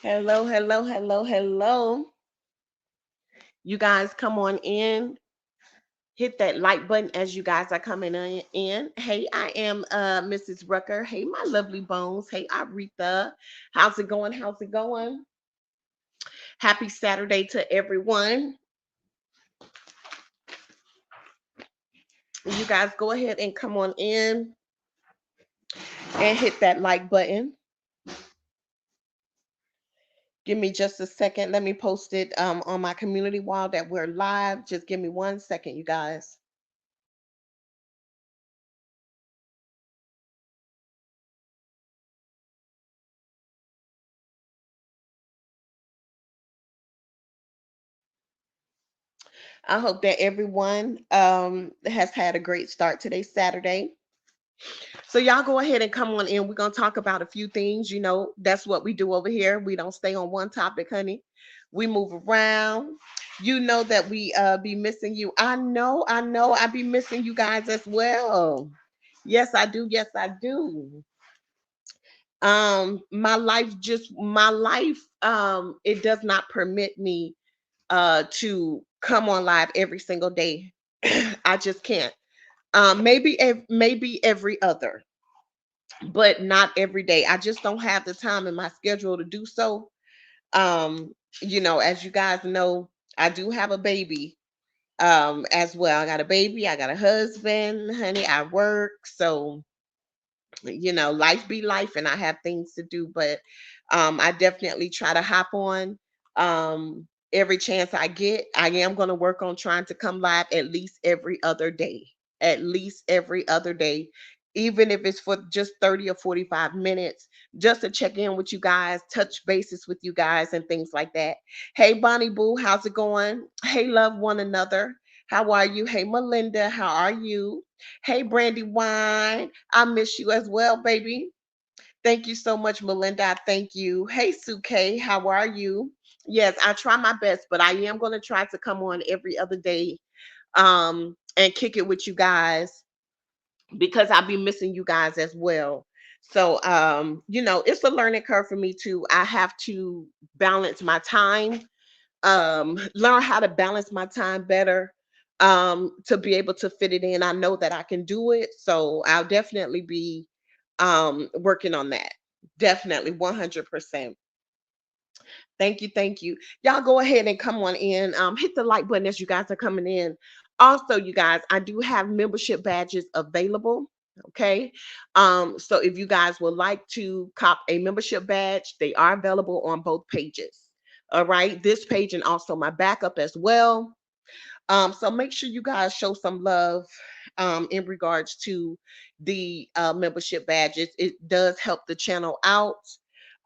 Hello, hello, hello, hello. You guys come on in. Hit that like button as you guys are coming in. Hey, I am Mrs. Rucker. Hey, my lovely bones. Hey, Aretha. How's it going? How's it going? Happy Saturday to everyone. You guys go ahead and come on in and hit that like button. Give me just a second. Let me post it on my community wall that we're live. Just give me 1 second, you guys. I hope that everyone has had a great start today, Saturday. So y'all go ahead and come on in. We're gonna talk about a few things. You know, that's what we do over here. We don't stay on one topic, honey. We move around. You know that we be missing you. I know, I be missing you guys as well. Yes, I do. Yes, I do. My life it does not permit me to come on live every single day. I just can't. Maybe every other, but not every day. I just don't have the time in my schedule to do so. Um, as you guys know, I do have a baby as well. I got a baby, I got a husband, honey, I work. So, life be life and I have things to do, but I definitely try to hop on every chance I get. I am going to work on trying to come live at least every other day. At least every other day, even if it's for just 30 or 45 minutes, just to check in with you guys, touch bases with you guys, and things like that. Hey, Bonnie Boo, how's it going? Hey, love one another. How are you? Hey, Melinda, how are you? Hey, Brandy Wine, I miss you as well, baby. Thank you so much, Melinda. I thank you. Hey, Suke, how are you? Yes, I try my best, but I am going to try to come on every other day and kick it with you guys because I'll be missing you guys as well. So, it's a learning curve for me too. I have to balance my time, learn how to balance my time better, to be able to fit it in. I know that I can do it. So I'll definitely be working on that. Definitely 100%. Thank you, thank you. Y'all go ahead and come on in. Hit the like button as you guys are coming in. Also, you guys, I do have membership badges available. Okay. So if you guys would like to cop a membership badge, they are available on both pages. All right. This page and also my backup as well. So make sure you guys show some love in regards to the membership badges. It does help the channel out,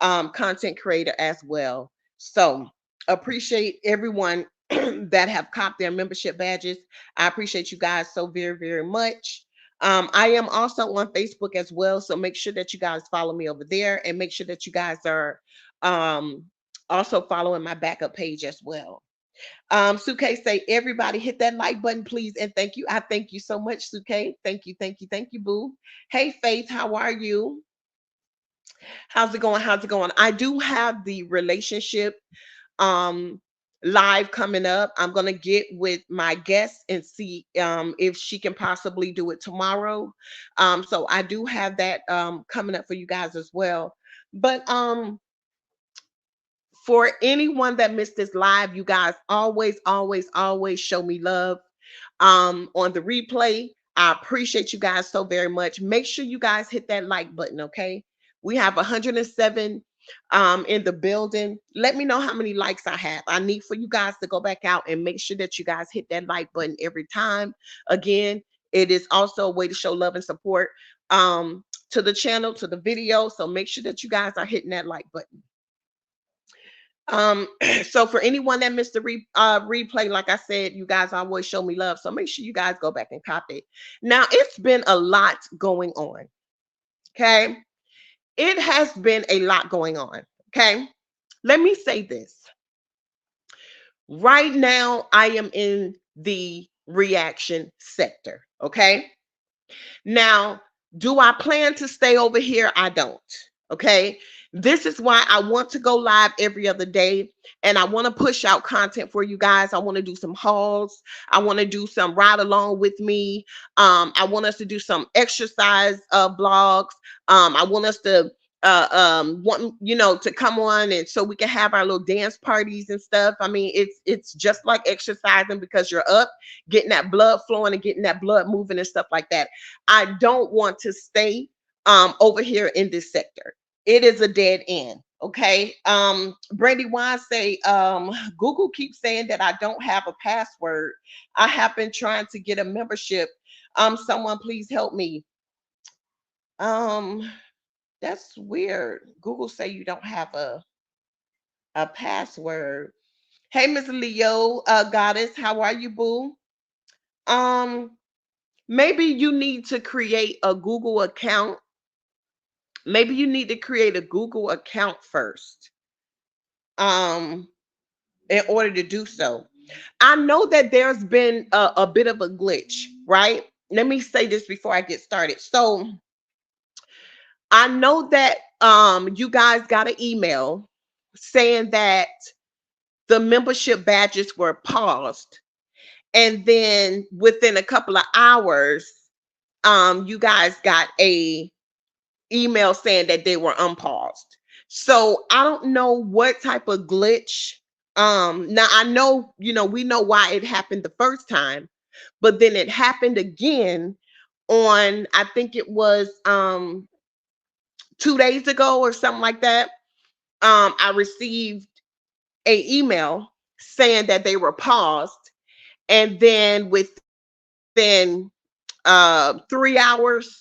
content creator as well. So appreciate everyone that have copped their membership badges. I appreciate you guys so very, very much. I am also on Facebook as well. So make sure that you guys follow me over there and make sure that you guys are um, also following my backup page as well. Suke say, everybody hit that like button, please. And thank you. I thank you so much, Suke. Thank you, thank you, thank you, boo. Hey, Faith, how are you? How's it going? How's it going? I do have the relationship um live coming up. I'm gonna get with my guest and see if she can possibly do it tomorrow. So I do have that coming up for you guys as well. But for anyone that missed this live, you guys always, always, always show me love on the replay. I appreciate you guys so very much. Make sure you guys hit that like button, okay? We have 107 in the building. Let me know how many likes I have. I need for you guys to go back out and make sure that you guys hit that like button every time. Again, it is also a way to show love and support to the channel, to the video. So make sure that you guys are hitting that like button. Um, so for anyone that missed the replay, like I said, you guys always show me love. So make sure you guys go back and copy it. Now, it's been a lot going on. Okay. It has been a lot going on. Okay. Let me say this. Right now, I am in the reaction sector. Okay. Now, do I plan to stay over here? I don't. Okay. This is why I want to go live every other day, and I want to push out content for you guys. I want to do some hauls. I want to do some ride along with me. I want us to do some exercise blogs. I want us to want to come on, and so we can have our little dance parties and stuff. I mean, it's just like exercising, because you're up, getting that blood flowing and getting that blood moving and stuff like that. I don't want to stay over here in this sector. It is a dead end. Okay. Brandy Wine say, Google keeps saying that I don't have a password. I have been trying to get a membership. Someone please help me. Um, that's weird. Google say you don't have a password. Hey, Miss Leo, goddess, how are you, boo? Um, maybe you need to create a Google account. Maybe you need to create a Google account first. Um, in order to do so. I know that there's been a bit of a glitch, right? Let me say this before I get started. So I know that you guys got an email saying that the membership badges were paused, and then within a couple of hours you guys got a email saying that they were unpaused. So I don't know what type of glitch. Now I know, we know why it happened the first time, but then it happened again on, I think it was 2 days ago or something like that. I received a email saying that they were paused, and then within 3 hours,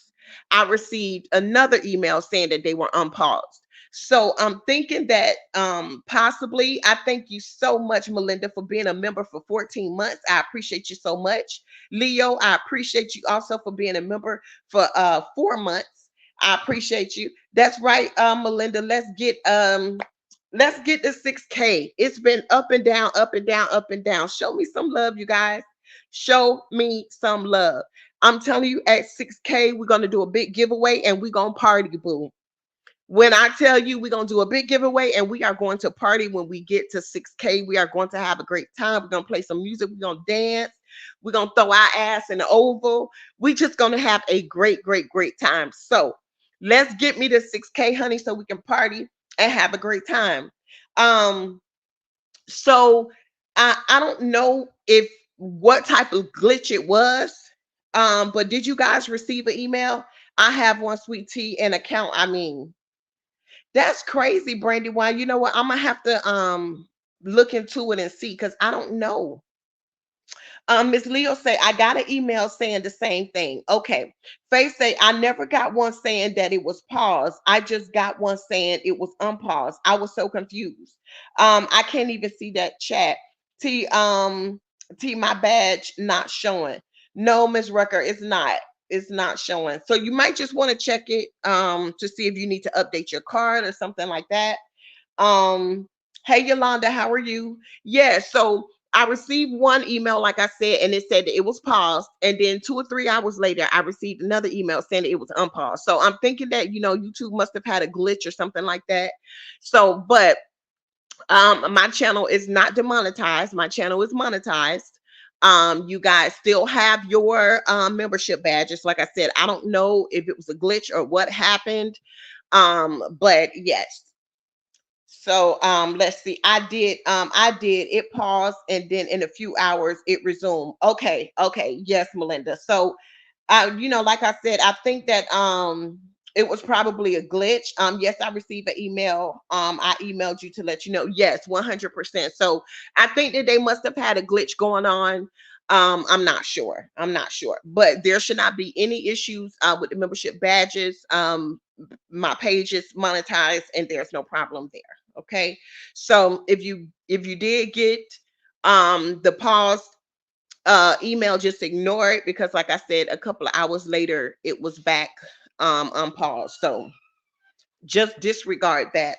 I received another email saying that they were unpaused. So I'm thinking that possibly, I thank you so much, Melinda, for being a member for 14 months. I appreciate you so much. Leo, I appreciate you also for being a member for 4 months. I appreciate you. That's right, Melinda. Let's get to 6K. It's been up and down, up and down, up and down. Show me some love, you guys. Show me some love. I'm telling you, at 6K, we're going to do a big giveaway and we're going to party, boo. When I tell you we're going to do a big giveaway and we are going to party when we get to 6K, we are going to have a great time. We're going to play some music. We're going to dance. We're going to throw our ass in the oval. We're just going to have a great, great, great time. So let's get me to 6K, honey, so we can party and have a great time. Um, so I don't know if what type of glitch it was. But did you guys receive an email? I have one, sweet tea, an account. I mean, that's crazy, Brandy. Why? You know what? I'm gonna have to look into it and see, because I don't know. Miss Leo say, I got an email saying the same thing. Okay. Faith say, I never got one saying that it was paused. I just got one saying it was unpaused. I was so confused. I can't even see that chat. T T, my badge not showing. No, Miss Rucker, it's not. It's not showing. So you might just want to check it to see if you need to update your card or something like that. um, hey Yolanda, how are you? Yeah, so I received one email, like I said, and it said that it was paused. And then 2 or 3 hours later, I received another email saying that it was unpaused. So I'm thinking that, YouTube must have had a glitch or something like that. So, but my channel is not demonetized. My channel is monetized. You guys still have your membership badges. Like I said, I don't know if it was a glitch or what happened. But yes, so let's see. I did it paused, and then in a few hours it resumed. Okay, okay, yes, Melinda. So like I said, I think that it was probably a glitch. Yes, I received an email. I emailed you to let you know. Yes, 100%. So I think that they must have had a glitch going on. I'm not sure. I'm not sure. But there should not be any issues with the membership badges. My page is monetized and there's no problem there. Okay. So if you did get the pause email, just ignore it, because like I said, a couple of hours later it was back on pause. So just disregard that.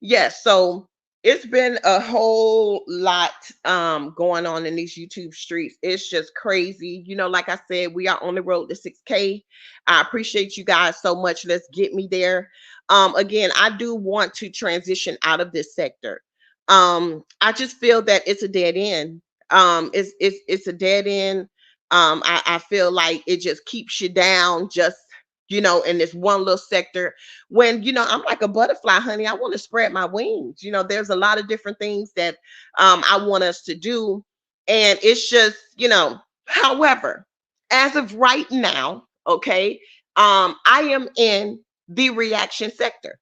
Yeah, so it's been a whole lot going on in these YouTube streets. It's just crazy. Like I said, we are on the road to 6K. I appreciate you guys so much. Let's get me there. Again, I do want to transition out of this sector. I just feel that it's a dead end. It's a dead end. I feel like it just keeps you down, just in this one little sector. When I'm like a butterfly, honey. I want to spread my wings. There's a lot of different things that I want us to do, and it's just However, as of right now, okay, I am in the reaction sector.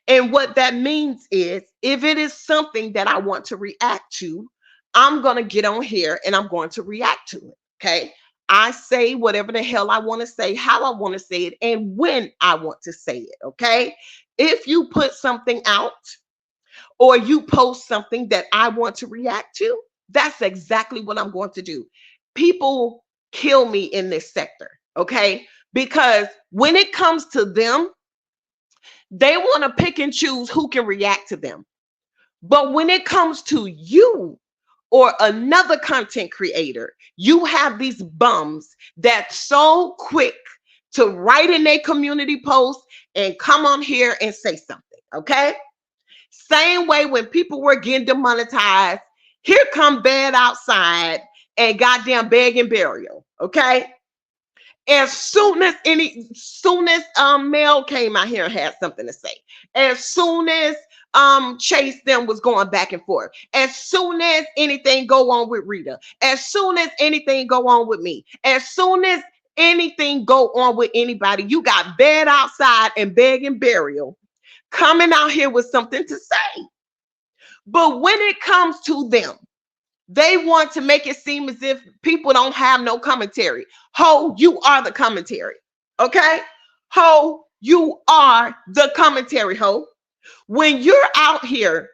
And what that means is if it is something that I want to react to, I'm going to get on here and I'm going to react to it. Okay. I say whatever the hell I want to say, how I want to say it, and when I want to say it. Okay. If you put something out or you post something that I want to react to, that's exactly what I'm going to do. People kill me in this sector. Okay. Because when it comes to them, they want to pick and choose who can react to them. But when it comes to you or another content creator, you have these bums that's so quick to write in their community post and come on here and say something. Okay. Same way when people were getting demonetized, here come Bad Outside and goddamn Beg and Burial. Okay. As soon as Mel came out here and had something to say, as soon as Chase them was going back and forth, as soon as anything go on with Rita, as soon as anything go on with me, as soon as anything go on with anybody, you got Bed Outside and Beg and Burial coming out here with something to say. But when it comes to them, they want to make it seem as if people don't have no commentary. Ho, you are the commentary. Okay? Ho, you are the commentary, ho. When you're out here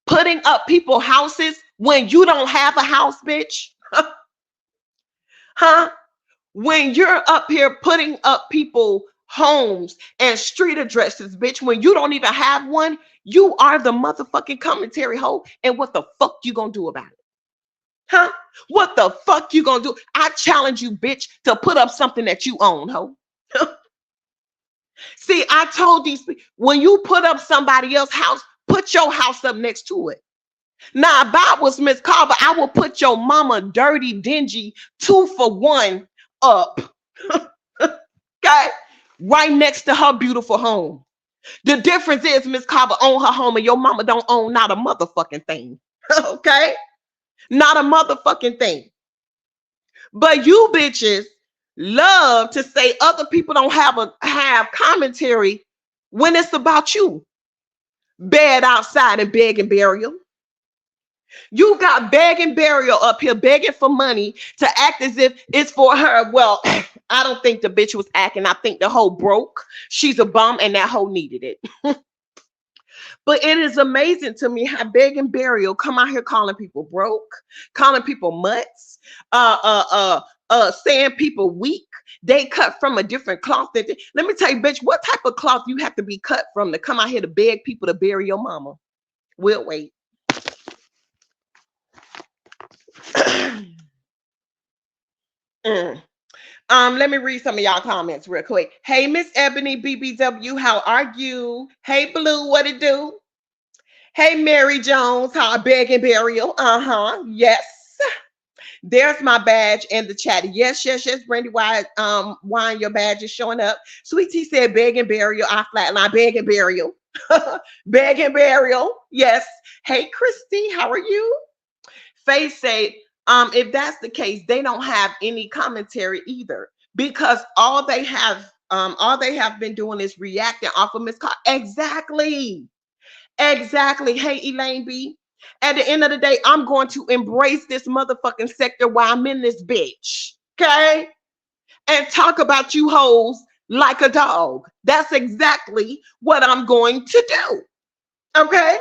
putting up people houses when you don't have a house, bitch. Huh? When you're up here putting up people homes and street addresses, bitch, when you don't even have one, you are the motherfucking commentary, ho. And what the fuck you gonna do about it? Huh? What the fuck you gonna do? I challenge you, bitch, to put up something that you own, ho. See, I told these people, when you put up somebody else's house, put your house up next to it. Now, if I was Miss Carver, I will put your mama dirty, dingy 2-for-1 up. Okay? Right next to her beautiful home. The difference is Miss Carver own her home and your mama don't own not a motherfucking thing. Okay? Not a motherfucking thing. But you bitches love to say other people don't have commentary when it's about you. Bed Outside and Beg and Burial. You got Beg and Burial up here begging for money to act as if it's for her. Well, I don't think the bitch was acting. I think the hoe broke. She's a bum and that hoe needed it. But it is amazing to me how Beg and Burial come out here calling people broke, calling people mutts, saying people weak. They cut from a different cloth. Let me tell you, bitch, what type of cloth you have to be cut from to come out here to beg people to bury your mama? We'll wait. Let me read some of y'all comments real quick. Hey, Miss Ebony BBW, how are you? Hey, Blue, what it do? Hey, Mary Jones, how Beg and Burial? Yes. There's my badge in the chat. Yes, Brandy Wine, your badge is showing up. Sweetteayt said Beg and Burial. I flatline Beg and Burial. Beg and Burial. Yes. Hey, Christy, how are you? Faye said, if that's the case, they don't have any commentary either, because all they have been doing is reacting off of Miss Carr. Exactly. Hey, Elaine B. At the end of the day, I'm going to embrace this motherfucking sector while I'm in this bitch. Okay? And talk about you hoes like a dog. That's exactly what I'm going to do. Okay?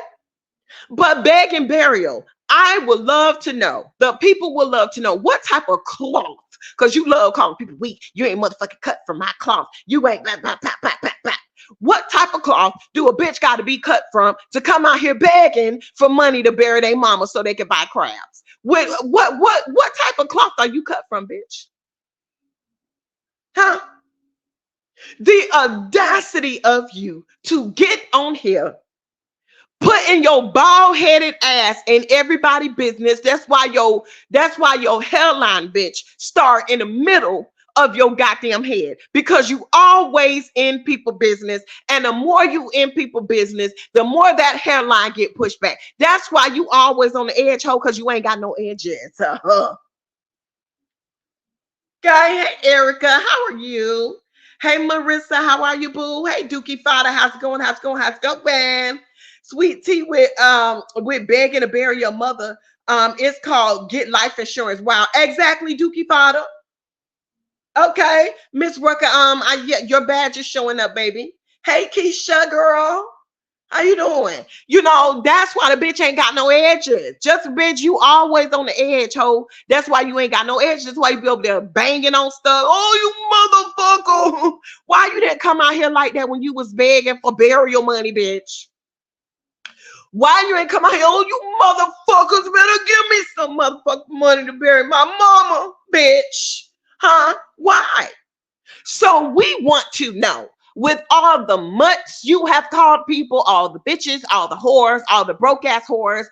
But Beg and Burial, I would love to know, the people would love to know what type of cloth, because you love calling people weak. You ain't motherfucking cut from my cloth. You ain't blah, blah, blah, blah, blah, blah. What type of cloth do a bitch got to be cut from to come out here begging for money to bury their mama so they can buy crabs? What type of cloth are you cut from, bitch? Huh? The audacity of you to get on here, putting your bald-headed ass in everybody business. That's why your hairline, bitch, start in the middle of your goddamn head, because you always in people business, and the more you in people business, the more that hairline get pushed back. That's why you always on the edge, hoe, because you ain't got no edges. Okay, hey Erica, how are you? Hey Marissa, how are you, boo? Hey Dookie Fada, how's it going? How's it going? How's it going? Sweet tea with begging to bury your mother. It's called Get Life Insurance. Wow, exactly, Dookie Fada. Okay, Miss Rucker, yeah, your badge is showing up, baby. Hey Keisha, girl. How you doing? You know, that's why the bitch ain't got no edges. Just a bitch, you always on the edge, ho. That's why you ain't got no edges. That's why you be over there banging on stuff. Oh, you motherfucker. Why you didn't come out here like that when you was begging for burial money, bitch? Why you ain't come out here? Oh, you motherfuckers better give me some motherfucking money to bury my mama, bitch. Huh? Why? So we want to know, with all the mutts you have called people, all the bitches, all the whores, all the broke ass whores,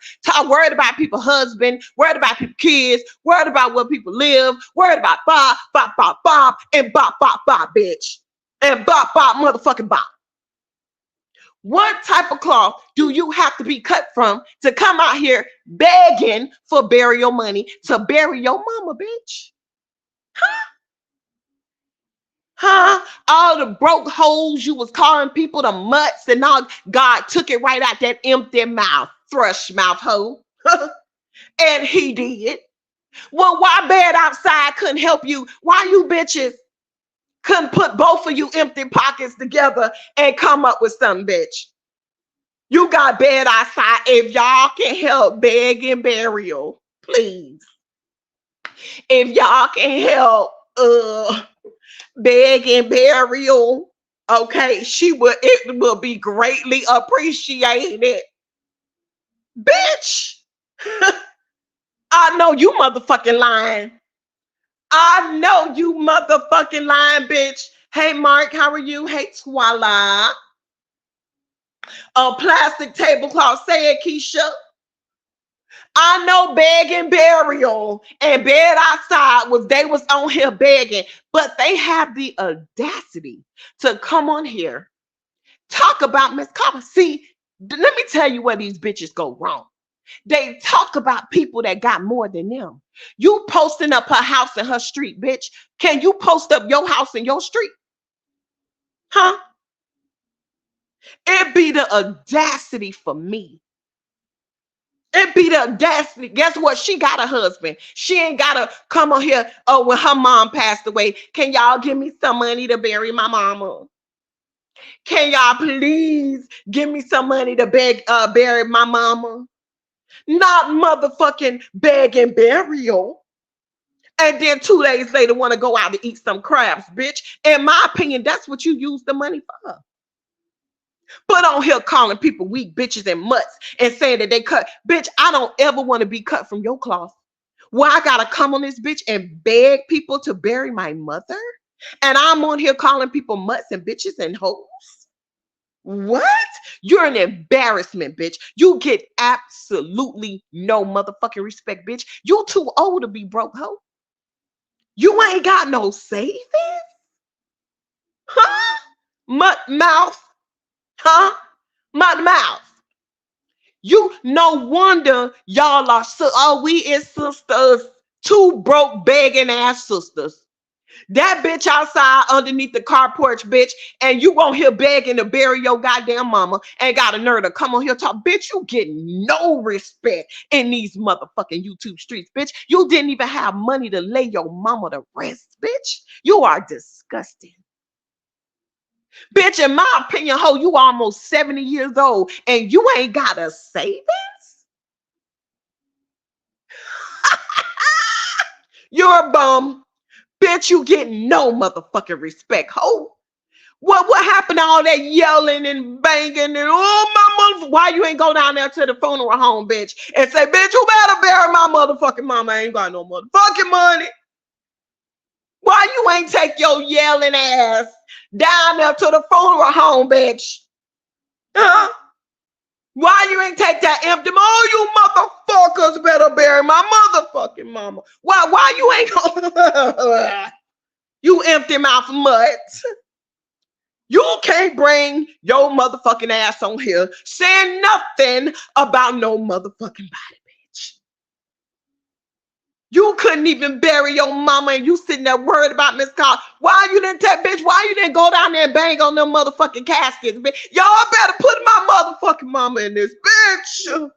worried about people's husband, worried about people's kids, worried about where people live, worried about bop, bop, bop, bop, and bop, bop, bop, bitch. And bop, bop, motherfucking bop. What type of cloth do you have to be cut from to come out here begging for burial money to bury your mama, bitch? Huh? Huh? All the broke holes you was calling people the mutts and all, God took it right out that empty mouth, thrush mouth hole. And he did. Well, why Bad Outside couldn't help you? Why you bitches couldn't put both of you empty pockets together and come up with something, bitch? You got Bad Outside. If y'all can help beg and burial, please. If y'all can help beg and burial, okay, it will be greatly appreciated. Bitch. I know you motherfucking lying. I know you motherfucking lying, bitch. Hey Mark, how are you? Hey Twala. A plastic tablecloth, say it, Keisha. I know beg and burial and Bed Outside they was on here begging, but they have the audacity to come on here, talk about Miss Carter. See, let me tell you where these bitches go wrong. They talk about people that got more than them. You posting up her house and her street, bitch. Can you post up your house and your street? Huh? It be the audacity for me. It be the audacity. Guess what? She got a husband. She ain't gotta come on here. Oh, when her mom passed away, can y'all give me some money to bury my mama? Can y'all please give me some money to bury my mama? Not motherfucking beg and burial. And then 2 days later want to go out to eat some crabs, bitch. In my opinion, that's what you use the money for. But on here calling people weak bitches and mutts and saying that they cut. Bitch, I don't ever want to be cut from your cloth. Well, I gotta come on this bitch and beg people to bury my mother? And I'm on here calling people mutts and bitches and hoes? What? You're an embarrassment, bitch. You get absolutely no motherfucking respect, bitch. You too old to be broke, hoe. You ain't got no savings? Huh? Mud mouth? Huh? Mud mouth. You no wonder y'all are we is sisters, two broke begging ass sisters. That bitch outside underneath the car porch, bitch, and you on here begging to bury your goddamn mama and got a nerve to come on here talk. Bitch, you get no respect in these motherfucking YouTube streets, bitch. You didn't even have money to lay your mama to rest, bitch. You are disgusting. Bitch, in my opinion, ho, you almost 70 years old and you ain't got a savings? You're a bum. Bitch, you get no motherfucking respect, ho. What happened to all that yelling and banging and oh my mother? Why you ain't go down there to the funeral home, bitch, and say, bitch, you better bury my motherfucking mama? I ain't got no motherfucking money. Why you ain't take your yelling ass down there to the funeral home, bitch? Huh? Why you ain't take that empty? Oh, you motherfuckers better bury my motherfucking mama. Why you ain't gonna you empty mouth mutt? You can't bring your motherfucking ass on here saying nothing about no motherfucking body, bitch. You couldn't even bury your mama and you sitting there worried about Miss Carl. Why you didn't take, bitch? Why you didn't go down there and bang on them motherfucking caskets, bitch? Y'all better put my motherfucking mama in this, bitch.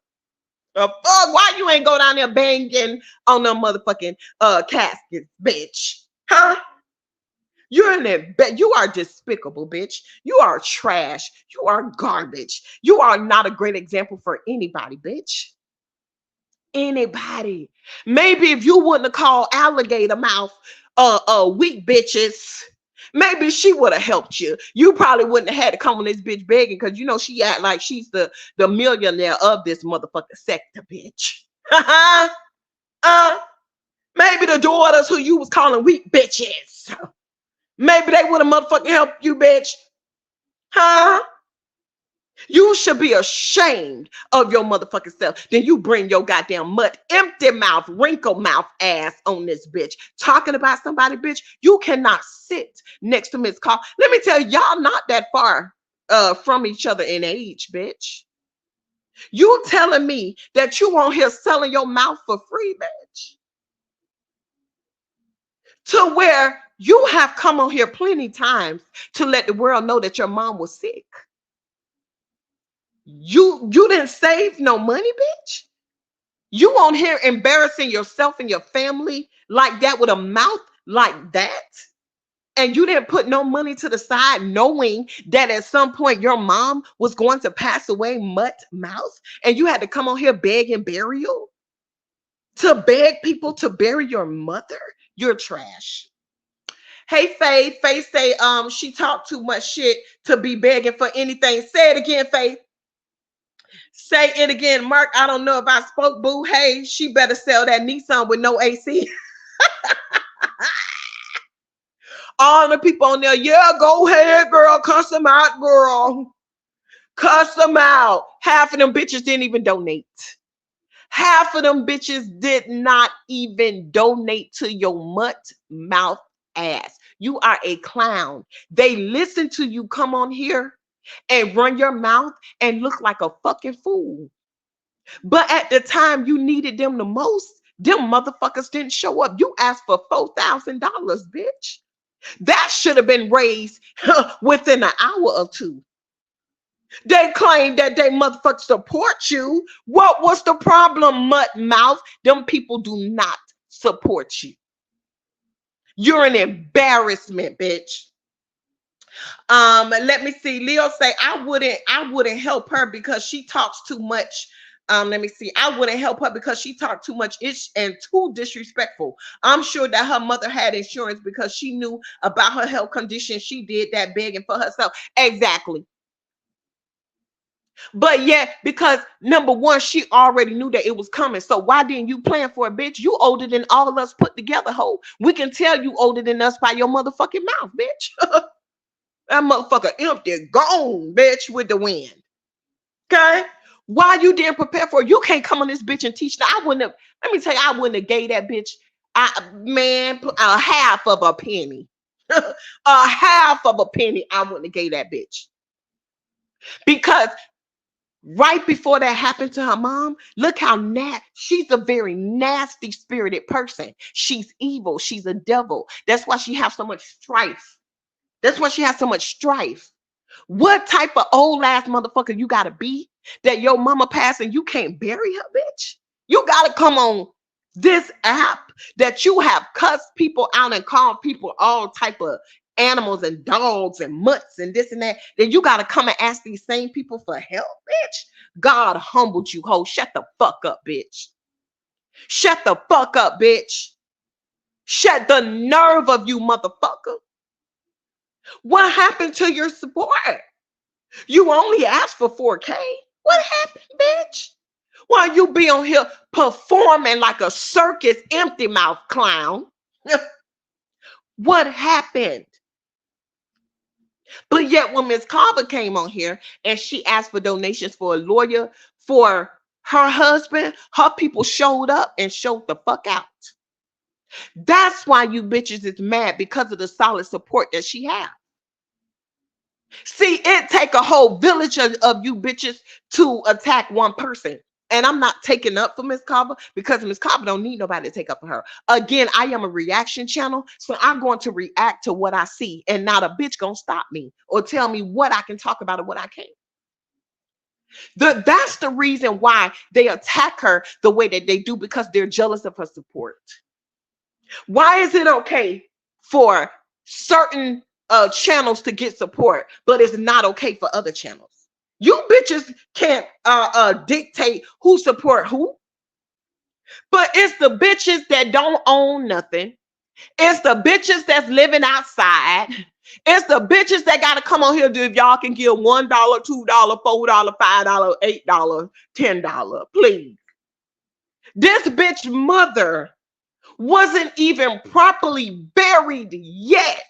Fuck, why you ain't go down there banging on them motherfucking caskets, bitch? Huh? You're in it. You are despicable, bitch. You are trash. You are garbage. You are not a great example for anybody, bitch. Anybody. Maybe if you wouldn't have called alligator mouth weak bitches, maybe she would have helped you. You probably wouldn't have had to come on this bitch begging because you know she act like she's the millionaire of this motherfucking sector, bitch. Maybe the daughters who you was calling weak bitches. Maybe they would have motherfucking helped you, bitch. Huh? You should be ashamed of your motherfucking self. Then you bring your goddamn mud, empty mouth, wrinkle mouth ass on this bitch. Talking about somebody, bitch. You cannot sit next to Miss Carl. Let me tell you, y'all not that far from each other in age, bitch. You telling me that you on here selling your mouth for free, bitch? To where you have come on here plenty times to let the world know that your mom was sick. You didn't save no money, bitch. You on here embarrassing yourself and your family like that with a mouth like that. And you didn't put no money to the side knowing that at some point your mom was going to pass away mutt mouth. And you had to come on here begging burial to beg people to bury your mother. You're trash. Hey, Faith. Faith say she talked too much shit to be begging for anything. Say it again, Faith. Say it again, Mark. I don't know if I spoke, boo. Hey, she better sell that Nissan with no AC. All the people on there, yeah, go ahead, girl. Cuss them out, girl. Cuss them out. Half of them bitches didn't even donate. Half of them bitches did not even donate to your mutt mouth ass. You are a clown. They listen to you come on here and run your mouth and look like a fucking fool. But at the time you needed them the most, them motherfuckers didn't show up. You asked for $4,000, bitch. That should have been raised within an hour or two. They claim that they motherfuckers support you. What was the problem, mutt mouth? Them people do not support you. You're an embarrassment, bitch. Let me see. Leo say I wouldn't help her because she talks too much. Let me see. I wouldn't help her because she talked too much ish and too disrespectful. I'm sure that her mother had insurance because she knew about her health condition. She did that begging for herself. Exactly. But yeah, because number one, she already knew that it was coming. So why didn't you plan for it, bitch? You older than all of us put together, ho. We can tell you older than us by your motherfucking mouth, bitch. That motherfucker empty, gone, bitch, with the wind. Okay? Why you didn't prepare for it? You can't come on this bitch and teach. Now, I wouldn't have, let me tell you, I wouldn't have gave that bitch, man, a half of a penny. A half of a penny, I wouldn't have gave that bitch. Because right before that happened to her mom, look how she's a very nasty spirited person. She's evil. She's a devil. That's why she has so much strife. That's why she has so much strife. What type of old ass motherfucker you gotta be that your mama passed and you can't bury her, bitch? You gotta come on this app that you have cussed people out and called people all type of animals and dogs and mutts and this and that. Then you gotta come and ask these same people for help, bitch. God humbled you, ho. Shut the fuck up, bitch. Shut the fuck up, bitch. Shut the nerve of you, motherfucker. What happened to your support? You only asked for 4K. What happened, bitch? While you be on here performing like a circus empty mouth clown. What happened? But yet when Miss Carver came on here and she asked for donations for a lawyer for her husband, her people showed up and showed the fuck out. That's why you bitches is mad, because of the solid support that she has. See, it take a whole village of you bitches to attack one person. And I'm not taking up for Miss Carver, because Miss Carver don't need nobody to take up for her. Again, I am a reaction channel, so I'm going to react to what I see, and not a bitch gonna stop me or tell me what I can talk about or what I can't. That's the reason why they attack her the way that they do, because they're jealous of her support. Why is it okay for certain channels to get support, but it's not okay for other channels? You bitches can't dictate who support who, but it's the bitches that don't own nothing. It's the bitches that's living outside. It's the bitches that got to come on here. Do if y'all can give $1, $2, $4, $5, $8, $10, please. This bitch mother wasn't even properly buried yet.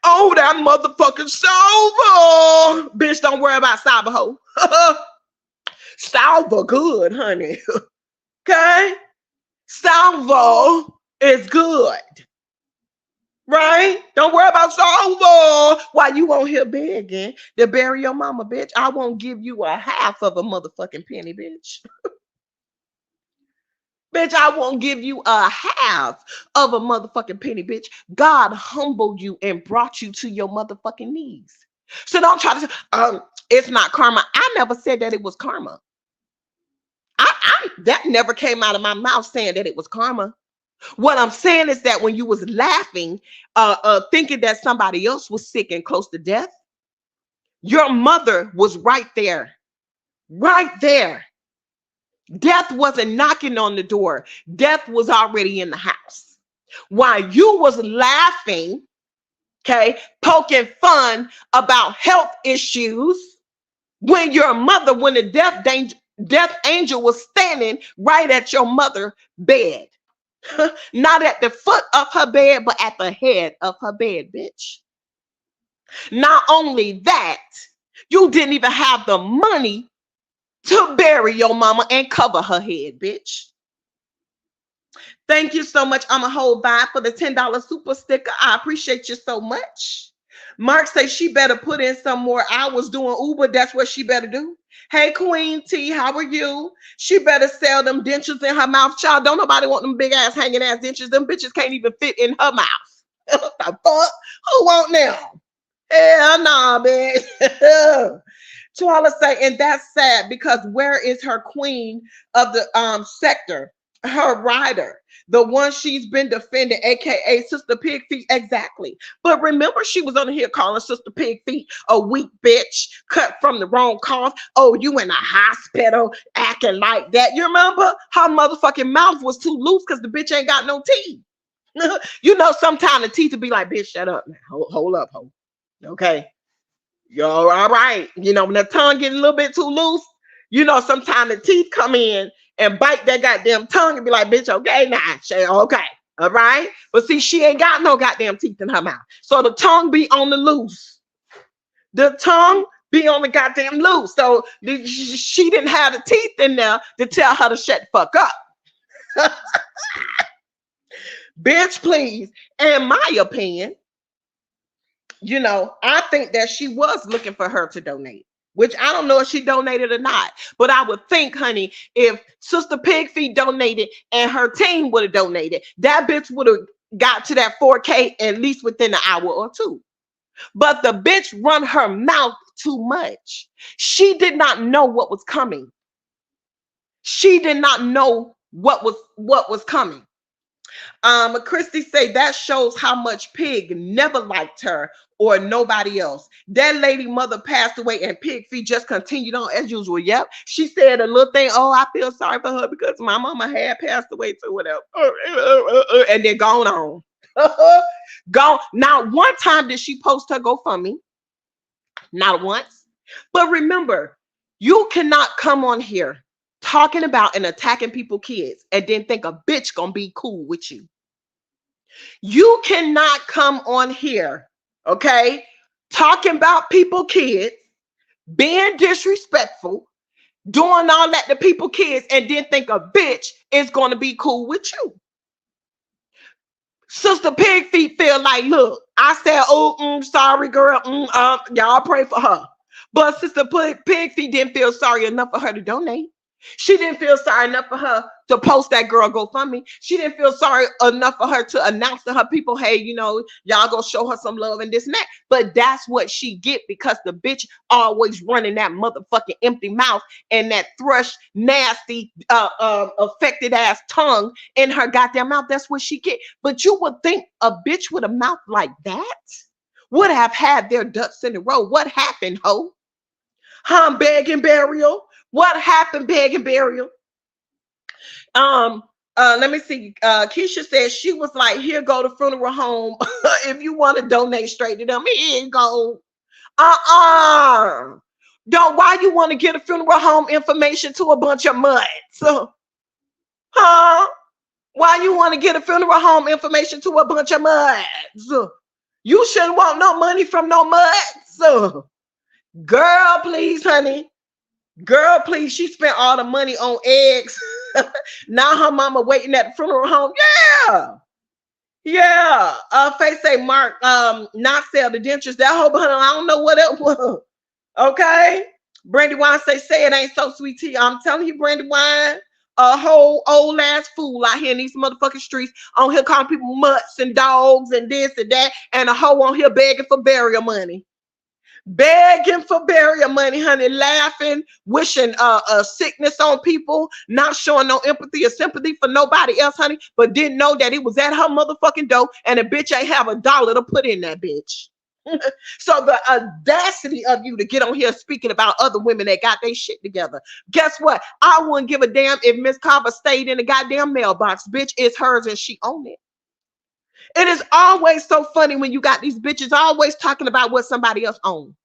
Oh, that motherfucking Salva. Bitch, don't worry about Salva, ho. Salva good, honey. Okay? Salva is good. Right? Don't worry about Salva. While you on here begging to bury your mama, bitch, I won't give you a half of a motherfucking penny, bitch. Bitch, I won't give you a half of a motherfucking penny, bitch. God humbled you and brought you to your motherfucking knees. So don't try to say, it's not karma. I never said that it was karma. That never came out of my mouth saying that it was karma. What I'm saying is that when you was laughing, thinking that somebody else was sick and close to death, your mother was right there. Right there. Death wasn't knocking on the door. Death was already in the house. While you was laughing, okay, poking fun about health issues, when your mother, when the death angel was standing right at your mother's bed. Not at the foot of her bed, but at the head of her bed, bitch. Not only that, you didn't even have the money to bury your mama and cover her head, bitch. Thank you so much. I'm a whole vibe for the $10 super sticker. I appreciate you so much. Mark says she better put in some more hours doing Uber. That's what she better do. Hey, Queen T, how are you? She better sell them dentures in her mouth. Child, don't nobody want them big ass hanging ass dentures. Them bitches can't even fit in her mouth. What the fuck? Who want them? Hell nah, bitch. Twala say, and that's sad, because where is her queen of the sector? Her rider, the one she's been defending, aka Sister Pig Feet. Exactly. But remember, she was on here calling Sister Pig Feet a weak bitch, cut from the wrong cause. Oh, you in a hospital acting like that. You remember? Her motherfucking mouth was too loose because the bitch ain't got no teeth. You know, sometimes the teeth would be like, bitch, shut up now. Hold up, ho. Okay. You're all right. You know, when the tongue get a little bit too loose, you know, sometimes the teeth come in and bite that goddamn tongue and be like, bitch, okay, nah, okay, all right. But see, she ain't got no goddamn teeth in her mouth. So the tongue be on the loose. The tongue be on the goddamn loose. So she didn't have the teeth in there to tell her to shut the fuck up. Bitch, please. In my opinion, you know, I think that she was looking for her to donate, which I don't know if she donated or not. But I would think, honey, if Sister Pig Feet donated and her team would have donated, that bitch would have got to that 4K at least within an hour or two. But the bitch run her mouth too much. She did not know what was coming. She did not know what was coming. Christy say that shows how much Pig never liked her or nobody else. That lady mother passed away and Pig Feet just continued on as usual. Yep. She said a little thing. Oh, I feel sorry for her because my mama had passed away too, whatever. And they're gone on. Gone. Not one time did she post her GoFundMe. Not once. But remember, you cannot come on here talking about and attacking people's kids and then think a bitch gonna be cool with you. You cannot come on here, okay, talking about people kids, being disrespectful, doing all that to people kids, and then think a bitch is going to be cool with you. Sister Pig Feet feel like, look, I said, oh, sorry, girl. Y'all pray for her. But Sister Pig Feet didn't feel sorry enough for her to donate. She didn't feel sorry enough for her to post that girl GoFundMe. She didn't feel sorry enough for her to announce to her people, hey, y'all go show her some love and this and that. But that's what she get because the bitch always running that motherfucking empty mouth and that thrush, nasty, affected ass tongue in her goddamn mouth. That's what she get. But you would think a bitch with a mouth like that would have had their ducks in a row. What happened, ho? Beg and burial. What happened, beg and burial? Let me see. Keisha says she was like, here go the funeral home. If you want to donate straight to them, here you go. Don't why you want to get a funeral home information to a bunch of mutts? Huh? Why you want to get a funeral home information to a bunch of mutts? You shouldn't want no money from no mutts. Girl, please, honey. Girl, please. She spent all the money on eggs. Now her mama waiting at the funeral home. Yeah. Face say Mark not sell the dentures. That whole I don't know what it was. Okay. Brandy Wine say it ain't so sweet tea. I'm telling you, Brandy Wine, a whole old ass fool out here in these motherfucking streets on here calling people mutts and dogs and this and that, and a hoe on here begging for burial money. Begging for burial money, honey, laughing, wishing a sickness on people, not showing no empathy or sympathy for nobody else, honey, but didn't know that it was at her motherfucking door and a bitch ain't have $1 to put in that bitch. So the audacity of you to get on here speaking about other women that got their shit together. Guess what? I wouldn't give a damn if Miss Carver stayed in the goddamn mailbox. Bitch, it's hers and she owned it. It is always so funny when you got these bitches always talking about what somebody else owns.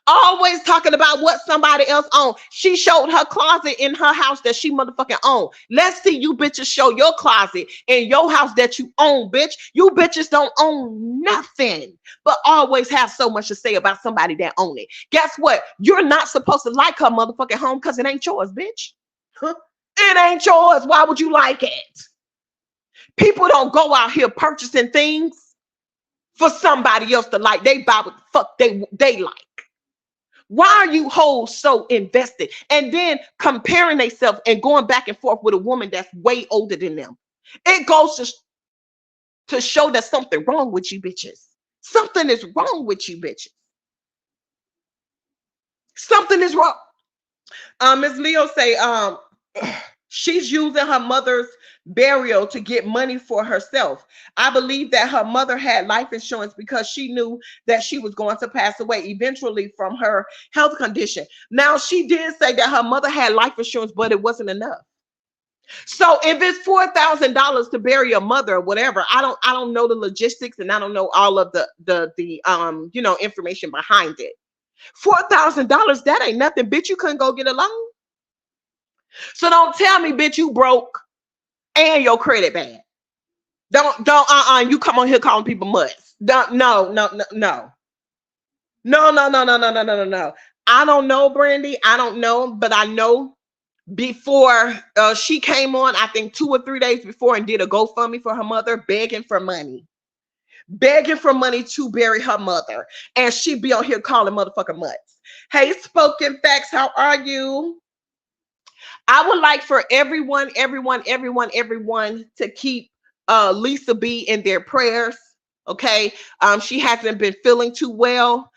Always talking about what somebody else owns. She showed her closet in her house that she motherfucking owned. Let's see you bitches show your closet in your house that you own, bitch. You bitches don't own nothing, but always have so much to say about somebody that own it. Guess what? You're not supposed to like her motherfucking home because it ain't yours, bitch. It ain't yours. Why would you like it? People don't go out here purchasing things for somebody else to like. They buy what the fuck they like. Why are you hoes so invested? And then comparing themselves and going back and forth with a woman that's way older than them. It goes to show that something wrong with you bitches. Something is wrong with you bitches. Something is wrong. Ms. Leo say, she's using her mother's burial to get money for herself. I believe that her mother had life insurance because she knew that she was going to pass away eventually from her health condition. Now, she did say that her mother had life insurance, but it wasn't enough. So if it's $4,000 to bury a mother or whatever, I don't know the logistics and I don't know all of the information behind it. $4,000, that ain't nothing, bitch. You couldn't go get a loan. So don't tell me, bitch, you broke and your credit bad. Don't you come on here calling people mutts. No. I don't know, Brandy. I don't know, but I know before she came on, I think 2 or 3 days before, and did a GoFundMe for her mother, begging for money to bury her mother, and she be on here calling motherfucking mutts. Hey, Spoken Facts, how are you? I would like for everyone to keep Lisa B in their prayers. Okay. She hasn't been feeling too well.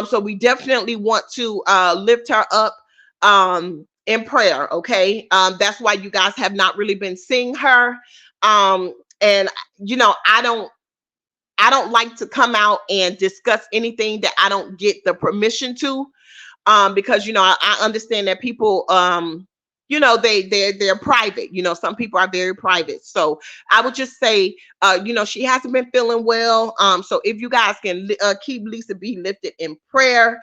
So we definitely want to lift her up in prayer. Okay. That's why you guys have not really been seeing her. And I don't like to come out and discuss anything that I don't get the permission to. Because I understand that people they're private. Some people are very private. So I would just say she hasn't been feeling well. So if you guys can keep Lisa B lifted in prayer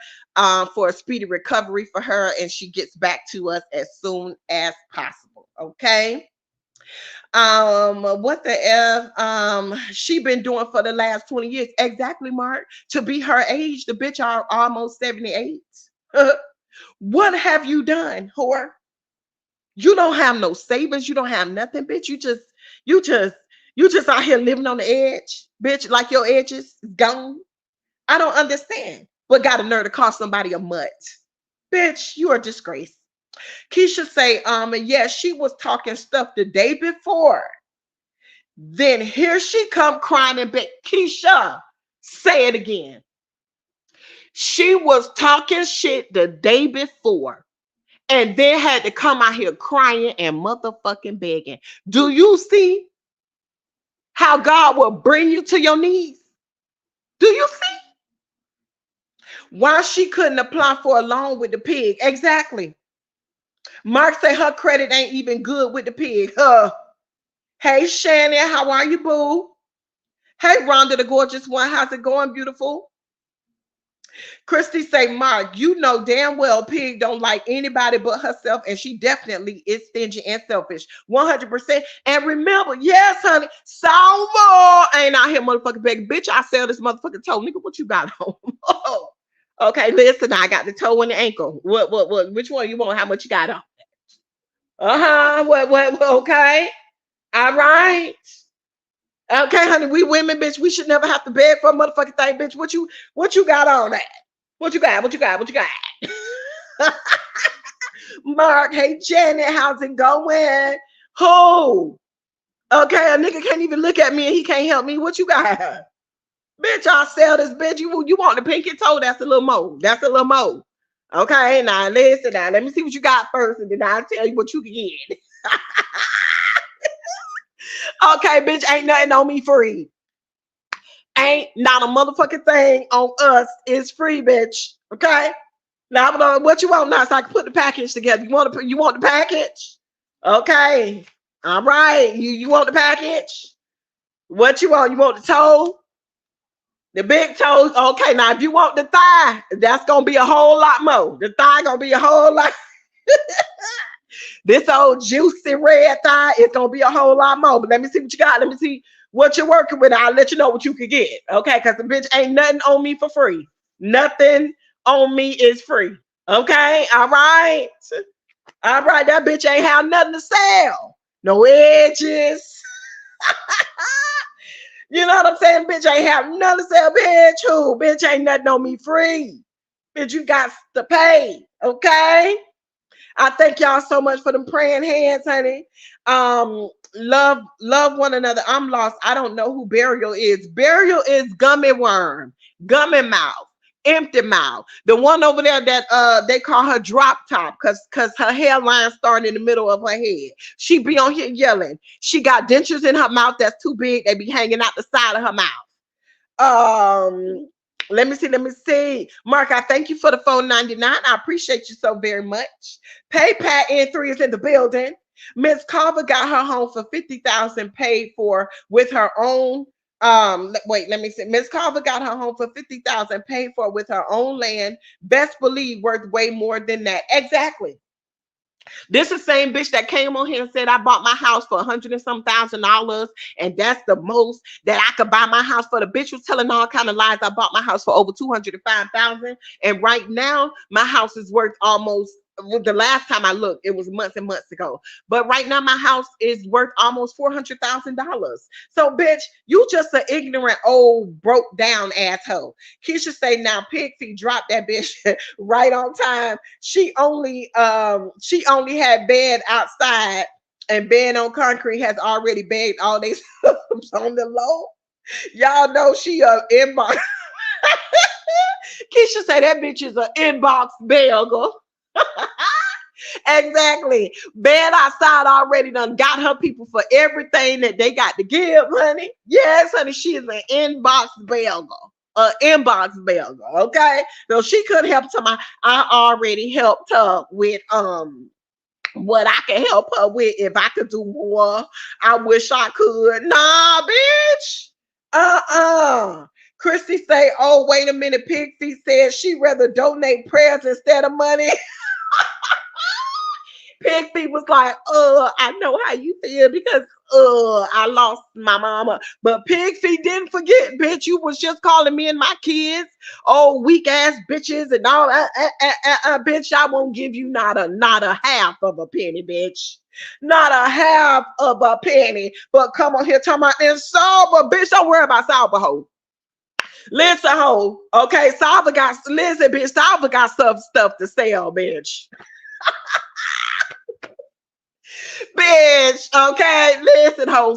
for a speedy recovery for her, and she gets back to us as soon as possible. Okay. What the F she been doing for the last 20 years? Exactly, Mark. To be her age, the bitch are almost 78. What have you done, whore? You don't have no savings, you don't have nothing, bitch. You just you just out here living on the edge, bitch, like your edges gone. I don't understand. But got a nerve to call somebody a mutt. Bitch, you are a disgrace. Keisha say, yeah, she was talking stuff the day before. Then here she come crying and back. Keisha, say it again. She was talking shit the day before and then had to come out here crying and motherfucking begging. Do you see how God will bring you to your knees? Do you see? Why she couldn't apply for a loan with the pig? Exactly. Mark say her credit ain't even good with the pig. Hey Shannon, how are you, boo? Hey Rhonda, the gorgeous one, how's it going, beautiful? Christy say, Mark, you know damn well Pig don't like anybody but herself, and she definitely is stingy and selfish. 100%. And remember, yes, honey, Salvo ain't out here motherfucking begging. Bitch, I sell this motherfucking toe. Nigga, what you got on? Okay, listen, I got the toe and the ankle. What? Which one you want? How much you got on? What, okay. All right. Okay, honey, we women, bitch. We should never have to beg for a motherfucking thing, bitch. What you got on that? What you got? What you got? What you got? Mark, hey Janet, how's it going? Who? Okay, a nigga can't even look at me and he can't help me. What you got? Bitch, I'll sell this bitch. You want the pinky toe? That's a little more. That's a little more. Okay, now listen now. Let me see what you got first, and then I'll tell you what you can get. Okay, bitch, ain't nothing on me free. Ain't not a motherfucking thing on us is free, bitch. Okay. Now, what you want now? So I can put the package together. You want the package? Okay. All right. You want the package? What you want? You want the toe? The big toes? Okay. Now, if you want the thigh, that's gonna be a whole lot more. The thigh gonna be a whole lot. This old juicy red thigh is gonna be a whole lot more. But let me see what you got. Let me see what you're working with. I'll let you know what you can get. Okay, because the bitch ain't nothing on me for free. Nothing on me is free. Okay, all right. All right, that bitch ain't have nothing to sell. No edges. You know what I'm saying? Bitch ain't have nothing to sell, bitch. Who? Bitch ain't nothing on me free. Bitch, you got to pay. Okay. I thank y'all so much for them praying hands, honey. Love one another. I'm lost. I don't know who Burial is. Burial is gummy worm, gummy mouth, empty mouth. The one over there that they call her drop top because her hairline starting in the middle of her head. She be on here yelling. She got dentures in her mouth that's too big. They be hanging out the side of her mouth. Let me see. Mark, I thank you for the phone 99. I appreciate you so very much. PayPal N3 is in the building. Miss Carver got her home for 50,000 paid for with her own. Wait, let me see. Miss Carver got her home for 50,000 paid for with her own land. Best believe worth way more than that. Exactly. This is the same bitch that came on here and said I bought my house for $100 and some $1,000, and that's the most that I could buy my house for. The bitch was telling all kind of lies. I bought my house for over $205,000, and right now my house is worth almost. The last time I looked, it was months and months ago. But right now, my house is worth almost $400,000. So, bitch, you just an ignorant, old, broke down asshole. Keisha say now, Pixie dropped that bitch right on time. She only had bed outside, and bed on concrete has already begged all they on the low. Y'all know she a inbox. Keisha say that bitch is an inbox bagel. Exactly. Bed outside already done got her people for everything that they got to give, honey. Yes, honey, she is an inbox bagel. Inbox bagel. Okay. So she couldn't help somebody. I already helped her with what I can help her with. If I could do more, I wish I could. Nah, bitch. Christy say, oh, wait a minute. Pixie said she rather donate prayers instead of money. Pig Feet was like, I know how you feel because I lost my mama. But Pig Feet didn't forget, bitch. You was just calling me and my kids, oh, weak ass bitches and all that. Bitch, I won't give you not a half of a penny, bitch. Not a half of a penny. But come on here talking about this Salva, bitch. Don't worry about Salva, hoe. Listen, hoe. Okay, Salva got, listen, bitch. Salva got stuff to sell, bitch. Bitch, okay, listen, ho,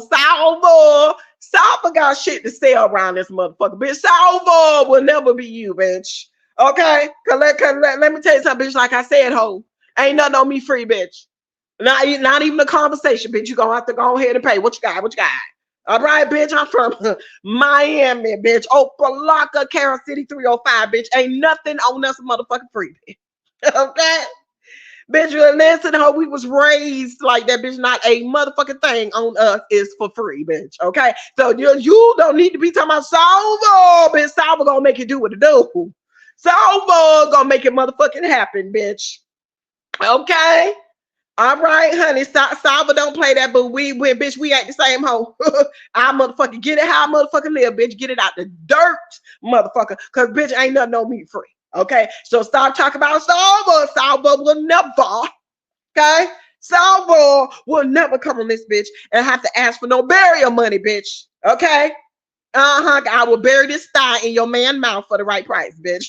Salva got shit to sell around this motherfucker, bitch. Salva will never be you, bitch. Okay, let me tell you something, bitch. Like I said, ho, ain't nothing on me free, bitch. Not even a conversation, bitch. You gonna have to go ahead and pay. What you got? What you got? All right, bitch. I'm from Miami, bitch. Opelika, Carol City, 305, bitch. Ain't nothing on us motherfucking free, bitch. Okay. Bitch, you listen, how we was raised like that, bitch. Not a motherfucking thing on us is for free, bitch. Okay, so you don't need to be talking about Salva, bitch. Salva gonna make it do what it do. Salva gonna make it motherfucking happen, bitch. Okay, all right, honey. Salva don't play that, but we bitch, we ain't the same hoe. I motherfucking get it how I motherfucking live, bitch. Get it out the dirt, motherfucker. Cause bitch ain't nothing on me free. Okay, so stop talking about Salva. Salva will never, okay? Salva will never come on this bitch and have to ask for no burial money, bitch. Okay? I will bury this thigh in your man mouth for the right price, bitch.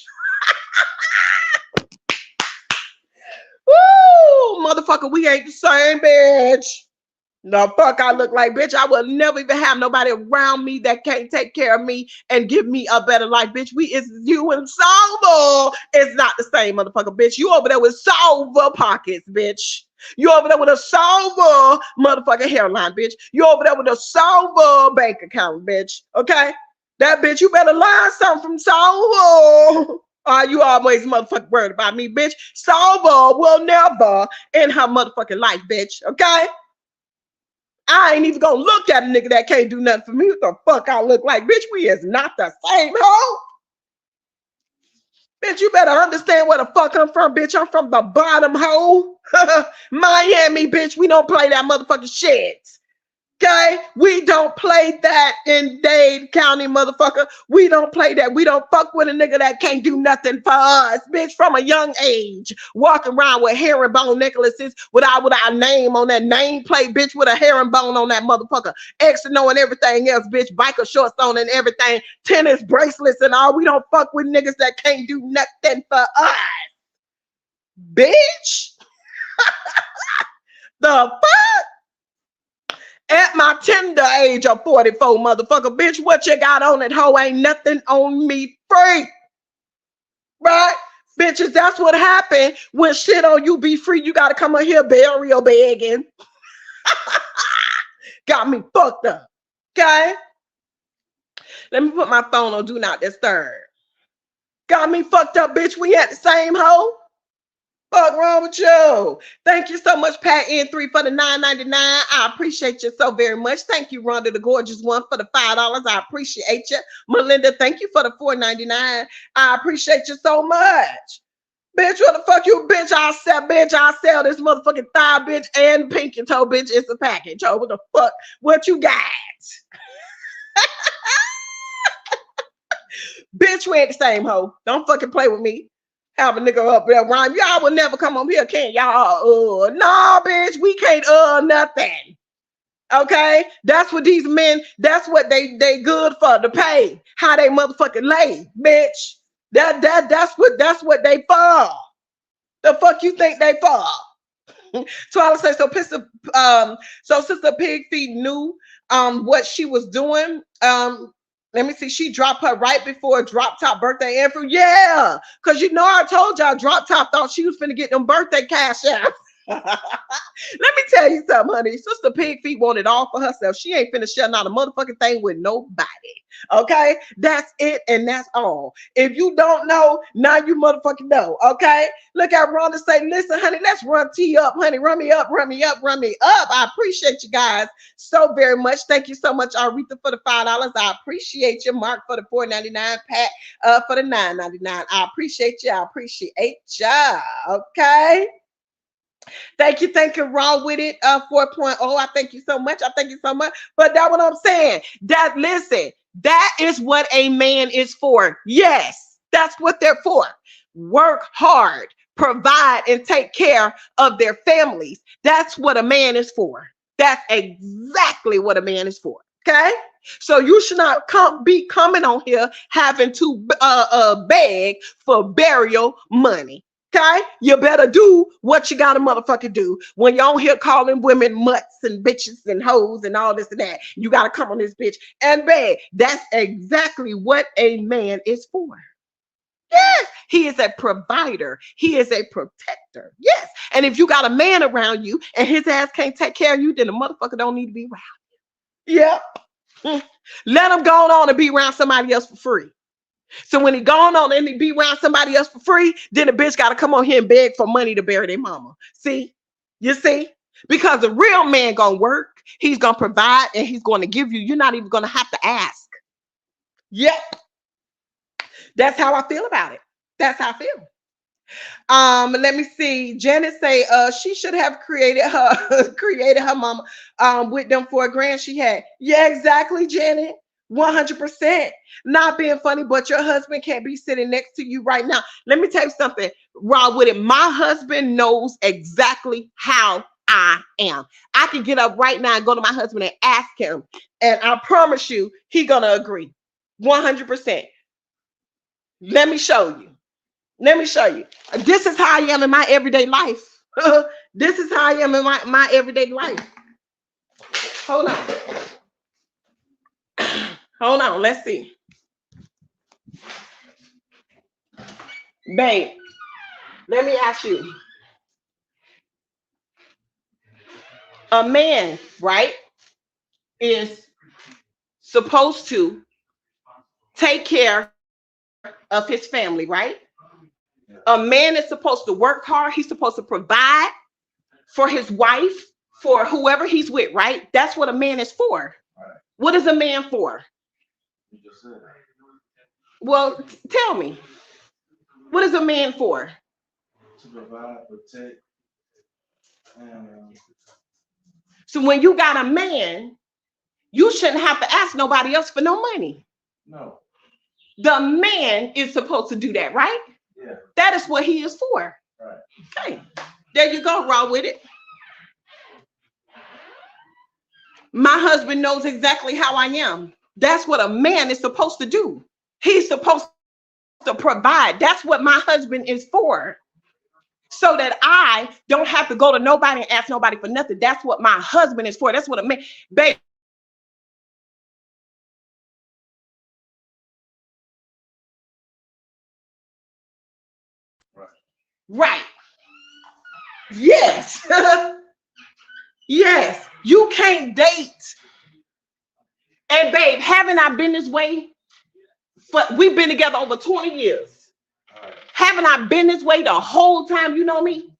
Woo! Motherfucker, we ain't the same, bitch. The fuck I look like, bitch. I will never even have nobody around me that can't take care of me and give me a better life, bitch. It's you and Salva. It's not the same, motherfucker, bitch. You over there with Salva pockets, bitch. You over there with a Salva motherfucking hairline, bitch. You over there with a Salva bank account, bitch. Okay? That bitch, you better learn something from Salva. You always motherfucking worried about me, bitch. Salva will never in her motherfucking life, bitch. Okay? I ain't even gonna look at a nigga that can't do nothing for me. What the fuck I look like? Bitch, we is not the same, hoe. Bitch, you better understand where the fuck I'm from, bitch. I'm from the bottom, hoe. Miami, bitch. We don't play that motherfucking shit. Okay, we don't play that in Dade County, motherfucker. We don't play that. We don't fuck with a nigga that can't do nothing for us, bitch. From a young age, walking around with herringbone necklaces with our name on that nameplate, bitch, with a herringbone on that motherfucker, X and O and everything else, bitch. Biker shorts on and everything, tennis bracelets and all. We don't fuck with niggas that can't do nothing for us, bitch. The fuck? At my tender age of 44, motherfucker, bitch, what you got on it, hoe? Ain't nothing on me free. Right? Bitches, that's what happened when shit on you be free. You got to come up here burial begging. Got me fucked up. Okay? Let me put my phone on Do Not Disturb. Got me fucked up, bitch. We at the same hoe. Fuck wrong with you? Thank you so much, Pat N3 for the $9.99. I appreciate you so very much. Thank you, Rhonda, the gorgeous one, for the $5. I appreciate you. Melinda, thank you for the $4.99. I appreciate you so much. Bitch, what the fuck you, bitch? I'll sell this motherfucking thigh, bitch, and pinky toe, bitch. It's a package. Oh, what the fuck? What you got? Bitch, we ain't the same hoe. Don't fucking play with me. Have a nigga up there rhyme. Y'all will never come on here, can't y'all? No, bitch, we can't nothing. Okay? That's what these men, that's what they good for, to pay. How they motherfucking lay, bitch. That's what they for. The fuck you think they for? So I would say so Sister Pig Feet knew what she was doing. Let me see. She dropped her right before Drop Top birthday anthem. Yeah, because I told y'all Drop Top thought she was finna get them birthday cash out. Let me tell you something, honey. Sister Pig Feet wanted all for herself. She ain't finna share not a motherfucking thing with nobody. Okay? That's it and that's all. If you don't know, now you motherfucking know. Okay? Look at Rhonda say, listen, honey, let's run T up, honey. Run me up, run me up, run me up. I appreciate you guys so very much. Thank you so much, Aretha, for the $5. I appreciate you. Mark for the $4.99. Pat for the $9.99. I appreciate you. I appreciate ya. Okay? Thank you, Raw with it. 4.0. I thank you so much. I thank you so much. But that's what I'm saying. That listen, that is what a man is for. Yes, that's what they're for. Work hard, provide, and take care of their families. That's what a man is for. That's exactly what a man is for. Okay. So you should not be coming on here having to beg for burial money. Okay, you better do what you gotta motherfucker do. When you're on here calling women mutts and bitches and hoes and all this and that, you gotta come on this bitch and beg. That's exactly what a man is for. Yes, he is a provider. He is a protector. Yes, and if you got a man around you and his ass can't take care of you, then the motherfucker don't need to be around. Yep. Let him go on and be around somebody else for free. So when he gone on and he be around somebody else for free, then the bitch got to come on here and beg for money to bury their mama. See? You see? Because the real man gonna work, he's gonna provide, and he's gonna give you. You're not even gonna have to ask. Yep. That's how I feel about it. That's how I feel. Let me see. Janet say she should have created her created her mama with them for a grand she had. Yeah, exactly, Janet. 100%. Not being funny, but your husband can't be sitting next to you right now. Let me tell you something, Raw with it. My husband knows exactly how I am. I can get up right now and go to my husband and ask him, and I promise you, he gonna agree. 100%. Let me show you. Let me show you. This is how I am in my everyday life. This is how I am in my everyday life. Hold on. Hold on. Let's see. Babe, let me ask you. A man, right, is supposed to take care of his family, right? A man is supposed to work hard. He's supposed to provide for his wife, for whoever he's with, right? That's what a man is for. What is a man for? Well, tell me. What is a man for? To provide, protect, and so when you got a man, you shouldn't have to ask nobody else for no money. No. The man is supposed to do that, right? Yeah. That is what he is for. Right. Okay. There you go, Raw with it. My husband knows exactly how I am. That's what a man is supposed to do. He's supposed to provide. That's what my husband is for. So that I don't have to go to nobody and ask nobody for nothing. That's what my husband is for. That's what a man, babe, my husband knows exactly how I am. That's what a man is for. Right. Yes. Yes. You can't date. And babe, haven't I been this way? But we've been together over 20 years. Haven't I been this way the whole time you know me?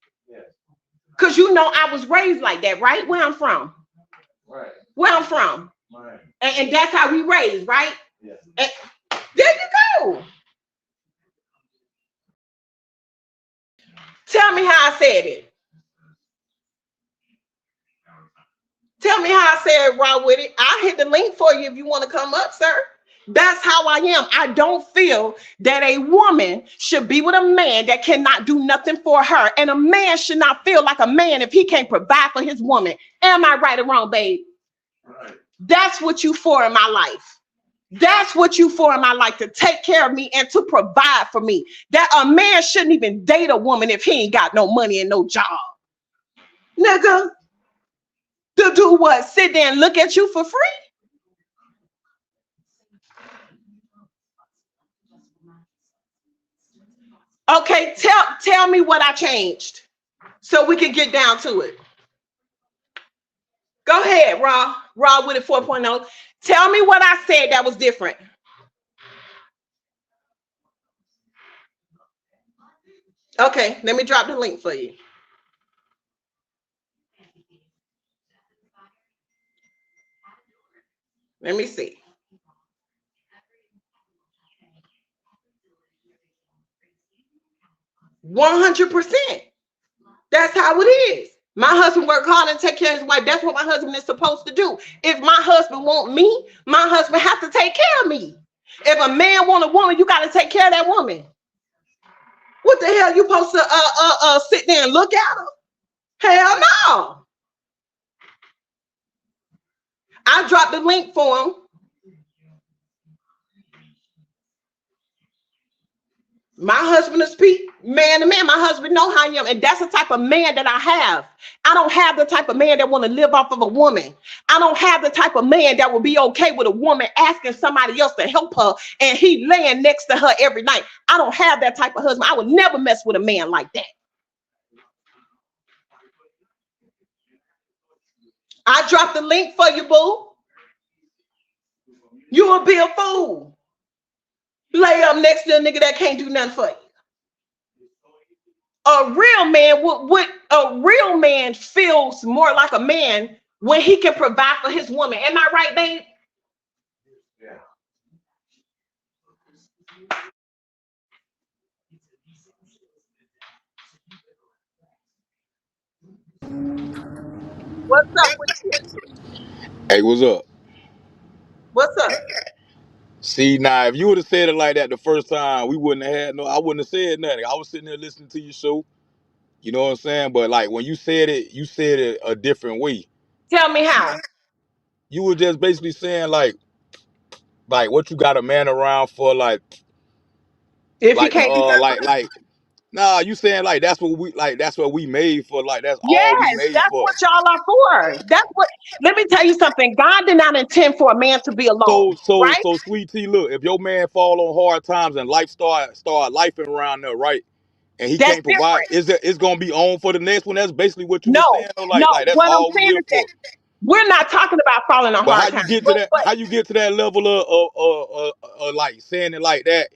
Because you know I was raised like that, right? Where I'm from. Right. Where I'm from. Right. And that's how we raised, right? Yeah. And there you go. Tell me how I said it. Tell me how I said it, Raw with it. I'll hit the link for you if you want to come up, sir. That's how I am. I don't feel that a woman should be with a man that cannot do nothing for her. And a man should not feel like a man if he can't provide for his woman. Am I right or wrong, babe? Right. That's what you for in my life. That's what you for in my life, to take care of me and to provide for me. That a man shouldn't even date a woman if he ain't got no money and no job. Nigga, to do what? Sit there and look at you for free? Okay, tell me what I changed so we can get down to it. Go ahead, Raw with it 4.0. Tell me what I said that was different. Okay, let me drop the link for you. Let me see. 100%. That's how it is. My husband work hard and take care of his wife. That's what my husband is supposed to do. If my husband want me, my husband has to take care of me. If a man want a woman, you got to take care of that woman. What the hell you supposed to sit there and look at her? Hell no. I dropped the link for him. My husband will speak man to man. My husband know how I am, and that's the type of man that I have. I don't have the type of man that want to live off of a woman. I don't have the type of man that will be okay with a woman asking somebody else to help her and he laying next to her every night. I don't have that type of husband. I would never mess with a man like that. I dropped the link for you, boo. You will be a fool. Lay up next to a nigga that can't do nothing for you. A real man would a real man feels more like a man when he can provide for his woman. Am I right, babe? What's up with you? Hey, what's up? What's up? See, now, if you would have said it like that the first time, we wouldn't have had no, I wouldn't have said nothing. I was sitting there listening to your show, you know what I'm saying? But like when you said it a different way. Tell me how. You were just basically saying like what you got a man around for, If he can't do nothing for me. nah, you saying that's what we made for, like that's all we Yes, made that's for. what y'all are for. That's what let me tell you something. God did not intend for a man to be So alone, so right? so sweet T, look, if your man fall on hard times and life start lifing around there, right? And he That's can't provide, different. is that it's gonna be on for the next one? That's basically what you were No, saying, though. no. Like that's What I'm all we saying here is that for. we're not talking about falling on But hard times. But how you get to that level of like saying it like that,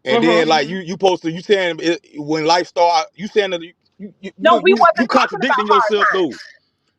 and then mhm. like you supposed to, you saying it, when life start, you saying that No, we you wasn't talking about contradicting hard yourself times. though.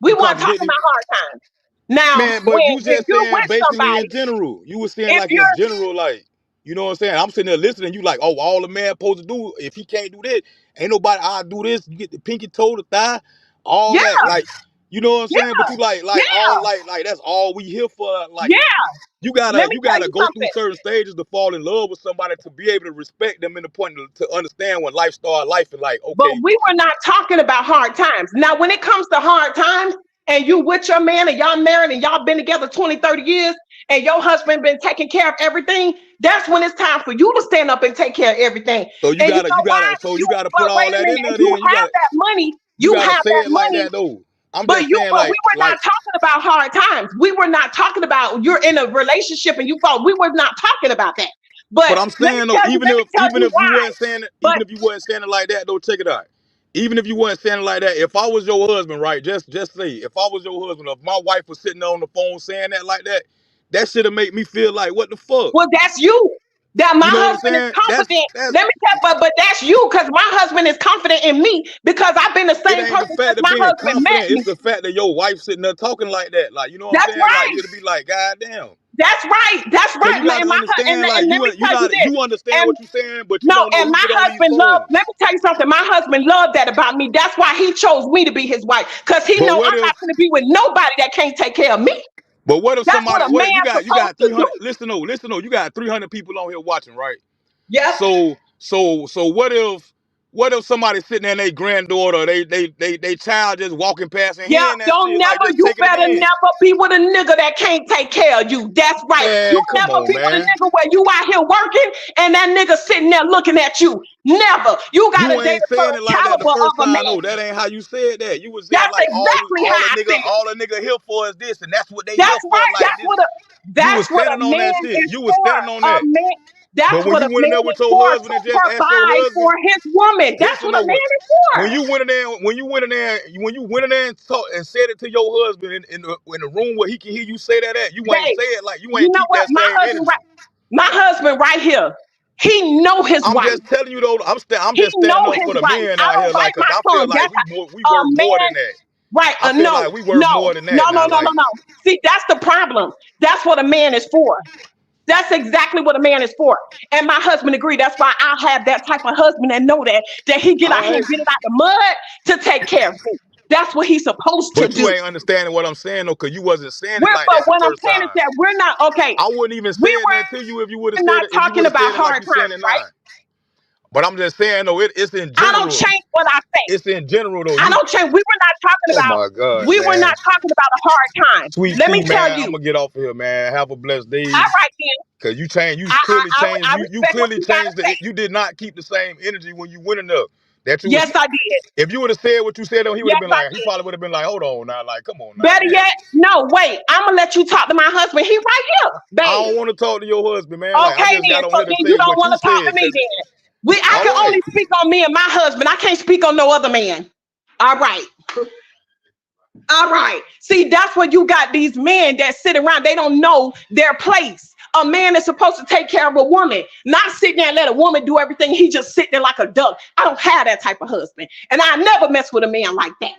We You weren't talking contradicting, about hard times. Now, man. But you when just you're saying with basically in somebody, general. You were saying if like in you're general, like, you know what I'm saying. I'm sitting there listening. You like, oh, all the man supposed to do, if he can't do this, ain't nobody. I do this. You get the pinky toe, the thigh, all yeah, that. Like, you know what I'm yeah, saying. But you like all yeah, like that's all we here for. Like, yeah. you Let gotta me you tell gotta you go through something. certain stages to fall in love with somebody, to be able to respect them in the point to understand when life start life and like, But okay. we were not talking about hard times. Now, when it comes to hard times, and you with your man and y'all married and y'all been together 20, 30 years, and your husband been taking care of everything, that's when it's time for you to stand up and take care of everything. So And you know why? You you gotta put but wait all a that in minute, there. you Then have that money, you you gotta have say that it like money, that though. I'm but just saying we were not talking about hard times. We were not talking about you're in a relationship and you fall. We were not talking about that. But But I'm saying though, let me tell even you if you why. wasn't saying it, But even if you wasn't saying it like that though, check it out. Even if you wasn't saying it like that, if I was your husband, right? Just say, if I was your husband, if my wife was sitting there on the phone saying that like that, that should have made me feel like, what the fuck? well, that's you. That my You know what I'm husband is saying? confident. That's Let me tell you, but that's you because my husband is confident in me because I've been the it same ain't the person fact since of my being husband met confident, it's me. the fact that your wife sitting there talking like that. Like, you know what I'm That's saying? Like right. it'll be like, God damn. That's right. That's So right. you gotta understand, like And let me tell you this. you understand And what you're saying, but you no, don't know and who my get on these husband loved. phones. Let me tell you something. My husband loved that about me. That's why he chose me to be his wife because he But know what I'm if not going to be with nobody that can't take care of me. But what if That's what somebody, a what if man's you supposed got to do. 300, listen though, you got 300 people on here watching, right? Yep. So what if somebody sitting there and they granddaughter, they child just walking past and Yeah, hearing that shit, like just you taking it better in? never be with a nigga that can't take care of you. That's right. You Man, come never on, be with a man. nigga where you out here working and that nigga sitting there looking at you. Never. You gotta You date ain't a saying certain it like that the caliber first of a time. No, man. that ain't how you said that. You was saying That's like exactly how I feel. all a nigga here for is this, and that's what they here That's for. right. Like this, you was That's what a standing on that man shit. is You was for. standing on A that. man. But That's when what you a went in man there with is your for husband to and just asked your provide for husband, his woman. That's listen what a though, man is for. when you went in there and talk and said it to your husband in the room where he can hear you say that at, you ain't Babe, say it like, you you ain't know keep what? that same energy. My husband right here. He know his I'm wife. just telling you though, I'm He just know standing up his for the wife. men I out don't here, bite like, cause my I feel tongue. like That's we a worth more man. than that. Right. I feel like we worth more than that now. Like, No. See, that's the problem. That's what a man is for. That's exactly what a man is for. And my husband agreed. That's why I have that type of husband that know that he get All out here right. and get it out the mud to take care of me. That's what he's supposed to But you do. ain't understanding what I'm saying though, cause you wasn't saying it like But that the what I'm first saying is time. that we're not okay. I wouldn't even We say nothing to you if you would have were said not it, if you talking would have about said it like hard you saying times, it right? now. But I'm just saying though, it's in I don't general. change what I say. It's in general though. I You don't change. oh my God, We were man. not talking about a hard time. Sweet Let me tea, tell man. I'm you. gonna get off of here, man. Have a blessed day. All right then. Cause you changed, you clearly changed, I you respect what clearly you gotta changed the, say. you did not keep the same energy when you went enough. That you was Yes, I did. if you would have said what you said though, he would have Yes, been I like, he did. probably would have been like, hold on now, like, come on now, Better damn. yet, no, wait. I'm gonna let you talk to my husband. He right here, I babe. don't want to talk to your husband, man. Like I Okay just then. got on So here to then you say don't what want you to talk to said. me Cause then. I all can right. only speak on me and my husband. I can't speak on no other man. All right. All right. See, that's what you got these men that sit around. They don't know their place. A man is supposed to take care of a woman, not sit there and let a woman do everything. He just sit there like a duck. I don't have that type of husband. And I never mess with a man like that.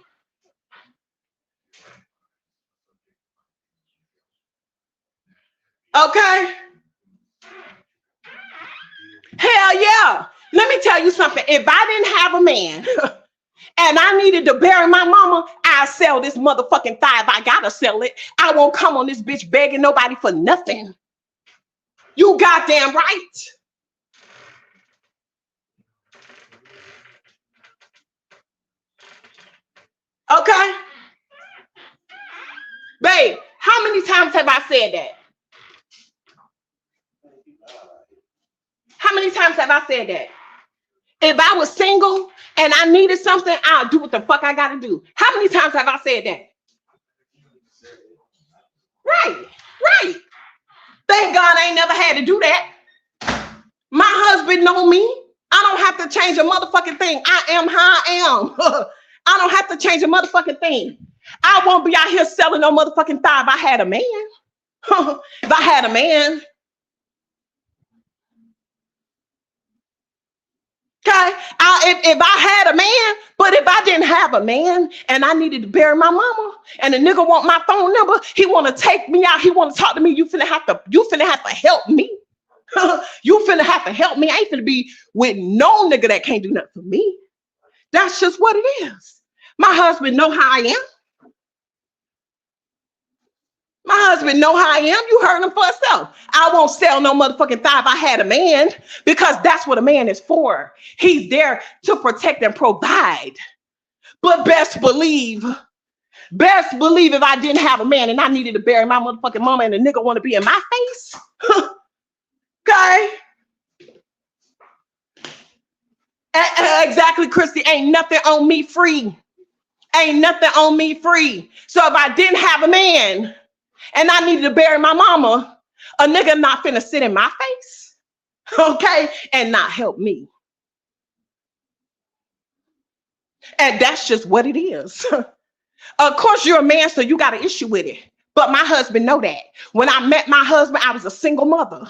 Okay? Hell yeah. Let me tell you something. If I didn't have a man and I needed to bury my mama, I'll sell this motherfucking thigh if I gotta sell it. I won't come on this bitch begging nobody for nothing. You goddamn right. Okay? Babe, how many times have I said that? How many times have I said that? If I was single and I needed something, I'll do what the fuck I gotta do. How many times have I said that? Right, right. Thank God I ain't never had to do that. My husband know me. I don't have to change a motherfucking thing. I am how I am. I don't have to change a motherfucking thing. I won't be out here selling no motherfucking thigh if I had a man. If I had a man, okay, if I had a man, but if I didn't have a man and I needed to bury my mama and the nigga want my phone number, he want to take me out, he want to talk to me, you finna have to help me. You finna have to help me. I ain't finna be with no nigga that can't do nothing for me. That's just what it is. My husband know how I am. My husband know how I am. You heard him for himself. I won't sell no motherfucking thigh if I had a man, because that's what a man is for. He's there to protect and provide. But best believe if I didn't have a man and I needed to bury my motherfucking mama and the nigga want to be in my face, okay? Exactly, Christy. Ain't nothing on me free. Ain't nothing on me free. So if I didn't have a man and I needed to bury my mama, a nigga not finna sit in my face, okay, and not help me. And that's just what it is. Of course, you're a man, so you got an issue with it. But my husband know that. When I met my husband, I was a single mother.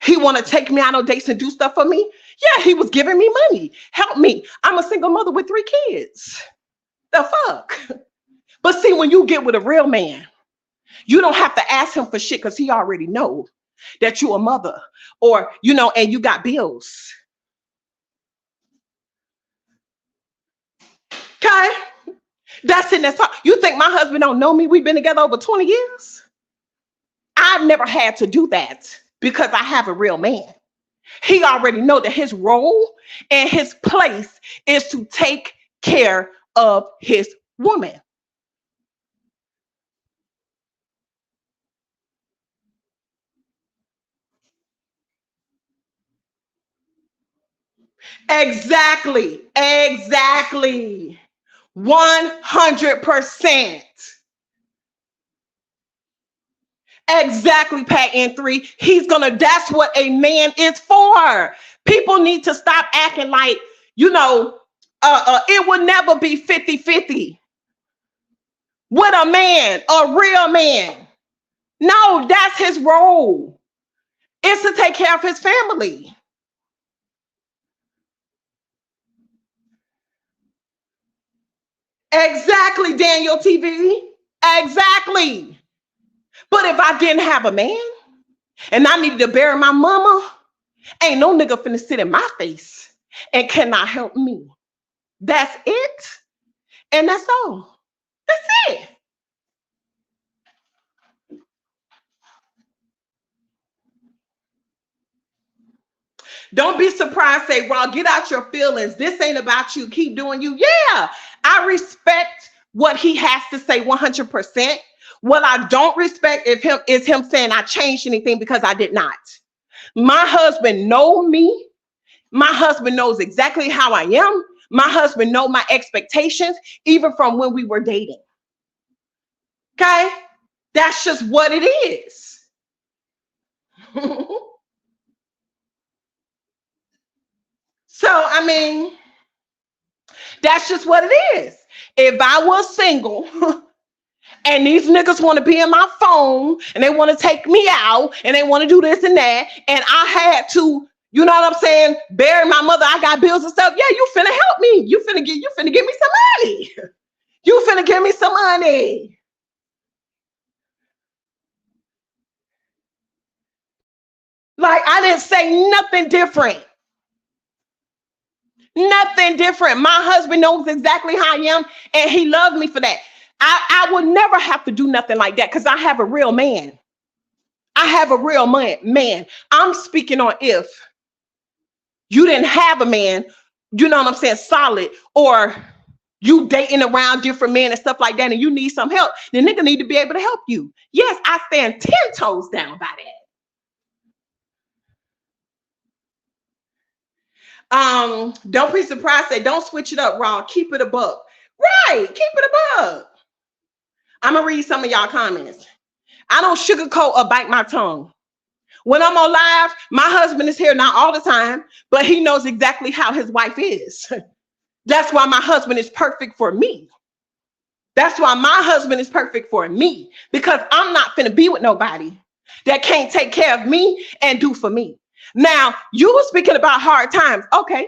He want to take me out on dates and do stuff for me. Yeah, he was giving me money. Help me. I'm a single mother with 3 kids. The fuck? But see, when you get with a real man, you don't have to ask him for shit because he already know that you a mother, or and you got bills. Okay? That's in that. You think my husband don't know me? We've been together over 20 years. I've never had to do that because I have a real man. He already know that his role and his place is to take care of his woman. Exactly. Exactly. 100%. Exactly, Pat N3. That's what a man is for. People need to stop acting like, it will never be 50-50 with a man, a real man. No, that's his role. It's to take care of his family. Exactly, Daniel TV. Exactly. But if I didn't have a man, and I needed to bury my mama, ain't no nigga finna sit in my face and cannot help me. That's it. And that's all. That's it. Don't be surprised. Say, Raw, get out your feelings. This ain't about you. Keep doing you. Yeah, I respect what he has to say 100%. What I don't respect is him saying I changed anything, because I did not. My husband know me. My husband knows exactly how I am. My husband know my expectations, even from when we were dating. Okay? That's just what it is. So, I mean, that's just what it is. If I was single and these niggas want to be in my phone and they want to take me out and they want to do this and that, and I had to, you know what I'm saying, bury my mother, I got bills and stuff. Yeah, you finna help me. You finna give me some money. You finna give me some money. Like, I didn't say nothing different. Nothing different. My husband knows exactly how I am, and he loved me for that. I would never have to do nothing like that, because I have a real man. I have a real man. I'm speaking on if you didn't have a man, you know what I'm saying, solid, or you dating around different men and stuff like that, and you need some help, the nigga need to be able to help you. Yes, I stand 10 toes down by that. Don't be surprised. Say, don't switch it up, Raw. Keep it a buck. Right, keep it a buck. I'm gonna read some of y'all comments. I don't sugarcoat or bite my tongue. When I'm on live, my husband is here, not all the time, but he knows exactly how his wife is. That's why my husband is perfect for me. That's why my husband is perfect for me, because I'm not finna be with nobody that can't take care of me and do for me. Now, you were speaking about hard times. Okay,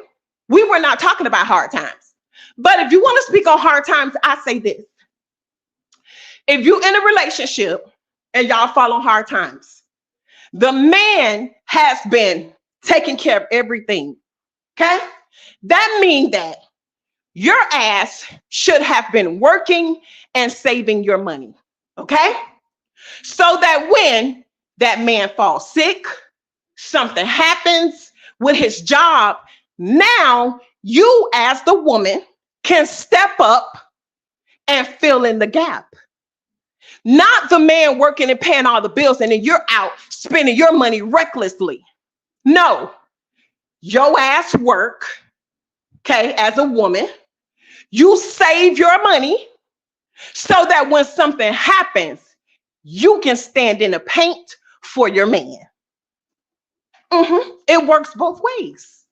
we were not talking about hard times. But if you want to speak on hard times, I say this. If you're in a relationship and y'all fall on hard times, the man has been taking care of everything. Okay? That means that your ass should have been working and saving your money. Okay? So that when that man falls sick, something happens with his job, now you as the woman can step up and fill in the gap. Not the man working and paying all the bills and then you're out spending your money recklessly. No, your ass work, okay, as a woman, you save your money so that when something happens, you can stand in the paint for your man. It works both ways.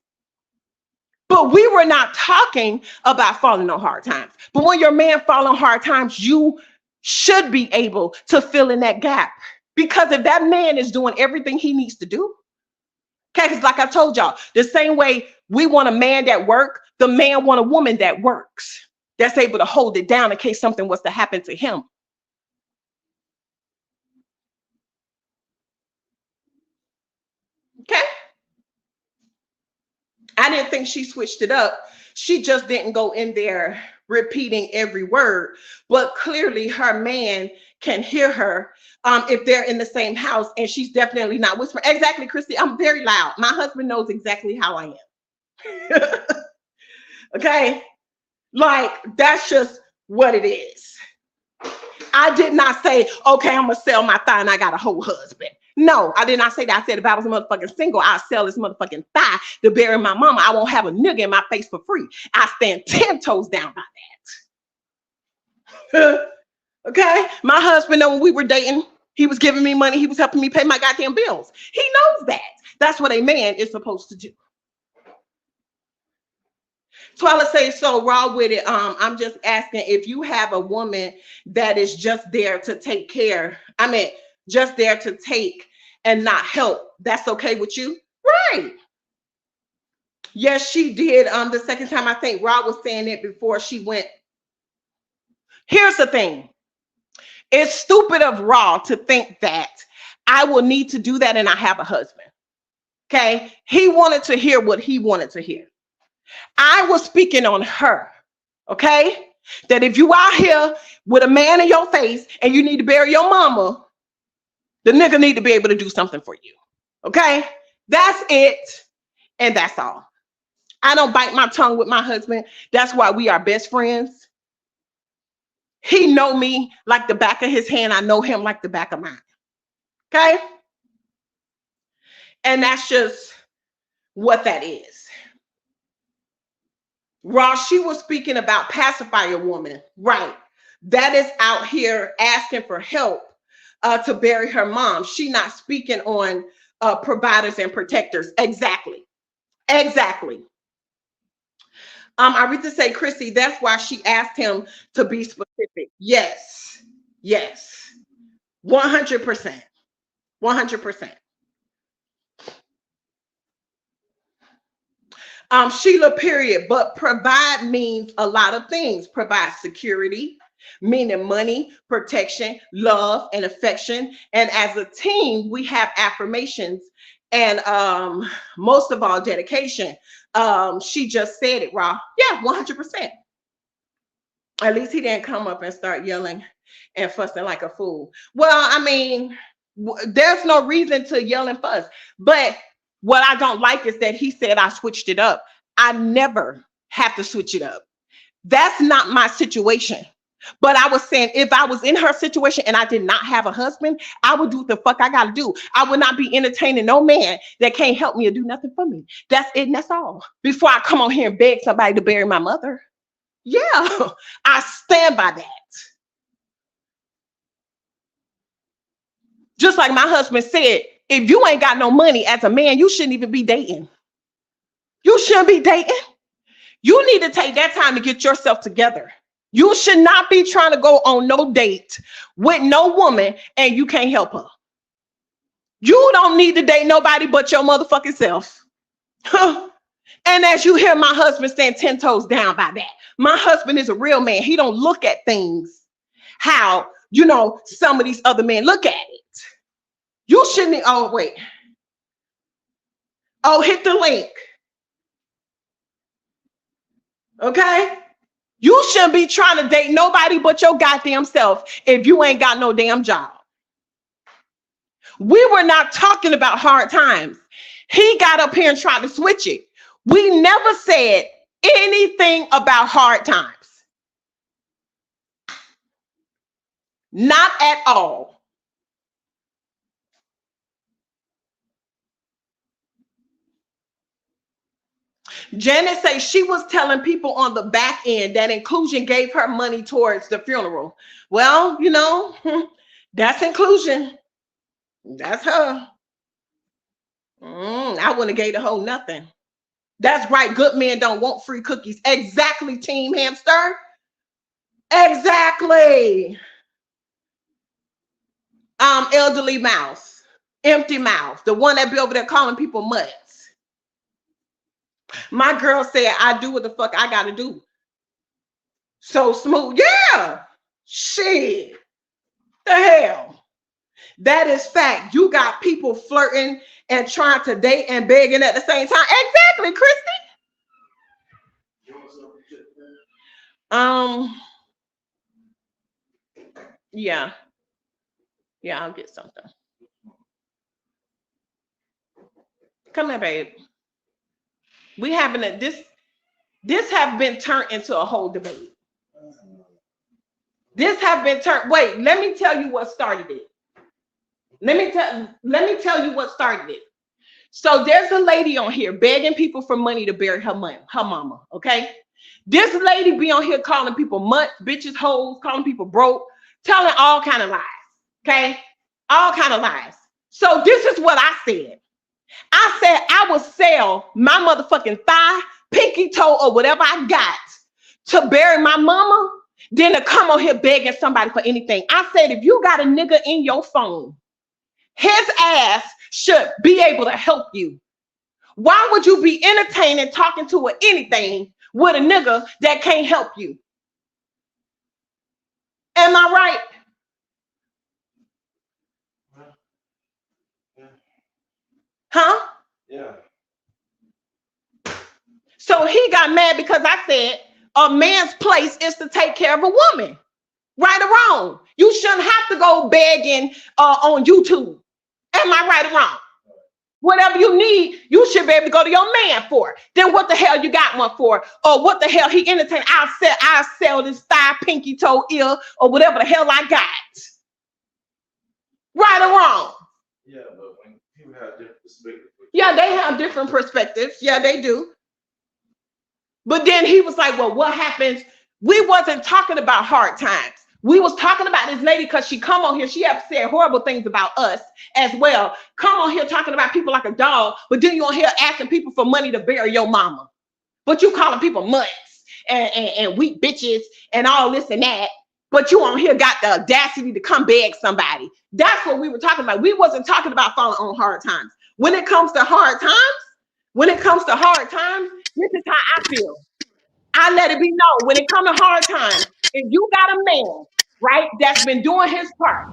But we were not talking about falling on hard times. But when your man falls on hard times, you should be able to fill in that gap. Because if that man is doing everything he needs to do, okay, because like I told y'all, the same way we want a man that works, the man want a woman that works, that's able to hold it down in case something was to happen to him. Okay? I didn't think she switched it up. She just didn't go in there repeating every word, but clearly her man can hear her if they're in the same house, and she's definitely not whispering. Exactly, Christy. I'm very loud. My husband knows exactly how I am. Okay? Like, that's just what it is. I did not say, okay, I'm going to sell my thigh and I got a whole husband. No, I did not say that. I said if I was a motherfucking single, I'd sell this motherfucking thigh to bury my mama. I won't have a nigga in my face for free. I stand 10 toes down by that. Okay? My husband, when we were dating, he was giving me money. He was helping me pay my goddamn bills. He knows that. That's what a man is supposed to do. Twila say, so raw with it. I'm just asking if you have a woman that is just there to take care. I mean, just there to take and not help. That's okay with you? Right. Yes, she did. The second time, I think Rob was saying it before she went. Here's the thing. It's stupid of Raw to think that I will need to do that, and I have a husband. Okay. He wanted to hear what he wanted to hear. I was speaking on her. Okay. That if you out here with a man in your face and you need to bury your mama, the nigga need to be able to do something for you. Okay. That's it. And that's all. I don't bite my tongue with my husband. That's why we are best friends. He know me like the back of his hand. I know him like the back of mine. Okay. And that's just what that is. Ross, she was speaking about pacify a woman. Right. That is out here asking for help to bury her mom. She not speaking on providers and protectors. Exactly. Exactly. I read to say, Chrissy, that's why she asked him to be specific. Yes. Yes. 100%. 100%. Sheila, period. But provide means a lot of things. Provide security, meaning money, protection, love, and affection. And as a team, we have affirmations and most of all, dedication. She just said it, Raw. Yeah, 100%. At least he didn't come up and start yelling and fussing like a fool. Well, I mean, there's no reason to yell and fuss. But what I don't like is that he said I switched it up. I never have to switch it up. That's not my situation. But I was saying, if I was in her situation and I did not have a husband, I would do what the fuck I got to do. I would not be entertaining no man that can't help me or do nothing for me. That's it. And that's all. Before I come on here and beg somebody to bury my mother. Yeah, I stand by that. Just like my husband said, if you ain't got no money as a man, you shouldn't even be dating. You shouldn't be dating. You need to take that time to get yourself together. You should not be trying to go on no date with no woman and you can't help her. You don't need to date nobody but your motherfucking self. And as you hear my husband stand 10 toes down by that, my husband is a real man. He don't look at things how, some of these other men look at it. You shouldn't. Oh, wait. Oh, hit the link. Okay. You shouldn't be trying to date nobody but your goddamn self if you ain't got no damn job. We were not talking about hard times. He got up here and tried to switch it. We never said anything about hard times. Not at all. Janet says she was telling people on the back end that inclusion gave her money towards the funeral. Well, that's inclusion. That's her. I wouldn't have gave the whole nothing. That's right. Good men don't want free cookies. Exactly, Team Hamster. Exactly. Elderly mouse. Empty mouth. The one that be over there calling people mutts. My girl said, I do what the fuck I gotta do. So smooth. Yeah. Shit. The hell. That is fact. You got people flirting and trying to date and begging at the same time. Exactly, Christy. Yeah. Yeah, I'll get something. Come here, babe. We having this have been turned into a whole debate. This have been turned. Wait, let me tell you what started it. Let me tell you what started it. So there's a lady on here begging people for money to bury her mama. Okay. This lady be on here calling people mutts, bitches, hoes, calling people broke, telling all kind of lies. Okay. All kind of lies. So this is what I said. I said I would sell my motherfucking thigh, pinky toe, or whatever I got to bury my mama, than to come on here begging somebody for anything. I said, if you got a nigga in your phone, his ass should be able to help you. Why would you be entertaining talking to anything with a nigga that can't help you? Am I right? Huh? Yeah. So he got mad because I said a man's place is to take care of a woman. Right or wrong? You shouldn't have to go begging on YouTube. Am I right or wrong? Whatever you need, you should be able to go to your man for. Then what the hell you got one for? Or what the hell he entertained? I'll sell this thigh, pinky toe, ear, or whatever the hell I got. Right or wrong? Yeah, but when people have different perspectives. Yeah, they have different perspectives. Yeah, they do. But then he was like, well, what happens? We wasn't talking about hard times. We was talking about this lady because she come on here. She have said horrible things about us as well. Come on here talking about people like a dog, but then you on here asking people for money to bury your mama. But you calling people mutts and weak bitches and all this and that. But you on here got the audacity to come beg somebody. That's what we were talking about. We wasn't talking about falling on hard times. When it comes to hard times, this is how I feel. I let it be known when it comes to hard times, if you got a man, right, that's been doing his part,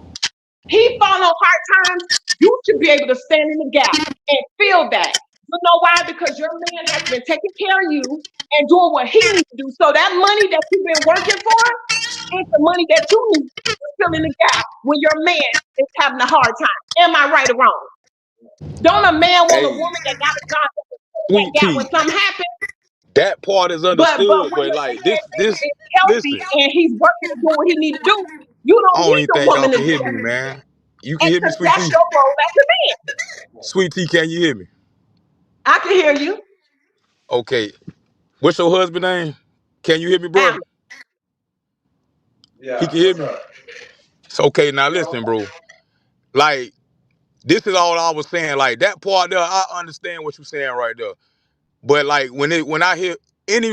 he fall on hard times, you should be able to stand in the gap and feel that. You know why? Because your man has been taking care of you and doing what he needs to do. So that money that you've been working for is the money that you need to fill in the gap when your man is having a hard time. Am I right or wrong? Don't a man want a Hey, woman that got a job to fill that Sweet gap when tea. something happens? That part is But understood, when but your like man this. is healthy Listen, and he's working and doing what he need to do, you I don't don't need even the think y'all woman to can do hear that. me, man. You can And hear me, because Sweet that's tea. your role as a man. Sweet tea, can you hear me? I can hear you. Okay. What's your husband name? Can you hear me, bro? Alan, He Yeah, can hear what's me. up? So okay, now Yeah, listen, bro. Like this is all I was saying. Like that part there, I understand what you're saying right there. But like when I hear any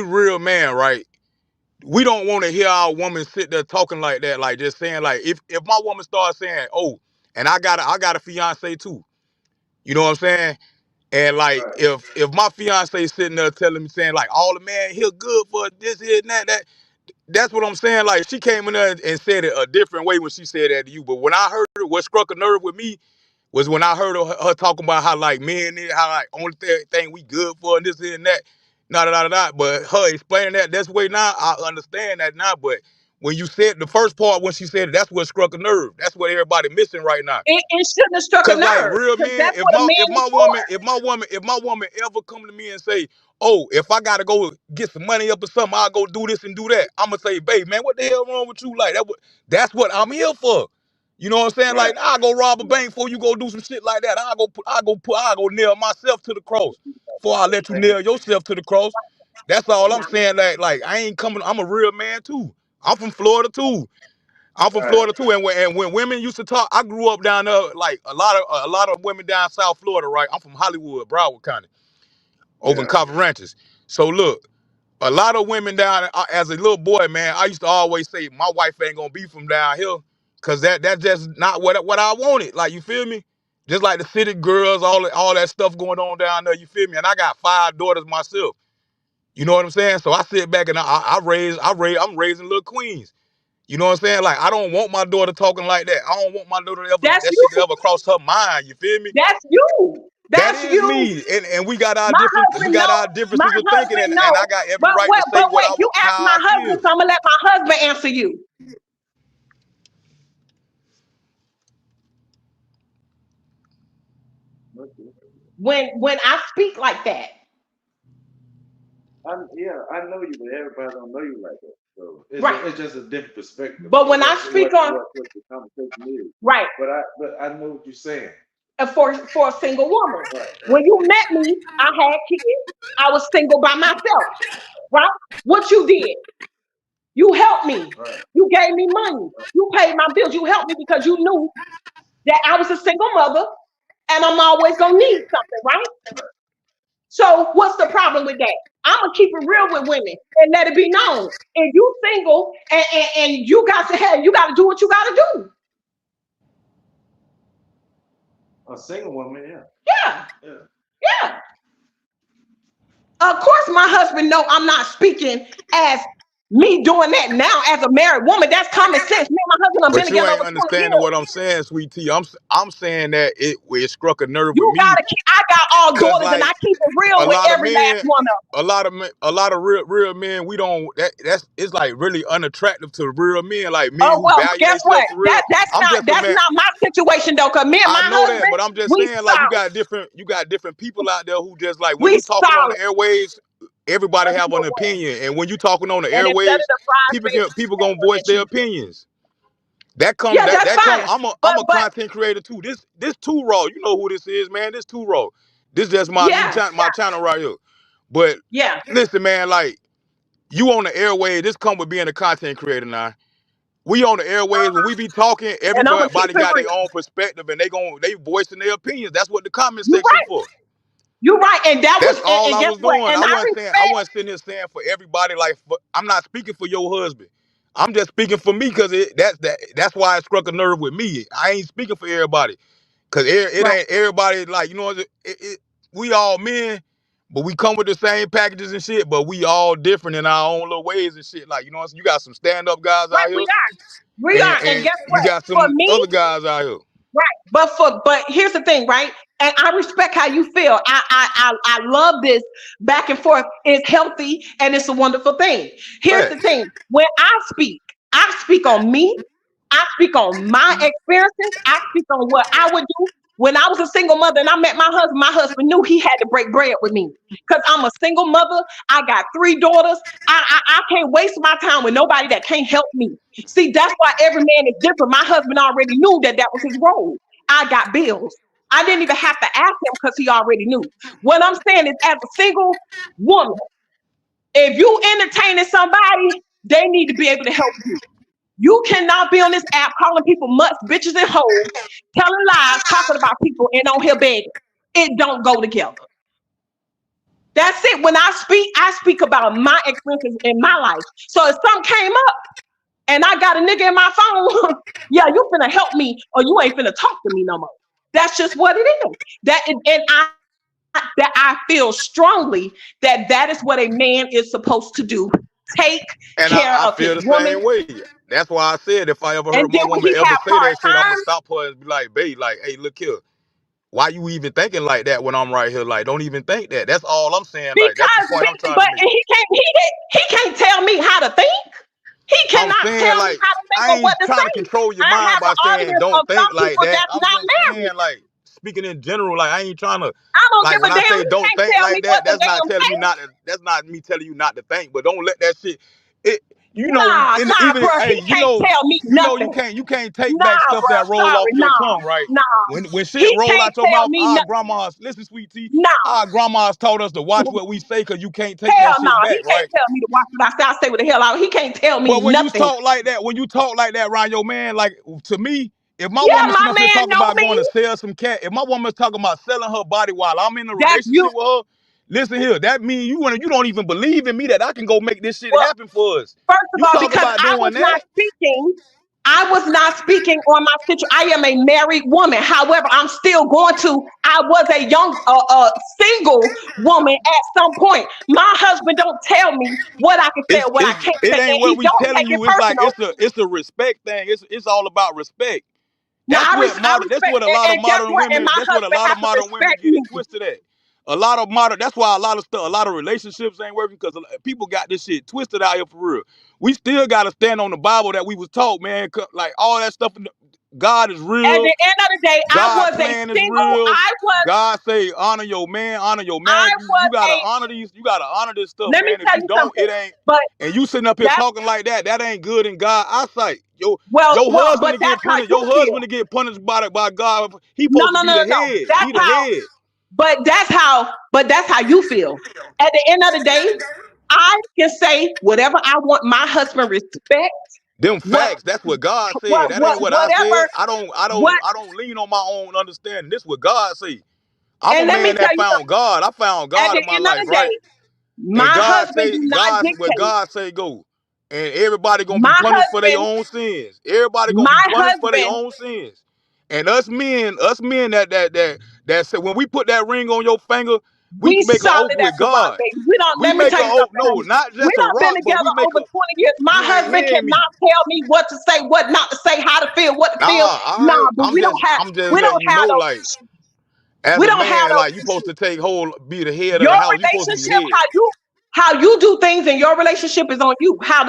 real man, right? We don't want to hear our woman sit there talking like that, like just saying like if my woman starts saying, oh, and I got a fiance too. You know what I'm saying? And like right. if my fiance sitting there telling me saying like all the man here good for this, here, and that's what I'm saying. Like she came in there and said it a different way when she said that to you. But when I heard it, what struck a nerve with me was when I heard her talking about how like men, how like only thing we good for and this and that, nah, da, da, da, da. But her explaining that this way now, I understand that now. But when you said the first part when she said it, that's what struck a nerve. That's what everybody missing right now. it shouldn't have struck a Cause like nerve real because men, that's if what a my man if is my woman for. if my woman if my woman ever come to me and say, oh, if I gotta go get some money up or something, I'll go do this and do that. I'ma say, babe, man, what the hell wrong with you? Like that's what I'm here for. You know what I'm saying? Right. Like I'll go rob a bank before you go do some shit like that. I'll go nail myself to the cross before I let you Thank nail yourself to the cross. That's all I'm saying. Like I ain't coming. I'm a real man too. I'm from Florida too. I'm from right. Florida too, and when women used to talk, I grew up down there. Like a lot of women down South Florida, right? I'm from Hollywood, Broward County, over in Yeah. Cover Ranches. So look, a lot of women down as a little boy, man. I used to always say my wife ain't gonna be from down here, cause that's just not what I wanted. Like you feel me? Just like the city girls, all that stuff going on down there. You feel me? And I got 5 daughters myself. You know what I'm saying? So I sit back and I'm raising little queens. You know what I'm saying? Like I don't want my daughter talking like that. I don't want my daughter to ever That's that shit to you. ever cross her mind. You feel me? That's you. That That's is you. me, and we got our My we husband got know. our My differences of thinking, husband and I know. got every But right to wait, say but wait, you asked how my I husband, feel. so I'm gonna let my husband answer you. Okay. When I speak like that. Yeah, I know you, but everybody don't know you like that. So Right. it's just a different perspective But of when I speak on what the conversation is. right, But I know what you're saying. for a single woman. Right, When right, you met me, I had kids. I was single by myself. Right? What you did? You helped me. right, You gave me money. You paid my bills. You helped me because you knew that I was a single mother and I'm always gonna need something, right? So what's the problem with that? I'm gonna keep it real with women and let it be known. If you single and you got to have, you got to do what you got to do. a single woman, yeah, Yeah, yeah, yeah. Of course, my husband know I'm not speaking as Me doing that now as a married woman, that's common sense. Me and my husband have been But you together ain't over 20 understanding years. what I'm saying, sweet T. I'm saying that it struck a nerve with You me, gotta keep, I got all cause daughters and I like keep it real a with lot of every last men, one of them. a lot of real men, we don't. That's it's like really unattractive to real men, like men Oh who well, value guess what? themselves for real. I'm just a That's man. not my situation though. Cause me and I my know that, husband, but I'm just we saying, like solid. you got different people out there who just like when We you talking on the solid. airwaves, everybody Well, you have know an what? opinion, and when you talking on the And instead of airwaves, the fries, baby, you people got gonna one voice that their you. opinions. Yeah, that's That come. fine. I'm But a content creator too. This too raw. You know who this is, man. This too raw. This just my new yeah, my channel right here. But yeah. listen, man, like you on the airwaves. This come with being a content creator now. We on the airwaves when we be talking. And I'm gonna keep Everybody it got their real. own perspective, and they voicing their opinions. That's what the comment You section right. for. You right. And that was That's all and I guess was what? doing. And I I respect. wasn't sitting here saying for everybody. Like I'm not speaking for your husband. I'm just speaking for me because that's why it struck a nerve with me. I ain't speaking for everybody because it Right, ain't everybody like we all men, but we come with the same packages and shit. But we all different in our own little ways and shit. Like you got some stand up guys right. out here, We are. And and guess you what? got For some me, other guys out here. right. But here's the thing, right? And I respect how you feel. I love this back and forth. It's healthy and it's a wonderful thing. Here's the Facts. thing. When I speak on me, I speak on my experiences, I speak on what I would do. When I was a single mother and I met my husband knew he had to break bread with me. Because I'm a single mother. I got three daughters. I can't waste my time with nobody that can't help me. See, that's why every man is different. My husband already knew that that was his role. I got bills. I didn't even have to ask him because he already knew. What I'm saying is, as a single woman, if you entertaining somebody, they need to be able to help you. You cannot be on this app calling people mutts, bitches, and hoes, telling lies, talking about people, and on here begging. It don't go together. That's it. When I speak about my experiences in my life. So if something came up and I got a nigga in my phone, yeah, you finna help me or you ain't finna talk to me no more. That's just what it is. That I feel strongly that is what a man is supposed to do. Take And care of I his feel the woman. same way. That's why I said if I ever And heard then my when woman he ever have say hard that shit, I'ma times, stop her and be like, babe, like, hey, look here. Why you even thinking like that when I'm right here? Like, don't even think that. That's all I'm saying. Like, that's the because point I'm trying to but make. he can't tell me how to think. He I'm cannot saying tell me like how to think I or what ain't to trying to say. control your I mind have by an saying audience of don't some think like people that. that's I'm not just married. saying like speaking in general. Like I ain't trying to I don't like give when a I damn. say He don't can't think tell me like what that. to That's not damn telling me think. not to. That's not me telling you not to think. But don't let that shit. It Nah, nah, even bro. hey He can't tell me nothing. you can't take back Nah, stuff bro. that roll off Sorry. your Nah, tongue right. nah. When He shit roll can't out your tell mouth, me our nothing. grandmas listen, sweet tea. Nah. Our grandmas taught us to watch what we say because you can't take Hell that no. shit He back, can't right? tell me to watch what I say. I say what the hell out. He can't tell me But nothing. when you talk like that around your man, like to me, if my Yeah, woman my sitting up here man talking know about going me. to sell some cat, if my woman's talking about selling her body while I'm in a That's you. relationship with her, listen here, that means you don't even believe in me that I can go make this shit Well, happen for us. first of You all, talk because about doing that, I was not speaking on my situation. I am a married woman. However, I'm still going to. I was a young, single woman at some point. My husband don't tell me what I can say or what I can't it say, ain't and what he we don't telling take it you. It's like personal. it's a respect thing. It's all about respect. Now, I That's respect, what a lot of and guess modern what? And women. my That's what a husband lot has of to modern women respect get it me. twisted at. A lot of modern. That's why a lot of stuff, a lot of relationships ain't working because people got this shit twisted out here for real. We still got to stand on the Bible that we was taught, man. Like all that stuff. God is At real. the end of the day, God plan is real. God say honor your man, honor your I marriage. You was gotta a. honor these. You gotta honor this stuff, Let me man. If tell you you don't, something. it ain't. But And you sitting up here that talking like that, that ain't good in God's eyesight. Your well, husband but to get that's how punished. you Your feel. husband to get punished by God. He No, supposed to no, be no, no, the no. head. He That's the how. head. But that's how you feel. At the end of the day, I can say whatever I want. My husband respect Them what facts. That's what God said. That ain't what I whatever said. what. I don't lean on my own understanding. This what God say. I'm a And let me man tell that you found something. God. I found At God the in my end of life, the right? day, And my husband do not Where dictate. God say go. And everybody gonna be My punished for their husband, own sins. Everybody gonna be my punished for their husband, own sins. And us men that say when we put that ring on your finger, We We make an oath solid as with a rock, God. baby. We don't. We Let me make tell an you oath. something, No, honey. not We just a don't been rock, but we together make over a. 20 years. My You ain't husband hearing me. cannot tell me what to say, what not to say, how to feel, what to Nah, feel. all Nah, right. but I'm just we letting don't you have know, those like, issues. as We a don't have man, like, those you supposed issues. to be the head of Your the house. You supposed to be relationship, head. how you do things in your relationship is on you. How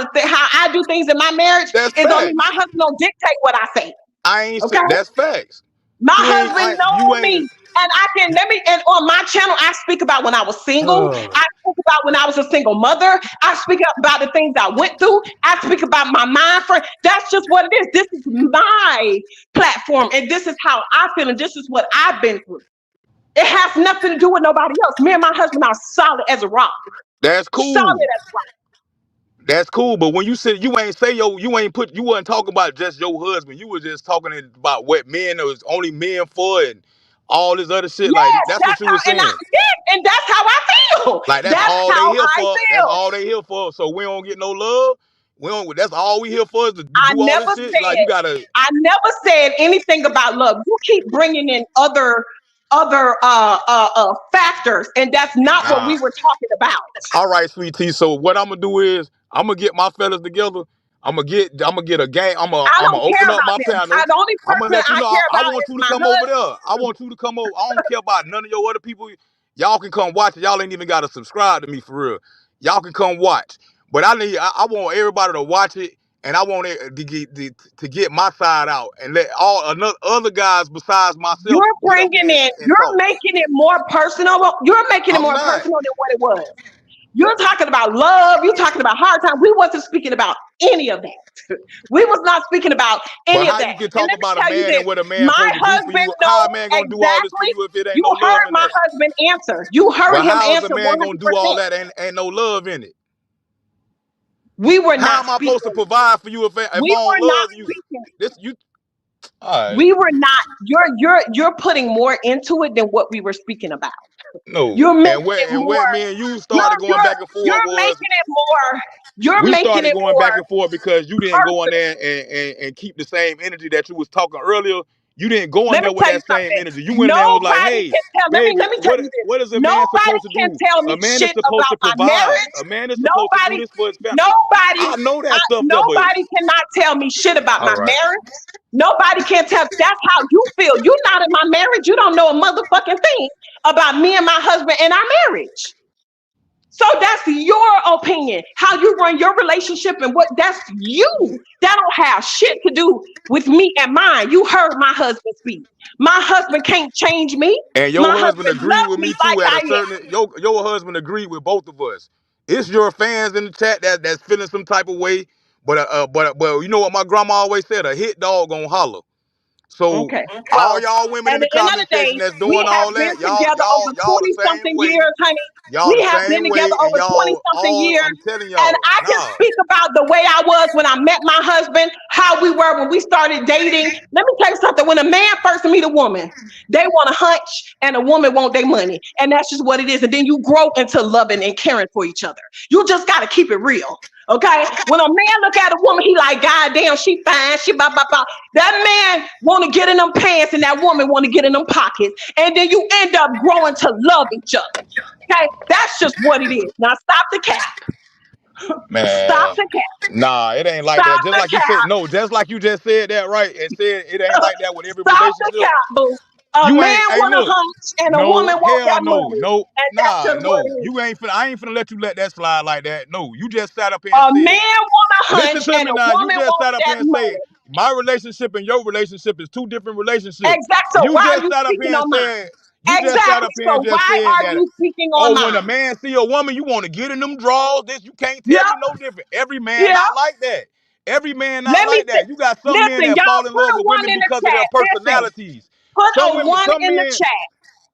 I do things in my marriage That's is on me. My facts. husband don't dictate what I say. I ain't Okay. say that's facts. My You ain't. husband You know me. ain't. And I can let me and on my channel, I speak about when I was single. I speak about when I was a single mother. I speak about the things I went through. I speak about my mind frame. That's just what it is. This is my platform, and this is how I feel, and this is what I've been through. It has nothing to do with nobody else. Me and my husband are solid as a rock. That's Solid cool. as a rock. That's cool. But when you said you ain't say you ain't put, you wasn't talking about just your husband. You was just talking about what men was only men for and all this other shit. Like Yes, that's what that's you how, was and I saying. yes, and that's how I feel. Like that's That's all they how here I for. That's feel. all they here for. So we don't get no love. We don't. That's all we here for is to I do all never this shit. Like you said gotta. I never said anything about love. You keep bringing in other factors, and that's not what Nah. we were talking about. All right, sweet tea. So what I'm gonna do is I'm gonna get my fellas together. I'm gonna get a gang. I I'm gonna don't care open up about my them. panel. The only I'm gonna person let you I know. care I about want is you to my come over husband. there. I want you to come over. I don't care about none of your other people. Y'all can come watch it. Y'all ain't even gotta subscribe to me for real. Y'all can come watch. But I want everybody to watch it, and I want it to get my side out and let all another other guys besides myself You're get up bringing here in. and You're talk. making it more personal. You're making it I'm more not. personal than what it was. You're talking about love. You're talking about hard time. We wasn't speaking about any of that. We was not speaking about But any of how that. you can And talk let me about a tell you man this: and what a man my supposed to do for husband you? How a knows man gonna do all this for exactly. you if it ain't You no love heard in my that? husband answer. You heard But him how is a answer man gonna do all 100%. that and ain't no love in it? We were How not am I supposed to speaking. provide for you if I We don't were not love you? speaking. This you all right. We were not. You're putting more into it than what we were speaking about. No. You're making And it where more. me and you No, started going back and you're forth was making it more. You're we making started it going back more and forth because you didn't go in personal. there and keep the same energy that you was talking earlier. You didn't go in Let me there with tell you that same something. energy. You went in there and was like, Nobody hey, can tell. baby, Let me tell you this. what is a man Nobody supposed to can do? tell me A man is shit supposed about to my provide. marriage. A man is supposed to do Nobody, this for his family. nobody, I know that stuff there, but cannot tell me shit about all my right. marriage. Nobody can tell. That's how you feel. You're not in my marriage. You don't know a motherfucking thing about me and my husband and our marriage. So that's your opinion, how you run your relationship and what that's you. That don't have shit to do with me and mine. You heard my husband speak. My husband can't change me. And My your husband husband agreed loves with me me like too at I a am. certain your husband agreed with both of us. It's your fans in the chat that's feeling some type of way, but you know what my grandma always said: a hit dog gonna holler. So Okay. all Well, y'all women at in the the end of the comment section day, that's we doing have all been that, together over y'all the 20 same something way. years, honey. Y'all We the have been same together way, and over 20 something years. I'm telling And y'all, I can nah. speak about the way I was when I met my husband, how we were when we started dating. Let me tell you something. When a man first meet a woman, they want a hunch and a woman want their money. And that's just what it is. And then you grow into loving and caring for each other. You just got to keep it real. Okay. When a man look at a woman, he like, God damn, she fine. She blah, blah, blah. That man want to get in them pants and that woman want to get in them pockets. And then you end up growing to love each other. Okay. That's just what it is. Now stop the cap. Stop Man, the cap. nah, it ain't like that. Stop Just the like you said, cap. no, just like you just said that right, and said it ain't like that with every Stop the relationship. cap, boo. A You man ain't. Hey, want a look. hunch and a No, woman want hell that no, money. no, And that's nah, just what no. it is. You ain't finna. I ain't finna let you let that slide like that. No, you just sat up here and A said it. man want a Listen hunch to and me a now. You woman just want sat up that here and said money. my relationship and your relationship is two different relationships. Exactly. So You why are just you sat up speaking here and on mine? said. You just sat Exactly. up here and So just why said are that. you speaking on Oh, when a mine? man see a woman, you want to get in them drawers. This you can't tell Yep. me no different. Every man Yeah. not like that. Every man not Let me like t- that. You got some men listen, that y'all. fall in Put love a with one women in the because of their chat. Listen. personalities. Put Some a women, one some in the men. chat.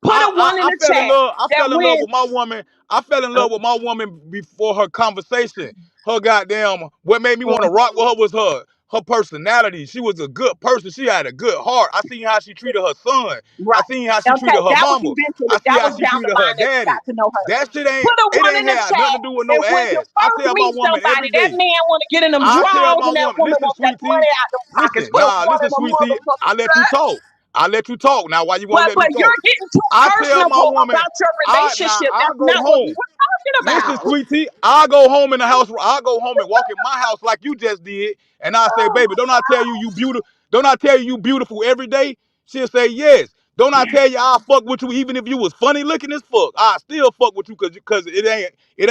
Put a one in I the fell in chat. love. I That fell in love when with my woman. I fell in love with my woman before her conversation. Her goddamn. What made me want to rock with her was her personality. She was a good person. She had a good heart. I seen how she treated her son. I right. seen how she Okay, treated her that was mama. eventually. I see That how was she down the treated her line as you got daddy. to know her. That shit ain't. Put a It one ain't in the had nothing chat. to do with no And when you ass. I first tell my meet woman somebody, every that day. man want to get in them I tell drawers my and that woman, woman listen, wants that sweet tea. money out of them pockets. Listen, Put a nah, one listen, in the sweet tea. motherfucking I let you chat. talk. I let you talk. Now, why you won't But let me you're talk? getting too I tell personal my woman, about your relationship. I That's go not what we home. were talking Listen, about. sweet tea, I go home in the house. I go home and walk in my house like you just did, and I say, Oh baby, don't I tell you you beautiful? Don't I tell you you beautiful every day? She'll say yes. Don't I tell you I fuck with you even if you was funny looking as fuck? I still fuck with you because it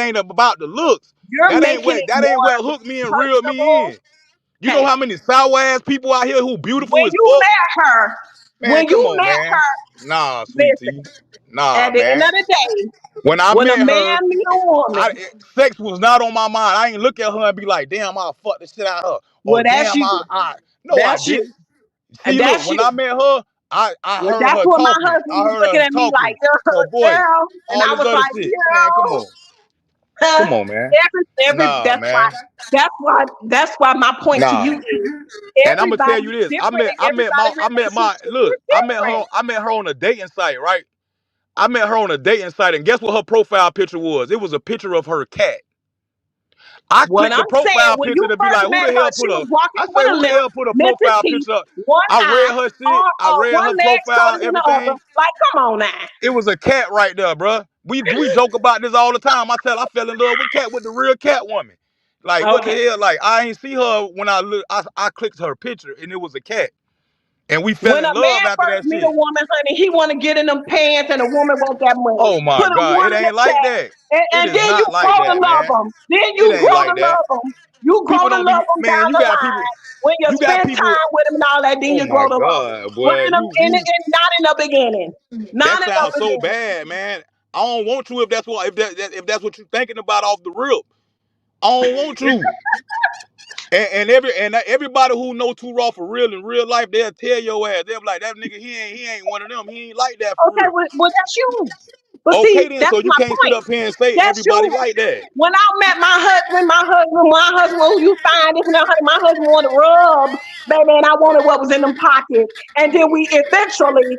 ain't about the looks. you're making it That ain't what more hooked me and reeled me personable. in. You know Okay. how many sour ass people out here who beautiful When as you fuck? met her, Man, when come you on, met man. her, Nah, sweet tea. listen, Nah, at the end man. of the day, When I when a met man her, meet a woman, sex was not on my mind. I ain't look at her and be like, damn, I'll fuck the shit out of her. Or well, that's damn, you. no, I That's you. didn't. And See, look, that's when you. I met her, I Well, heard that's her what my talking. husband I was heard looking her at me like, talking, her voice, girl. And all I this was other like, shit. Man, come on. Come on, man. Nah, man. that's why my point to Nah. you is And I'm gonna tell you everybody's this. different and everybody's relationship is different. I met her on a dating site, right? I met her on a dating site, and guess what her profile picture was? It was a picture of her cat. I What clicked I'm the saying, profile when picture you to be first like, who met the her, hell she put was a? walking I with say, a who the limp, hell put a missing profile teeth, picture up? one I eye, read her or shit. I read one her leg profile, shorter than the other. everything. Like, come on now. It was a cat right there, bruh. We joke about this all the time. I fell in love with cat with the real cat woman. Like what the Okay. hell? Like I ain't see her when I look. I clicked her picture and it was a cat, and we fell When a in love man after first that meet a shit. woman, honey, he want to get in them pants, and a woman want that money. Oh my Put a god, one it in the ain't like chat, that. and, It and is then you not like grow to that, love man. them. Then It you ain't grow to like that. love them. You grow People to don't love be them man. down the line. When you You got spend people. time with them and all that, then Oh you grow my to love them. god, But boy, in not in the beginning. Not that in the sounds so beginning. bad, man. I don't want you if that's what you're thinking about off the rip. I don't want you. And everybody who know Too Raw for real in real life, they'll tell your ass. They'll be like, that nigga, he ain't one of them. He ain't like that for Okay, real. well that's you. But see, Okay then, that's so you my can't sit point. up here and say That's everybody you. like that. When I met my husband, who you find this and that, honey, my husband wanted rub, baby, and I wanted what was in them pockets. And then we eventually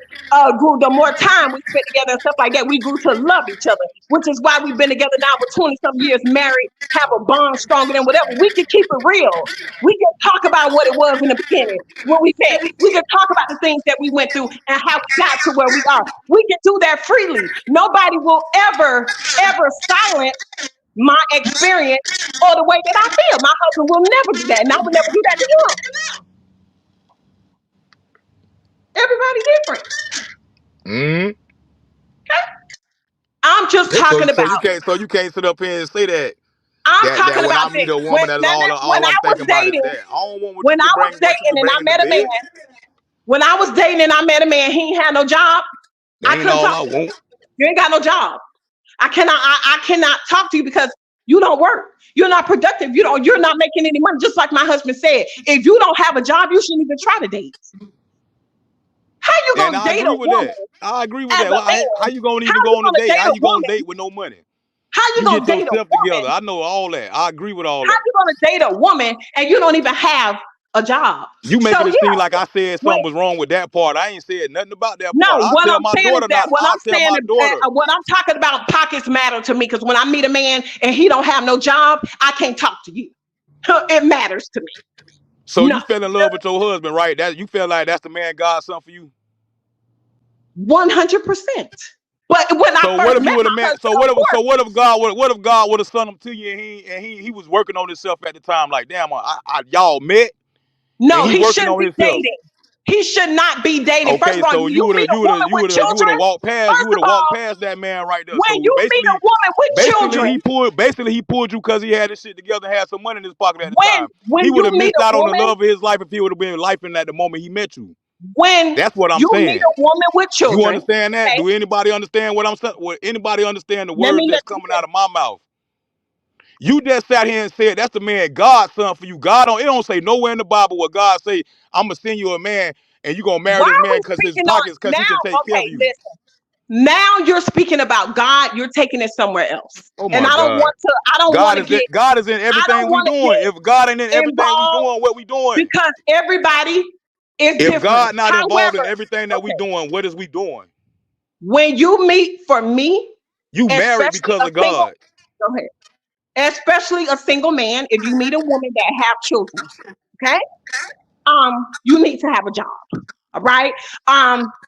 grew. The more time we spent together and stuff like that, we grew to love each other, which is why we've been together now for 20 some years, married, have a bond stronger than whatever. We can keep it real. We can talk about what it was in the beginning, what we said. We can talk about the things that we went through and how we got to where we are. We can do that freely. Nobody will ever silence my experience or the way that I feel. My husband will never do that, and I would never do that to him. Everybody different. Mm. I'm just talking about. So you can't sit up here and say that I'm talking when about I meet this. a woman, that's When all I I'm was thinking about is dating, that. I don't want when I was what you dating could and bring I in the met a man, bed. when I was dating and I met a man, he ain't had no job. That I ain't couldn't all talk I to you. want. You ain't got no job. I cannot talk to you because you don't work. You're not productive. You're not making any money. Just like my husband said, if you don't have a job, you shouldn't even try to date. How you And gonna I date a agree with that. woman I agree with as that. a How man? you gonna How even you go on a gonna date? date How a you gonna woman? date with no money? How you You gonna get date a yourself together. woman? I know all that. I agree with all How that. you gonna date a woman and you don't even have a job? You So making it seem like yeah, I said when something was wrong with that part. I ain't said nothing about that part. no, I'll what tell I'm my saying is daughter that not. I'll tell my daughter. what I'm talking about, pockets matter to me because when I meet a man and he don't have no job, I can't talk to you. It matters to me. So you No, fell in love with your husband, right? That you feel like that's the man God sent for you. 100%. But when I So what first if you met would have my met? husband, of course, What if God would have sent him to you and he was working on himself at the time? Like damn, y'all met and no, he he working shouldn't on be himself. dating. He should not be dating. First Okay, of all, so you meet a woman with you would children. have First of walked all, past that man right there. when So you meet a woman with children, basically he pulled you because he had his shit together and had some money in his pocket at the time. when He would you have meet missed a out on the woman, love of his life if he would have been lifing at the moment he met you. when That's what I'm you meet saying. a woman with You children, understand that? okay, Do anybody understand what I'm saying? Anybody understand the let words me let that's you coming out finish. of my mouth? You just sat here and said that's the man God's son for you. God don't it don't say nowhere in the Bible where God say I'm gonna send you a man and you gonna marry Why this are man we because his speaking on pockets because he can now? take care Okay, of you. listen. Now you're speaking about God. You're taking it somewhere else, Oh and my God. I don't want to get. God is in I don't everything we want to doing. If get God ain't in everything we involved doing, what we doing? because everybody is If different. God not involved in However, everything that we okay, doing, what is we doing? when you meet, for me, You married especially because a of single, God. go ahead, especially a single man, if you meet a woman that have children, okay, you need to have a job. All right.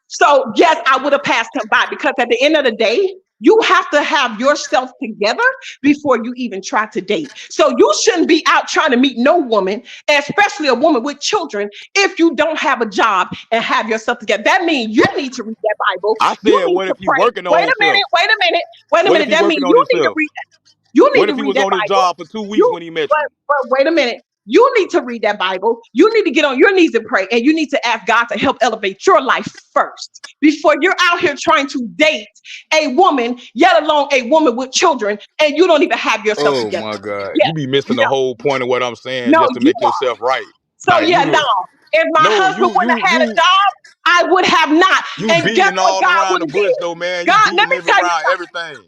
So yes, I would have passed him by because at the end of the day, you have to have yourself together before you even try to date. So you shouldn't be out trying to meet no woman, especially a woman with children, if you don't have a job and have yourself together. That means you need to read that Bible. I You said, need what to if he pray. working on Wait a minute, himself? wait a minute, wait a What if minute. he That means working on you need to himself? read that. You need What to if he read was that on his Bible. job for 2 weeks You when he met you? but wait a minute. You need to read that Bible. You need to get on your knees and pray, and you need to ask God to help elevate your life first before you're out here trying to date a woman, yet alone a woman with children, and you don't even have yourself Oh together. my God. Yeah, You be missing the no, whole point of what I'm saying no, just to you make are. yourself right. So Like yeah, you no. the If my no, husband you wouldn't you have had a you job, I would have not. you And guess beating what all God around would the have bush did? though, man. You God, let beating me tell you around everything.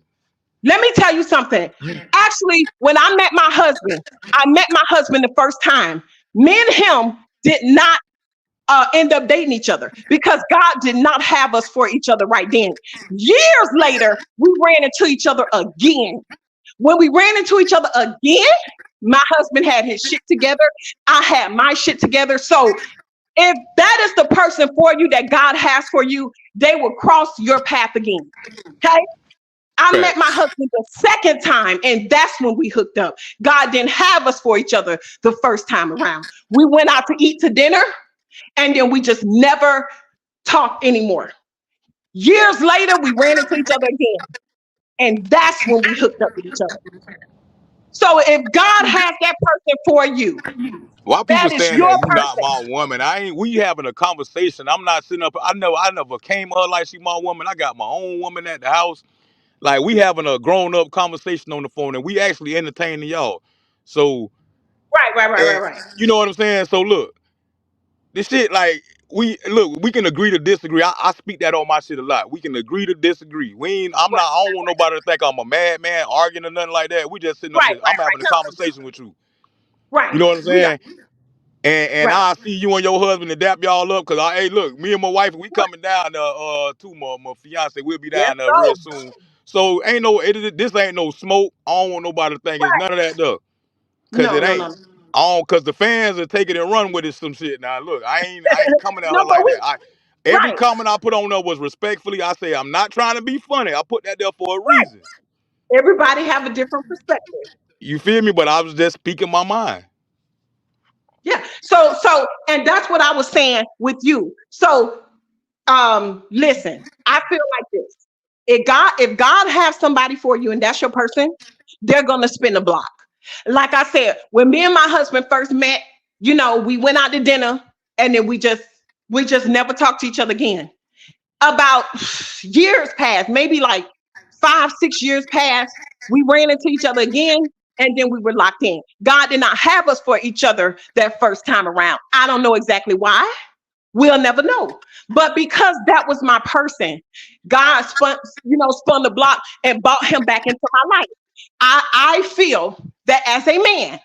let me tell you something. You Actually, when I met my husband the first time. Me and him did not end up dating each other because God did not have us for each other right then. Years later, we ran into each other again. When we ran into each other again, my husband had his shit together. I had my shit together. So if that is the person for you that God has for you, they will cross your path again. Okay? I met my facts. husband the second time, and that's when we hooked up. God didn't have us for each other the first time around. We went out to eat to dinner, and then we just never talked anymore. Years later, we ran into each other again, and that's when we hooked up with each other. So if God has that person for you, Why people that is saying your that you not person. my woman? I ain't we having a conversation. I'm not sitting up. I never came to her like she my woman. I got my own woman at the house. Like we having a grown up conversation on the phone and we actually entertaining y'all. So Right, right, right, right, and right. you know what I'm saying? So look, this shit like we can agree to disagree. I speak that on my shit a lot. We can agree to disagree. We ain't I'm not I don't want nobody to think I'm a madman arguing or nothing like that. We just sitting up Right, here. I'm right, having a right. conversation with you. No, You right. know what I'm We got saying? And right. I see you and your husband and dap y'all up because hey look, me and my wife we Right. coming down to my fiance. We'll be Yes, down there real so soon. So ain't no this ain't no smoke. I don't want nobody to think it's right. none of that though. Cause No, it no, ain't. no. I don't cause the fans are taking it and run with it some shit. Now look, I ain't coming at No, her but like we that. Every right. comment I put on there was respectfully. I say I'm not trying to be funny. I put that there for a Right. reason. Everybody have a different perspective. You feel me? But I was just speaking my mind. Yeah. So and that's what I was saying with you. So listen, I feel like this. If God has somebody for you and that's your person, they're gonna spin the block. Like I said, when me and my husband first met, we went out to dinner and then we just never talked to each other again. About years passed, maybe like 5, 6 years passed. We ran into each other again, and then we were locked in. God did not have us for each other that first time around. I don't know exactly why. We'll never know. But because that was my person, God spun the block and brought him back into my life. I feel that as a man,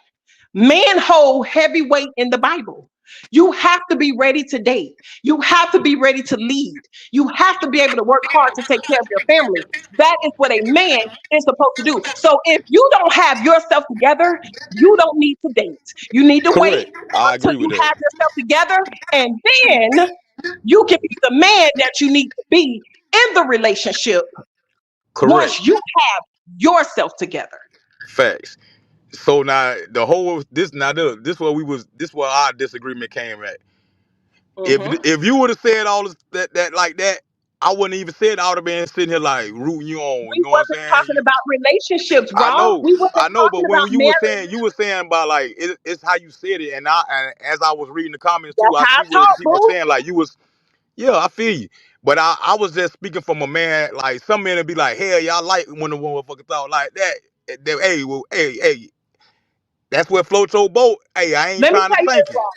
men hold heavy weight in the Bible. You have to be ready to date. You have to be ready to lead. You have to be able to work hard to take care of your family. That is what a man is supposed to do. So if you don't have yourself together, you don't need to date. You need to wait Correct. I until agree you with that. have yourself together, and then you can be the man that you need to be in the relationship Correct. once you have yourself together. Facts. So now the whole this now this where we was this where our disagreement came at. Mhm. If you would have said all this, that like that, I wouldn't even said I would have been sitting here like rooting you on. You We know what I'm wasn't saying? talking about relationships, Raw. We wasn't I know, talking but when about marriage. you were saying about like it's how you said it, and as I was reading the comments too, That's I how I see where the talk, people were boo. saying like you was yeah, I feel you, but I was just speaking from a man like some men would be like hell y'all like when the motherfucker talk like that. Hey, well, hey, that's what floats your boat. Hey, I ain't Let me trying to tell you this, sink it. Raw.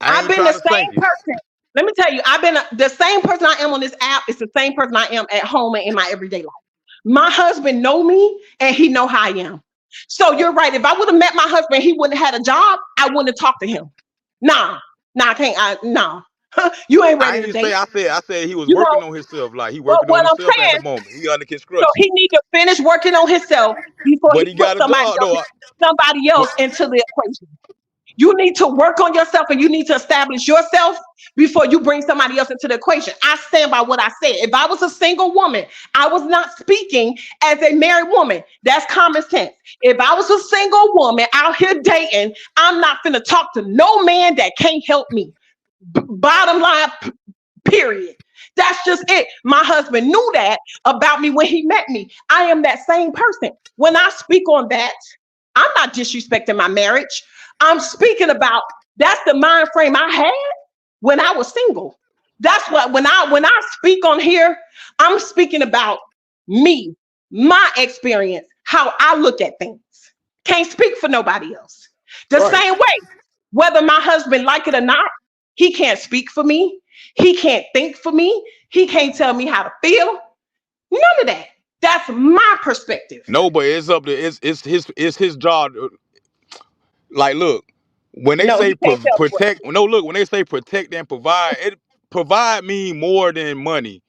I I've ain't been the trying to sink same it. person. Let me tell you, I've been the same person I am on this app. It's the same person I am at home and in my everyday life. My husband know me and he know how I am. So you're right. If I would have met my husband, he wouldn't have had a job. I wouldn't have talked to him. Nah, nah, I can't. Nah, you ain't I ready ain't to even say date. I said he was You working know. on himself. Like he But working on what I'm himself at the saying, moment. He under so construction. he need to finish working on himself before he But he put got a job though. somebody But else into the equation. You need to work on yourself and you need to establish yourself before you bring somebody else into the equation. I stand by what I said. If I was a single woman, I was not speaking as a married woman. That's common sense. If I was a single woman out here dating, I'm not finna talk to no man that can't help me. Bottom line, period. That's just it. My husband knew that about me when he met me. I am that same person. When I speak on that, I'm not disrespecting my marriage. I'm speaking about that's the mind frame I had when I was single. That's what when I speak on here, I'm speaking about me, my experience, how I look at things. Can't speak for nobody else. The Right. same way, whether my husband like it or not, he can't speak for me. He can't think for me. He can't tell me how to feel. None of that. That's my perspective. No, but it's up to it's his job. Like, look, when they No, he say can't tell me what to protect, no, look, when they say protect and provide, it provide mean more than money,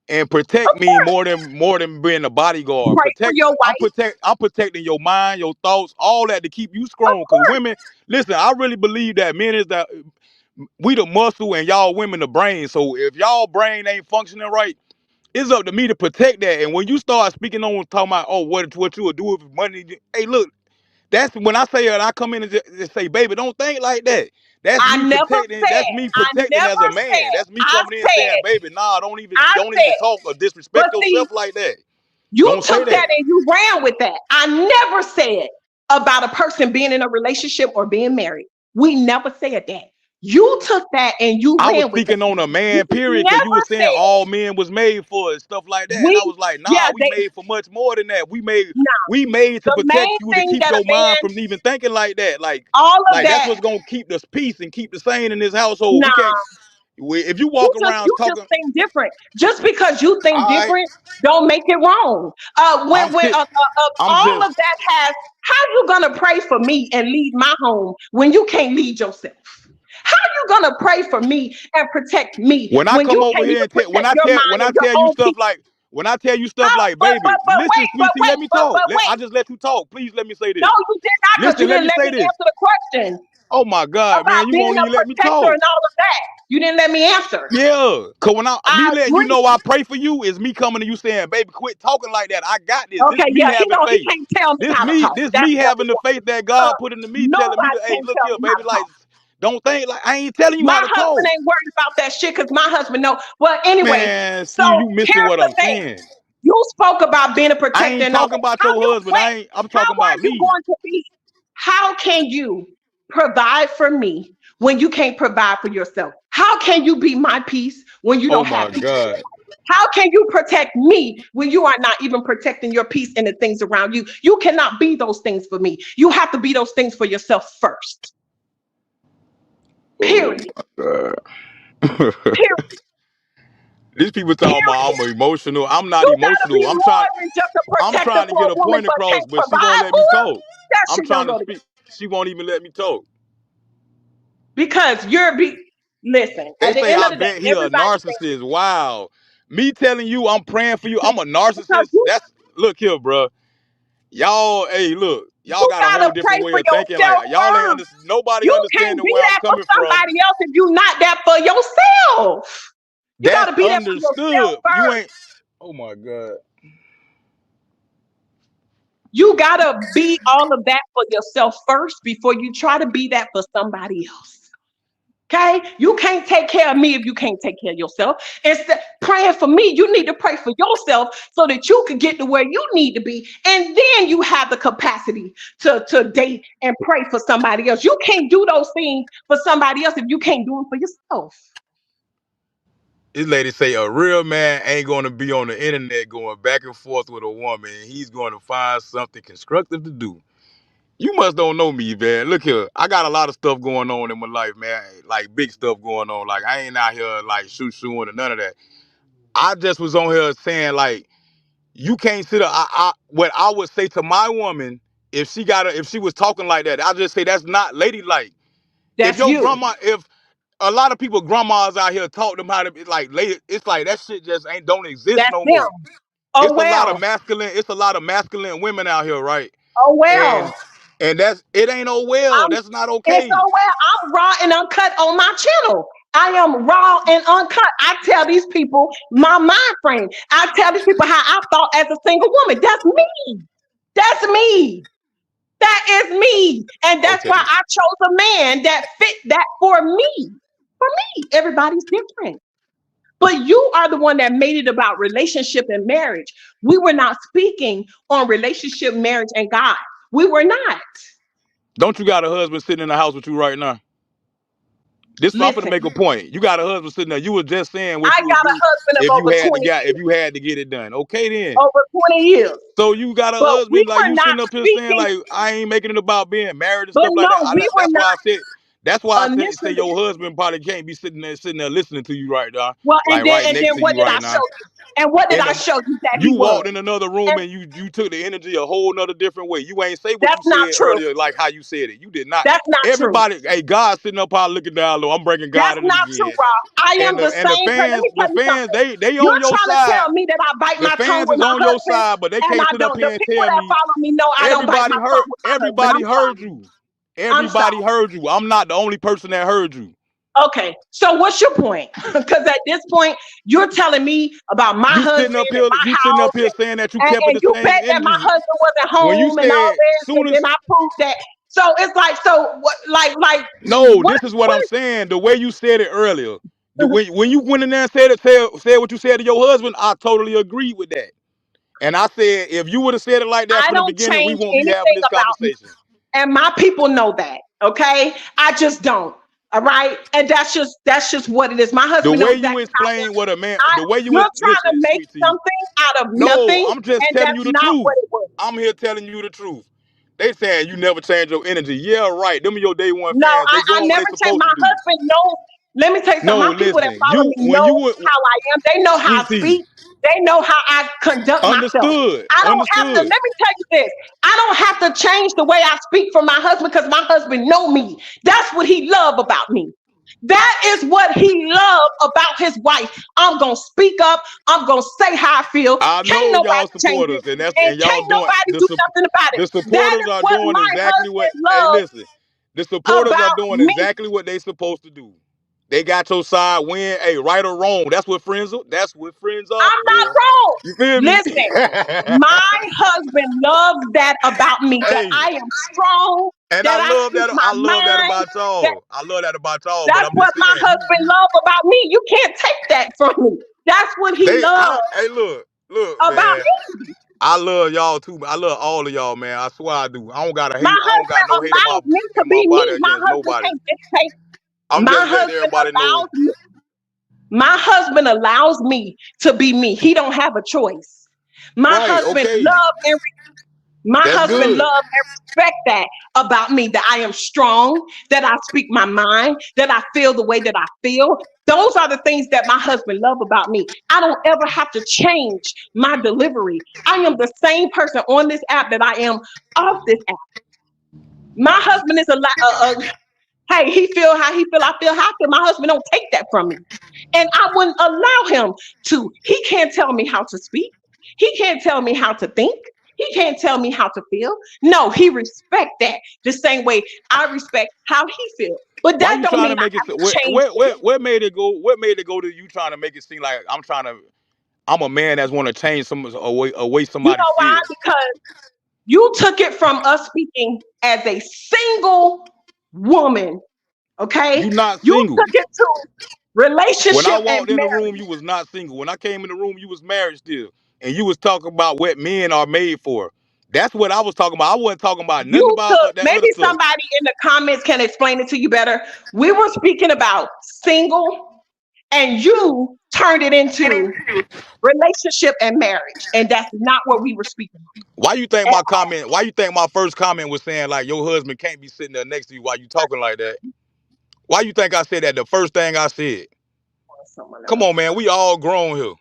and do. protect Of me course, more than being a bodyguard. pray for Protect, your wife. I'm protecting your mind, your thoughts, all that to keep you Of strong. Cause course, women, listen, I really believe that men is that we the muscle and y'all women the brain. So if y'all brain ain't functioning right, it's up to me to protect that. And when you start speaking on talking about, oh, what you would do with money, hey, look, that's when I say it. I come in and just say, baby, don't think like that. That's I me never protecting. said, That's me I protecting as never a man. said, That's me I coming in saying, said, baby, nah, don't even said, talk or but disrespect see, yourself like that. you Don't say took that that. and you ran with that. I never said about a person being in a relationship or being married. We never said that. You took that and you I was ran with that. speaking on a We man, period, because you never were saying said all men was made for it, stuff like that. And I we, was like, yeah, nah, we they, made for much more than that. nah, We made to the main protect you to thing keep that a your mind man, from even thinking like that. all of Like that's that, what's gonna keep the peace and keep the sane in this household. We can't nah, if you walk you around just talking, think different. Just because you think all right, different, don't make it wrong. I'm sit I'm All just of that has, how you gonna pray for me and lead my home when you can't lead yourself? How you gonna pray for me and protect me when I when come you over can't here even and protect your when mind I and your tell you own stuff peace? like when I tell you stuff How? like, baby, listen, But sweetie, wait, let me talk. wait. I just let you talk. Please let me say No, this. you did not, because you Listen, let didn't me let say me this. answer the question Oh my God, about man, you being won't a even let me protector talk. and all of that. You didn't let me answer. Yeah, cause when me I letting you agree. know I pray for you is me coming to you saying, baby, quit talking like that. I got this. This Okay, me yeah, having he faith. can't tell me how to talk. This That's me number having the one. faith that God Uh, put into me, telling me to, Nobody hey, can look tell here, me how baby, to like, talk. don't think like I ain't telling you how My to husband talk. ain't worried about that shit because my husband know. Well, anyway, Man, so see, you missing here's what the I'm thing. saying. You spoke about being a I protector ain't and all talking that. about How your you husband. wait? I'm How talking are about you me. going to be? How can you provide for me when you can't provide for yourself? How can you be my peace when you Oh don't my have peace? God. How can you protect me when you are not even protecting your peace and the things around you? You cannot be those things for me. You have to be those things for yourself first. Oh Period. my God. Period. These people talking about Period. I'm emotional. I'm not You gotta be emotional. more than just a I'm protector trying to for get a a woman, point but across, can't but she won't provide let for me her. talk. That I'm shit don't trying to go together. speak. She won't even let me talk. Because listen, They at the say end I of the day, bet he a everybody thinks narcissist. Wow. Me telling you I'm praying for you, I'm a because narcissist. That's look here, bro. Y'all, hey, look, y'all you got a gotta whole pray different way for of thinking. Like yourself y'all ain't first. nobody You can't understanding be where I'm that for coming from. somebody else if you're not that for yourself. You That's gotta be that for yourself understood. You first. ain't. Oh my God. You gotta be all of that for yourself first before you try to be that for somebody else. Okay? You can't take care of me if you can't take care of yourself. Instead, praying for me, you need to pray for yourself so that you can get to where you need to be. And then you have the capacity to date and pray for somebody else. You can't do those things for somebody else if you can't do them for yourself. This lady say a real man ain't going to be on the internet going back and forth with a woman. He's going to find something constructive to do. You must don't know me, man. Look here, I got a lot of stuff going on in my life, man. Like big stuff going on. Like I ain't out here like shooing and none of that. I just was on here saying like you can't sit. What I would say to my woman if she was talking like that, I just say that's not ladylike. If That's your you. grandma, if a lot of people grandmas out here taught them how to be like lady, it's like that shit just ain't don't exist That's no more. them. Oh well. It's a lot of masculine women out here, right? Oh And well. And it ain't no well. I'm That's not it's okay. nowhere. I'm raw and uncut on my channel. I am raw and uncut. I tell these people my mind frame. I tell these people how I thought as a single woman. That's me. That's me. That is me. And that's why Okay. I chose a man that fit that for me. For me. Everybody's different. But you are the one that made it about relationship and marriage. We were not speaking on relationship, marriage, and God. We were not. Don't you got a husband sitting in the house with you right now? This I'm finna Listen, make a point. You got a husband sitting there. You were just saying what I you would got a do husband of over 20 if years, you had to get it done. Okay then. over 20 years. So you got a But we husband like were you not sitting up here saying speaking, like I ain't making it about being married and but stuff like no, that. we were That's not why I said. That's why I say initially. your husband probably can't be sitting there listening to you right now, Well, like right and then next to what you did I right show now. you? And what did And I show you that you he was? walked in another room And and you took the energy a whole nother different way. You ain't say what you that's not said true. earlier, like how you said it. You did not. That's not true. Everybody, hey, God sitting up high looking down low. I'm bringing God That's in it not true, again. Rob. I And am the the same person. Let me the tell you fans, something. they on You're your trying to side. tell me that I bite The my tongue fans with is my on your husband, side, but they and can't I sit up don't. The here and people tell that me follow me know I don't bite my tongue with my husband. I'm Everybody sorry. heard you. I'm Everybody sorry. heard you. I'm not the only person that heard you. Okay, so what's your point? Because at this point, you're telling me about my husband and my You sitting up house, here saying that you and, kept it and the you same bet that my energy. husband wasn't When you home and all said this, and soon as then I proved that. So it's like, so what? Like no, what? this is what What I'm is? saying. The way you said it earlier, when you went in there and said what you said to your husband, I totally agreed with that. And I said, if you would have said it like that I from the don't beginning, we change won't be having anything this about me, conversation. and my people know that. Okay, I just don't. All right, and that's just what it is. My The husband way knows you exactly how I am. explain what a man, I, the way you're trying to listen, make sweet tea. something out of No, nothing, I'm just and telling that's you the not truth. what it was. I'm here telling you the truth. They saying you never change your energy. Yeah, right. Them are your day one No, fans. They I doing what they never take supposed my to do. husband. No, let me tell you something. No, My people that listen. follow me When you know would how I am. They know how I sweet tea. speak. They know how I conduct myself. Understood. I don't have to. Let Understood. me tell you this. I don't have to change the way I speak for my husband because my husband know me. That's what he love about me. That is what he loved about his wife. I'm gonna speak up. I'm gonna say how I feel. I Can't know y'all nobody change it, supporters, and and y'all can't doing nobody do nothing about it. the That supporters is are what doing my exactly what. husband Hey, loves listen, the supporters are about doing me. exactly what they supposed to do. They got your side. Win, hey, right or wrong. That's what friends. That's what friends are I'm not for. wrong. You feel me? Listen, my husband loves that about me, that Hey, I am strong, and that I speak my I love that mind. about That y'all. I love that about y'all. But that's I'm what just my saying, husband loves about me. You can't take that from me. That's what he loves hey, look, about man. me. I love y'all too. I love all of y'all, man. I swear I do. My I don't got husband no hate allows me to in my be body me. My against husband nobody. can't dictate. I'm My just letting husband everybody know. allows me. My husband allows me to be me. He don't have a choice. My Right, husband okay. loves and My That's husband good. loves and respect that about me, that I am strong, that I speak my mind, that I feel the way that I feel. Those are the things that my husband love about me. I don't ever have to change my delivery. I am the same person on this app that I am off this app. My husband is hey, he feel how he feel, I feel how I feel. My husband don't take that from me. And I wouldn't allow him to. He can't tell me how to speak. He can't tell me how to think. He can't tell me how to feel. No, he respect that the same way I respect how he feels. But Why that you don't trying mean to I make it have to change him. what made it go to you trying to make it seem like I'm a man that's want to change away You somebody know why? fear. Because you took it from us speaking as a single woman, okay? You not You single. took it to When I relationship and walked in the room, marriage. you was not single. When I came in the room, you was married still. And you was talking about what men are made for. That's what I was talking about. I wasn't talking about nothing You about took, that maybe other stuff. somebody in the comments can explain it to you better. We were speaking about single, and you turned it into relationship and marriage. And that's not what we were speaking of. Why you think my first comment was saying like your husband can't be sitting there next to you while you talking like that? Why you think I said that the first thing I said? Someone Come on, else. man. We all grown here.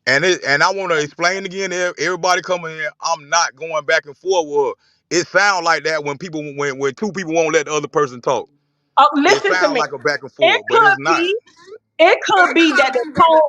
And I want to explain again to everybody coming here, I'm not going back and forth with her. It sounds like that when two people won't let the other person talk. It Listen to sounds me. like a back and It forth, but it's could not. be, it could be that the tone.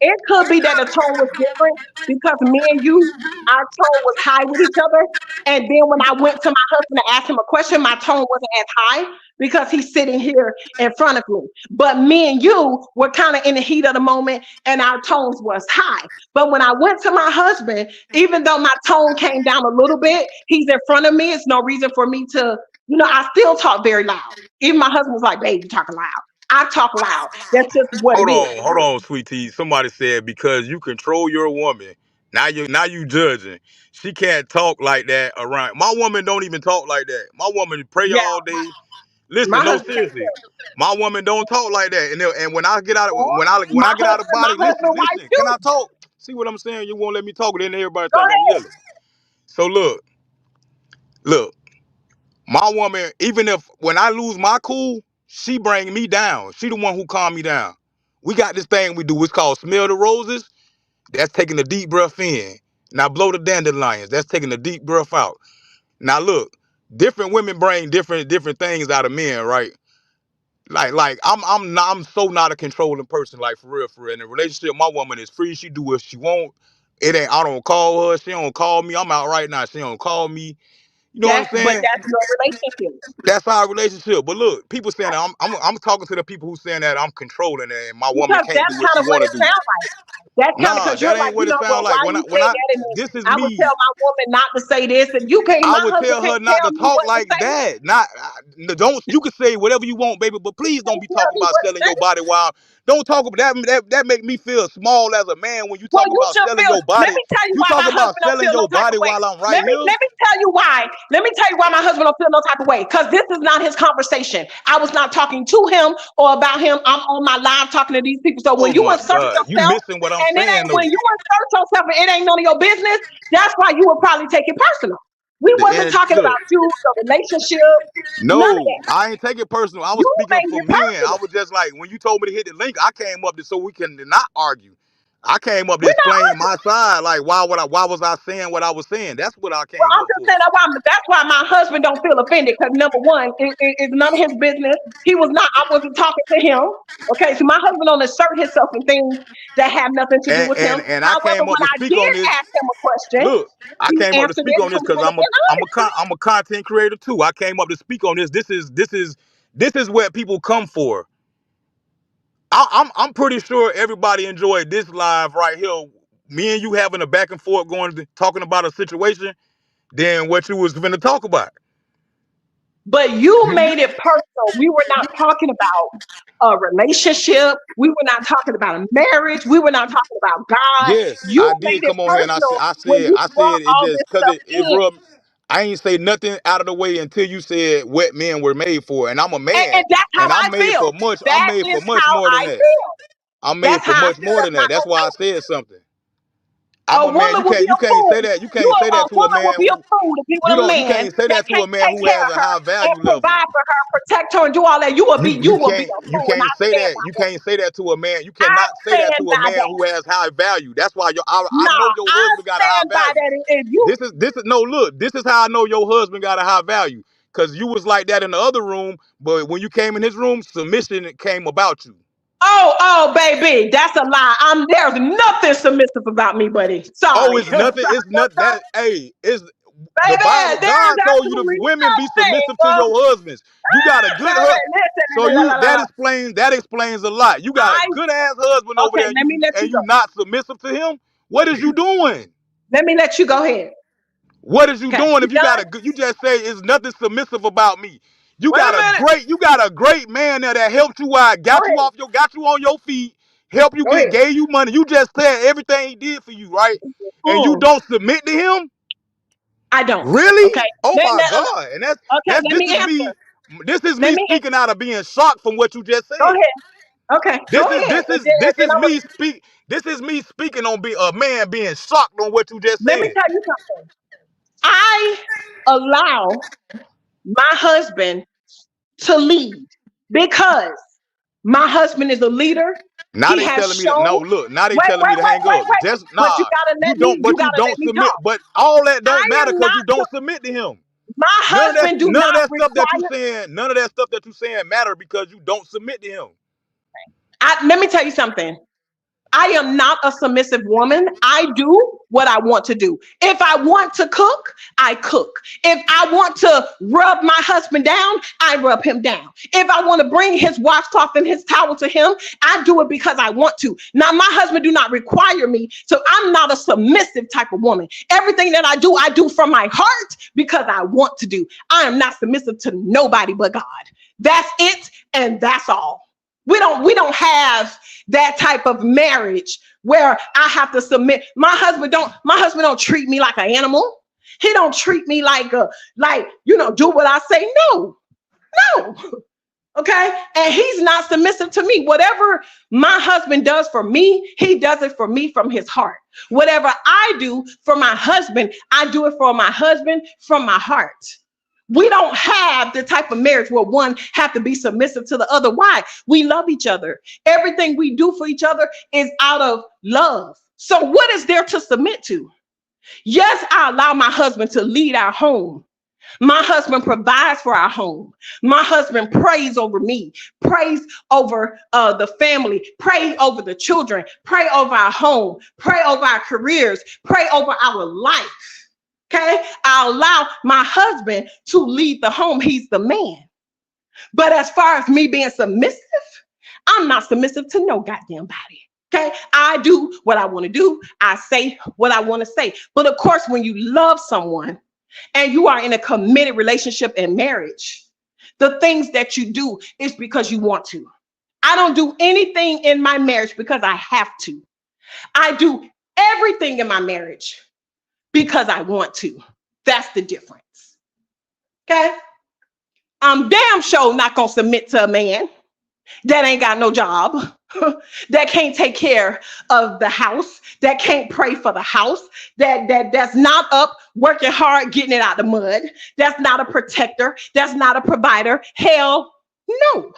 It could be that the tone was different because me and you, our tone was high with each other. And then when I went to my husband to ask him a question, my tone wasn't as high because he's sitting here in front of me. But me and you were kind of in the heat of the moment and our tones was high. But when I went to my husband, even though my tone came down a little bit, he's in front of me. It's no reason for me to, I still talk very loud. Even my husband was like, babe, you talking loud. I talk loud. That's just what it is. Hold on, sweet tea. Somebody said because you control your woman. Now you judging. She can't talk like that around. My woman don't even talk like that. My woman pray Yeah, all day. my Listen, no, husband can't seriously. My woman don't talk like that. And when I get out of tell. when My I get out of husband, my body, listen, husband wife listen. Can too. I talk? See what I'm saying? You won't let me talk, then everybody Go think I'm ahead. yelling. So look. My woman, even if when I lose my cool, she bring me down. She the one who calm me down. We got this thing we do. It's called smell the roses. That's taking a deep breath in. Now blow the dandelions. That's taking a deep breath out. Now look, different women bring different things out of men, right? Like I'm so not a controlling person, like for real, for real. In a relationship, my woman is free. She do what she want. It ain't I don't call her. She don't call me. I'm out right now. She don't call me. You know what I'm But saying? that's your relationship. That's our relationship. But look, people saying that I'm talking to the people who saying that I'm controlling it and my woman Because can't that's do what kind she of what want to it do. sounds like. That's kind of Nah, because you're that like, ain't what it well, sound like. why you When say I that? And then this is I would tell me. my woman not to say this, and you can't. I My would husband tell her can't not tell to me talk what to like say. that. Not don't you can say whatever you want, baby, but please He don't can't be tell talking me about what to selling say. your body while don't talk about that make me feel small as a man when you Well, talk you about should selling feel. your Let body. me tell you You why talk my about husband don't selling feel no your type body of way. while I'm right Let me here. let me tell you why. Let me tell you why my husband don't feel no type of way. Because this is not his conversation. I was not talking to him or about him. I'm on my live talking to these people. So when Oh you my insert God. You yourself, missing what I'm and it saying ain't though. when you insert yourself, and it ain't none of your business. That's why you would probably take it personal. We The wasn't end talking look. about you, the relationship, none of No, that. I ain't take it personal. I was You speaking made for it men. I personal. was just like, when you told me to hit the link, I came up to so we can not argue. I came up to We're not explain my arguing. side. Like, why was I saying what I was saying? That's what I Well, came I'm up just for. saying that's why my husband don't feel offended because number one, it's none of his business. He was not. I wasn't talking to him. Okay, so my husband don't assert himself in things that have nothing to do And with him. and and I However, came up when to I speak did on this. ask him a question, Look, I he came up to answered speak it on this because truthfully and honestly. I'm a content creator too. I came up to speak on this. This is what people come for. I'm pretty sure everybody enjoyed this live right here. Me and you having a back and forth talking about a situation than what you was finna talk about. But you made it personal. We were not talking about a relationship. We were not talking about a marriage. We were not talking about God. Yes, You I made did it come on here and personal when you I brought said it all just this because stuff it in. rubbed. I ain't say nothing out of the way until you said what men were made for, and I'm a And man, that's how and I feel. I'm That made is for much how more than I that. feel. I'm made That's for how I much feel. more That's than not that. That's why I okay. said something. I'm A a man. woman will be You a can't say fool. that. You You can't say a that to a woman will man be a who fool to be with a you man can't say that that to a can't man take who care has of a her high and value level. provide for her, protect her, and do all that. You will be a You fool, and I can't say stand that. by You that. can't say that to a man. You I cannot say that stand to a by man that. who has high value. That's why I No, know your I husband got a high stand by value. that. And you, This is no look. This is how I know your husband got a high value. Cause you was like that in the other room, but when you came in his room, submission came about you. oh, baby, that's a lie. There's nothing submissive about me, buddy. Oh, Sorry, it's nothing. It's not that. Hey, it's the Bible. baby. There's God told you the absolutely women be nothing. submissive to your husbands. You got a good Baby, husband. So listen, la, you la, la, la. that explains a lot. You got a I good ass husband over okay. there, and Let me let you you go. not submissive to him. What is you doing? Let me let you go ahead. What is you Okay, doing you if you got done? a good? You just say it's nothing submissive about me. Wait a minute. You got a great man there that helped you out, Go ahead. got you on your feet, helped you Go ahead. gave you money. You just said everything he did for you, right? And you Mm, don't submit to him. I don't. Okay. Really? Oh my Let, God! And okay. that's Let me answer. This is Let me me speaking out of being shocked from what you just go said. ahead. Okay. Go ahead. And This then is me speak. This is me speaking on a man being shocked on what you just let me said. tell you something. I allow my husband to lead because my husband is a leader. Now He they has telling me to no shown. look. Now they Wait, telling me wait, to wait, hang wait, up. wait. Just But you nah. gotta let me. You But you gotta let don't me submit. talk. But all that I don't matter am because not. you don't submit to him. My husband do None of not that stuff that you require. saying. None of that stuff that you saying matter because you don't submit to him. Let me tell you something. I am not a submissive woman. I do what I want to do. If I want to cook, I cook. If I want to rub my husband down, I rub him down. If I want to bring his washcloth and his towel to him, I do it because I want to. Now, my husband do not require me, so I'm not a submissive type of woman. Everything that I do from my heart because I want to do. I am not submissive to nobody but God. That's it, and that's all. We don't have that type of marriage where I have to submit. My husband don't treat me like an animal. He don't treat me like do what I say. No. No. Okay. And he's not submissive to me. Whatever my husband does for me, he does it for me from his heart. Whatever I do for my husband, I do it for my husband from my heart. We don't have the type of marriage where one have to be submissive to the other. Why? We love each other. Everything we do for each other is out of love. So what is there to submit to? Yes, I allow my husband to lead our home. My husband provides for our home. My husband prays over me, prays over the family, pray over the children, pray over our home, pray over our careers, pray over our life. Okay, I allow my husband to lead the home. He's the man. But as far as me being submissive, I'm not submissive to no goddamn body. Okay, I do what I want to do. I say what I want to say. But of course, when you love someone and you are in a committed relationship and marriage, the things that you do is because you want to. I don't do anything in my marriage because I have to. I do everything in my marriage because I want to. That's the difference. Okay? I'm damn sure not gonna submit to a man that ain't got no job, that can't take care of the house, that can't pray for the house, that's not up working hard, getting it out the mud, that's not a protector, that's not a provider. Hell no.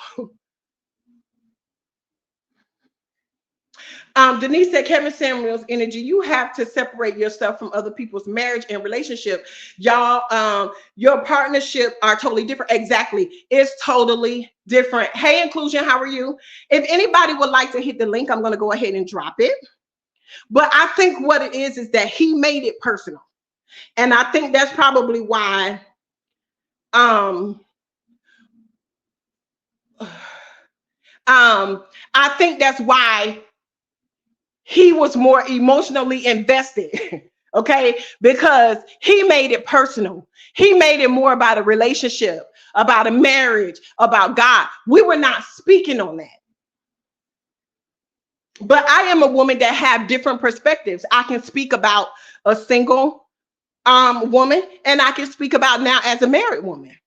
Denise said, Kevin Samuel's energy, you have to separate yourself from other people's marriage and relationship. Y'all, your partnership are totally different. Exactly. It's totally different. Hey, Inclusion, how are you? If anybody would like to hit the link, I'm going to go ahead and drop it. But I think what it is that he made it personal. And I think that's probably why I think that's why he was more emotionally invested, okay? Because he made it personal. He made it more about a relationship, about a marriage, about God. We were not speaking on that. But I am a woman that have different perspectives. I can speak about a single woman, and I can speak about now as a married woman.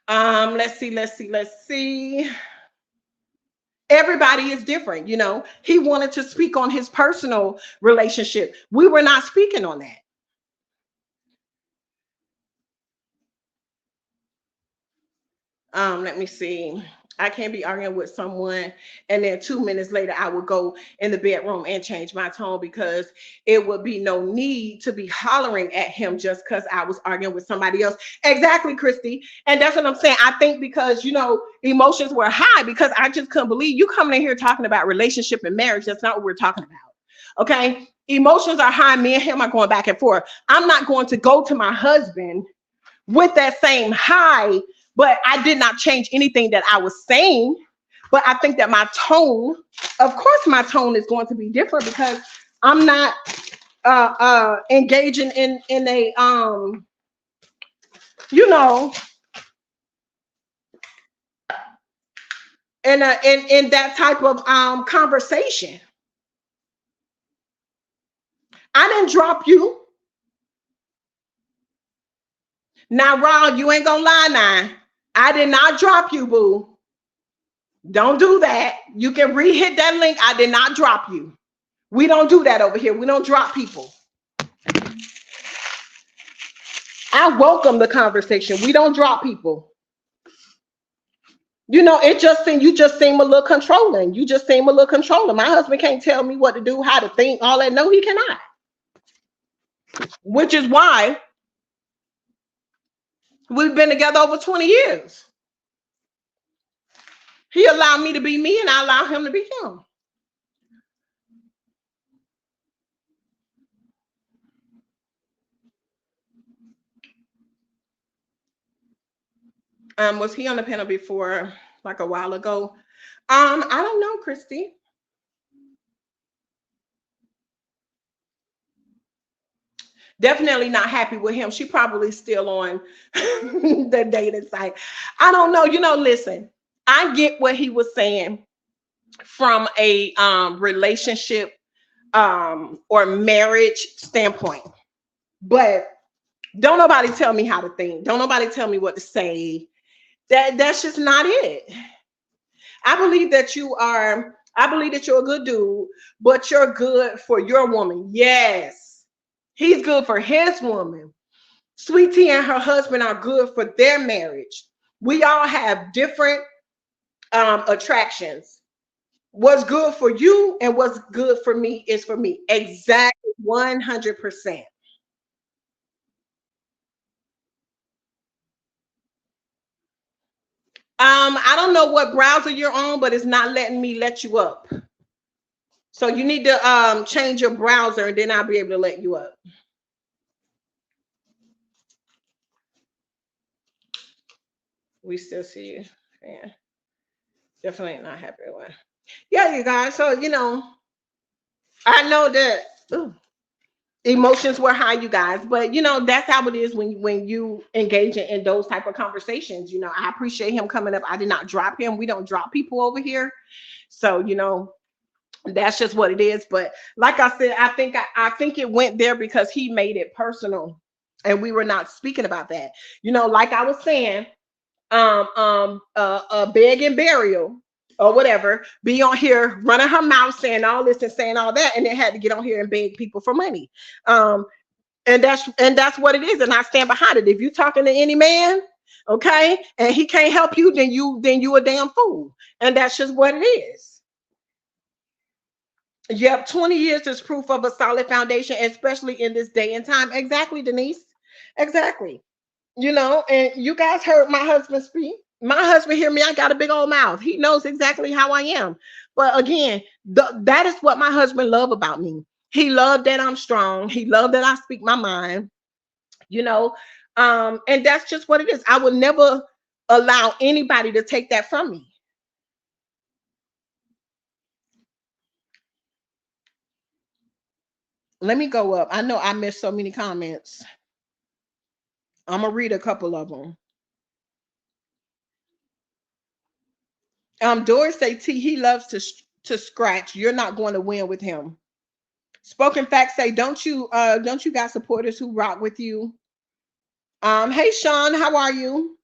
Let's see. Everybody is different, you know. He wanted to speak on his personal relationship. We were not speaking on that. Let me see. I can't be arguing with someone and then 2 minutes later I would go in the bedroom and change my tone, because it would be no need to be hollering at him just because I was arguing with somebody else. Exactly, Christy. And that's what I'm saying. I think because, you know, emotions were high because I just couldn't believe you coming in here talking about relationship and marriage. That's not what we're talking about. Okay. Emotions are high. Me and him are going back and forth. I'm not going to go to my husband with that same high, but I did not change anything that I was saying. But I think that my tone, of course, my tone is going to be different because I'm not engaging in a you know, in that type of conversation. I didn't drop you. Now, Ron, you ain't gonna lie now. I did not drop you, boo. Don't do that. You can re-hit that link. I did not drop you. We don't do that over here. We don't drop people. I welcome the conversation. We don't drop people. You know, you just seem a little controlling. You just seem a little controlling. My husband can't tell me what to do, how to think, all that. No, he cannot. Which is why we've been together over 20 years. He allowed me to be me, and I allow him to be him. Was he on the panel before, like a while ago? I don't know, Christy. Definitely not happy with him. She probably still on the dating site. I don't know. Listen, I get what he was saying from a relationship or marriage standpoint, but don't nobody tell me how to think. Don't nobody tell me what to say. That's just not it. I believe that you are. I believe that you're a good dude, but you're good for your woman. Yes, he's good for his woman. Sweet Tea and her husband are good for their marriage. We all have different attractions. What's good for you and what's good for me is for me. Exactly 100%. I don't know what browser you're on, but it's not letting me let you up. So you need to change your browser and then I'll be able to let you up. We still see you. Yeah, definitely not happy with. Yeah, you guys. So I know that emotions were high, you guys, but that's how it is when you engage in those type of conversations. I appreciate him coming up. I did not drop him. We don't drop people over here. So that's just what it is. But like I said, I think it went there because he made it personal and we were not speaking about that. Like I was saying, beg and burial or whatever, be on here running her mouth saying all this and saying all that, and then had to get on here and beg people for money. um and that's what it is, and I stand behind it. If you talking to any man, okay, and he can't help you, then you a damn fool, and that's just what it is. Yep, 20 years is proof of a solid foundation, especially in this day and time. Exactly, Denise. Exactly. And you guys heard my husband speak. My husband hear me. I got a big old mouth. He knows exactly how I am. But again, that is what my husband love about me. He loved that I'm strong. He loved that I speak my mind. You know, and that's just what it is. I would never allow anybody to take that from me. Let me go up. I know I missed so many comments. I'm gonna read a couple of them. Doris say T, he loves to scratch. You're not going to win with him. Spoken facts say, don't you got supporters who rock with you? Hey Sean, how are you?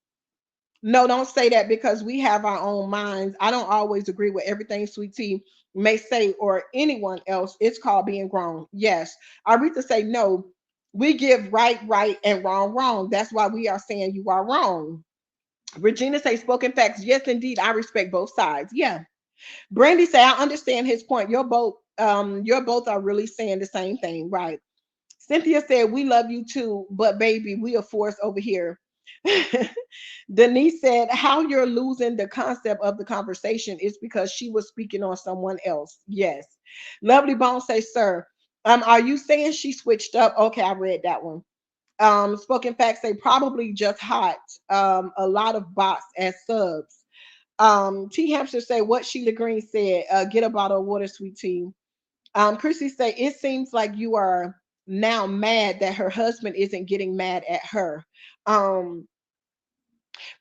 No, don't say that because we have our own minds. I don't always agree with everything Sweet Tea may say or anyone else. It's called being grown. Yes. Aretha say no. We give right, right, and wrong, wrong. That's why we are saying you are wrong. Regina say spoken facts. Yes, indeed. I respect both sides. Yeah. Brandy say, I understand his point. You're both are really saying the same thing, right? Cynthia said, we love you too, but baby, we are forced over here. Denise said, how you're losing the concept of the conversation is because she was speaking on someone else. Yes. Lovely Bone says, sir, are you saying she switched up? Okay, I read that one. Spoken facts say probably just hot. A lot of bots as subs. T Hampshire say what Sheila Green said, get a bottle of water, Sweet Tea. Chrissy say it seems like you are now mad that her husband isn't getting mad at her. Um,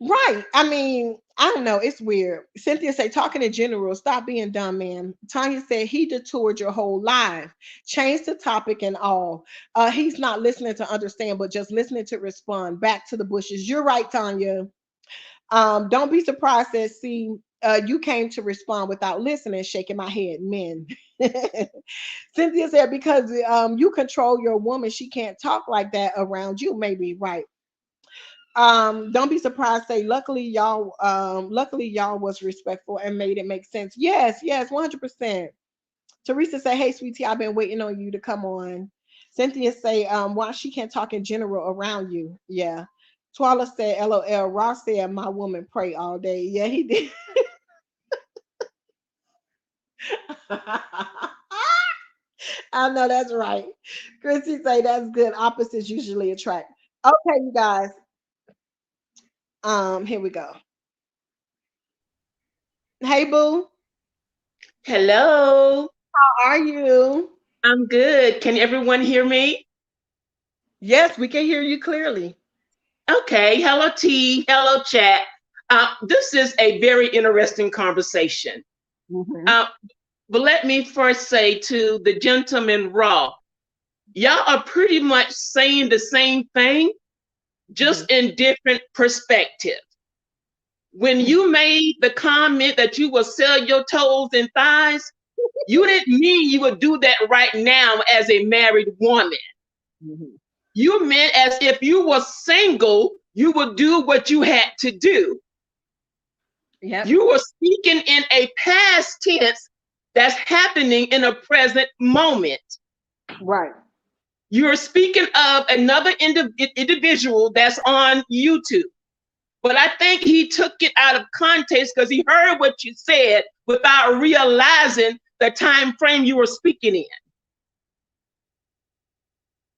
right. I mean, I don't know. It's weird. Cynthia say talking in general, stop being dumb, man. Tanya said he detoured your whole life, changed the topic and all. He's not listening to understand, but just listening to respond. Back to the bushes. You're right, Tanya. Don't be surprised that see you came to respond without listening, shaking my head, men. Cynthia said because you control your woman, she can't talk like that around you. Maybe right. Don't be surprised. Say luckily y'all was respectful and made it make sense. Yes, yes, 100%. Teresa say, hey, sweetie, I've been waiting on you to come on. Cynthia say, why she can't talk in general around you. Yeah. Twala said, LOL. Ross said, my woman pray all day. Yeah, he did. I know that's right. Chrissy say that's good. Opposites usually attract. Okay, you guys. Here we go. Hey, boo. Hello, How are you? I'm good. Can everyone hear me? Yes, we can hear you clearly. Okay. Hello, T. Hello, chat. This is a very interesting conversation. Hmm. Uh, but let me first say to the gentleman raw, y'all are pretty much saying the same thing, Hmm. just in different perspective. When you made the comment that you will sell your toes and thighs, you didn't mean you would do that right now as a married woman. Hmm. You meant as if you were single, you would do what you had to do. Yep. You were speaking in a past tense that's happening in a present moment. Right. You're speaking of another individual that's on YouTube. But I think he took it out of context because he heard what you said without realizing the time frame you were speaking in.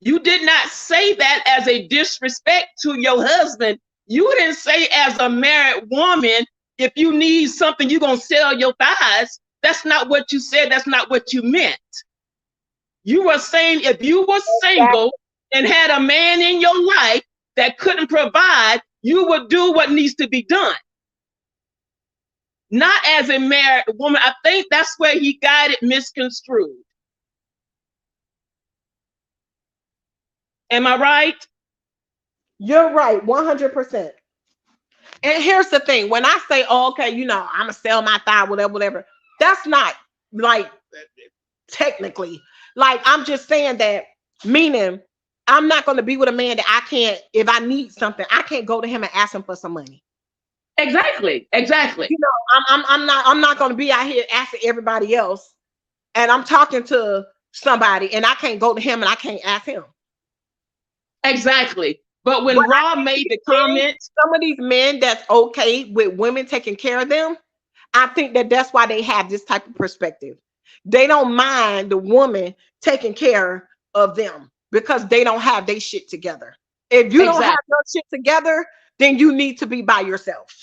You did not say that as a disrespect to your husband. You didn't say as a married woman, if you need something, you're going to sell your thighs. That's not what you said. That's not what you meant. You were saying if you were single and had a man in your life that couldn't provide, you would do what needs to be done. Not as a married woman. I think that's where he got it misconstrued. Am I right? You're right, 100%. And here's the thing: when I say, oh, okay, I'm gonna sell my thigh, whatever, whatever, that's not like technically. Like I'm just saying that, meaning I'm not gonna be with a man that I can't. If I need something, I can't go to him and ask him for some money. Exactly. Exactly. I'm not gonna be out here asking everybody else, and I'm talking to somebody, and I can't go to him and I can't ask him. Exactly. But But when Rob made the comment, some of these men that's okay with women taking care of them, I think that that's why they have this type of perspective. They don't mind the woman taking care of them because they don't have their shit together. If you don't have exactly, your shit together, then you need to be by yourself.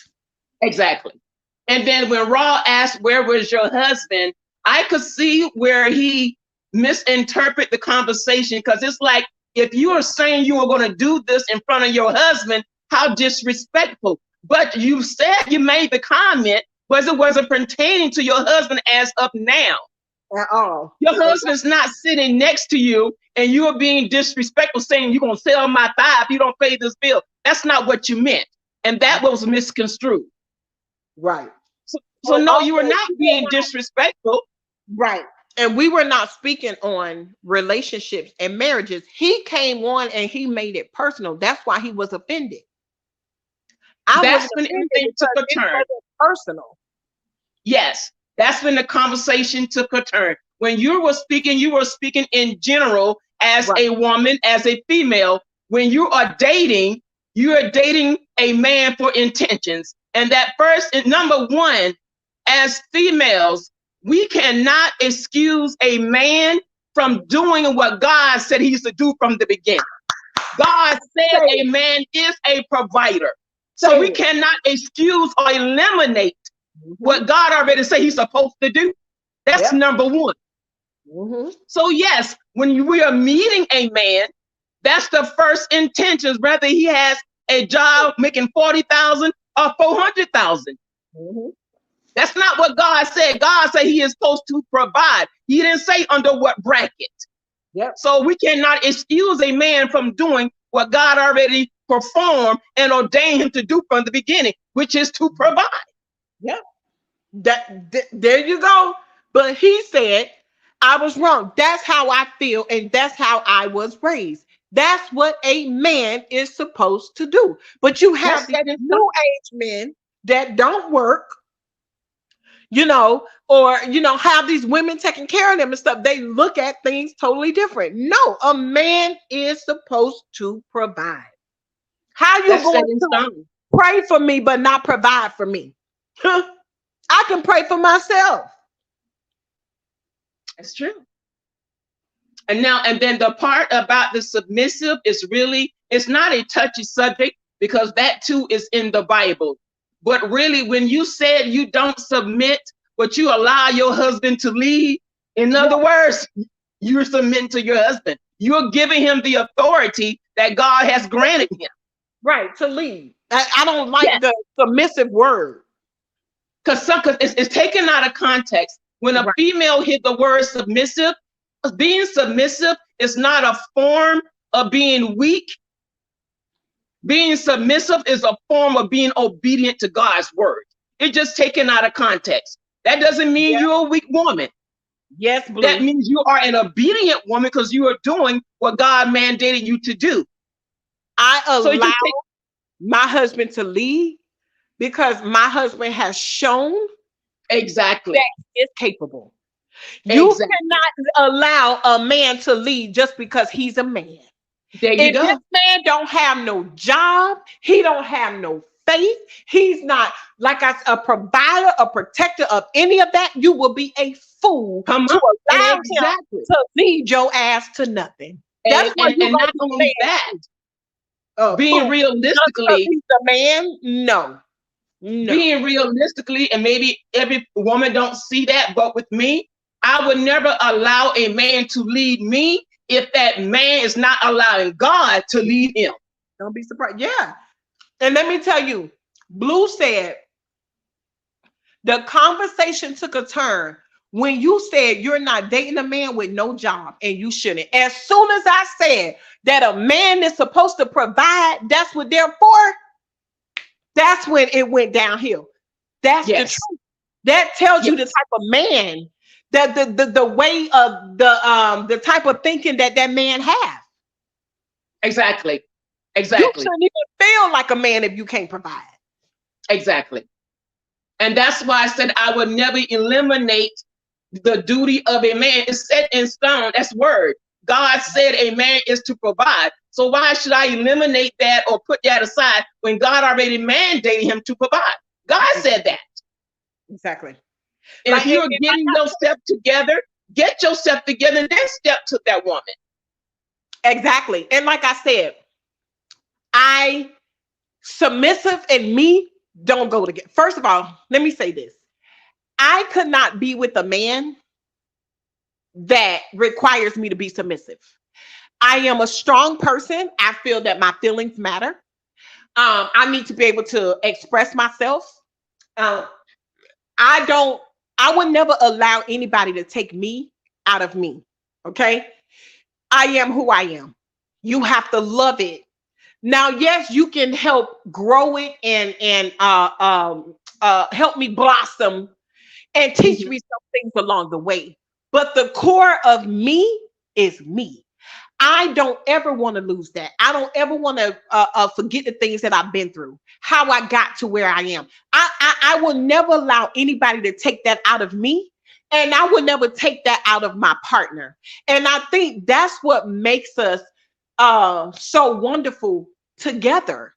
exactly. And then when Raw asked, where was your husband? I could see where he misinterpreted the conversation because it's like, if you are saying you were going to do this in front of your husband, how disrespectful. But you said you made the comment, but it wasn't pertaining to your husband as of now. At all. Your husband's not sitting next to you and you're being disrespectful saying you're going to sell my thigh if you don't pay this bill. That's not what you meant. And that was misconstrued. Right. So And no, you were also, not being disrespectful. right. And we were not speaking on relationships and marriages. He came on and he made it personal. That's why he was offended. I That's wasn't when offended everything took because a it turn. wasn't personal. Yes, that's when the conversation took a turn. When you were speaking in general as Right. a woman, as a female. When you are dating a man for intentions. And that first, and number one, as females, we cannot excuse a man from doing what God said he used to do from the beginning. God said Say a it. man is a provider. So Say we it. cannot excuse or eliminate Hmm. what God already said he's supposed to do. That's Yep. number one. Hmm. So yes, when we are meeting a man, that's the first intentions, whether he has a job making 40,000 or 400,000. Hmm. That's not what God said. God said he is supposed to provide. He didn't say under what bracket. Yep. So we cannot excuse a man from doing what God already performed and ordained him to do from the beginning, which is to provide. Yep. There you go. But he said I was wrong. That's how I feel, and that's how I was raised. That's what a man is supposed to do. But you have That's these set in stone. new age men that don't work, or have these women taking care of them and stuff. They look at things totally different. No, a man is supposed to provide. How you That's going set in to stone. pray for me but not provide for me? I can pray for myself. It's true. And then the part about the submissive is really, it's not a touchy subject because that too is in the Bible. But really, when you said you don't submit, but you allow your husband to lead, in other words, you're submitting to your husband. You're giving him the authority that God has granted him. Right, to lead. I don't like Yes. the submissive word. Because it's taken out of context. When a Right. female hit the word submissive, being submissive is not a form of being weak. Being submissive is a form of being obedient to God's word. It's just taken out of context. That doesn't mean Yes, you're a weak woman. yes, Blue. That means you are an obedient woman because you are doing what God mandated you to do. I So it allow just takes my husband to lead because my husband has shown exactly, that he is capable. You exactly. cannot allow a man to lead just because he's a man. There you If this go. man don't have no job, he don't have no faith, he's not like a provider, a protector of any of that, you will be a fool Come to on. allow him Exactly. to lead your ass to nothing. That's why you And gonna not be only that, a being fool just because realistically, he's a man. No, no. and maybe every woman don't see that, but with me, I would never allow a man to lead me if that man is not allowing God to lead him. Don't be surprised. Yeah. And let me tell you, Blue said the conversation took a turn when you said you're not dating a man with no job and you shouldn't. As soon as I said that a man is supposed to provide, that's what they're for, that's when it went downhill. That's the Yes. truth. That tells you the Yes. type of man that the way of the type of thinking that that man have. Exactly. You Exactly. shouldn't even feel like a man if you can't provide. Exactly. And that's why I said I would never eliminate the duty of a man. It's set in stone. That's word. God said a man is to provide. So why should I eliminate that or put that aside when God already mandated him to provide? God said that. Exactly. And Like if you're getting yourself together, get yourself together and then step to that woman. exactly. And like I said, I submissive and me don't go together. First of all, let me say this. I could not be with a man that requires me to be submissive. I am a strong person. I feel that my feelings matter. I need to be able to express myself. Um, I don't, I would never allow anybody to take me out of me. Okay. I am who I am. You have to love it. Now, yes, you can help grow it and help me blossom and teach Mhm. me some things along the way. But the core of me is me. I don't ever want to lose that. I don't ever want to forget the things that I've been through, how I got to where I am. I will never allow anybody to take that out of me. And I will never take that out of my partner. And I think that's what makes us so wonderful together.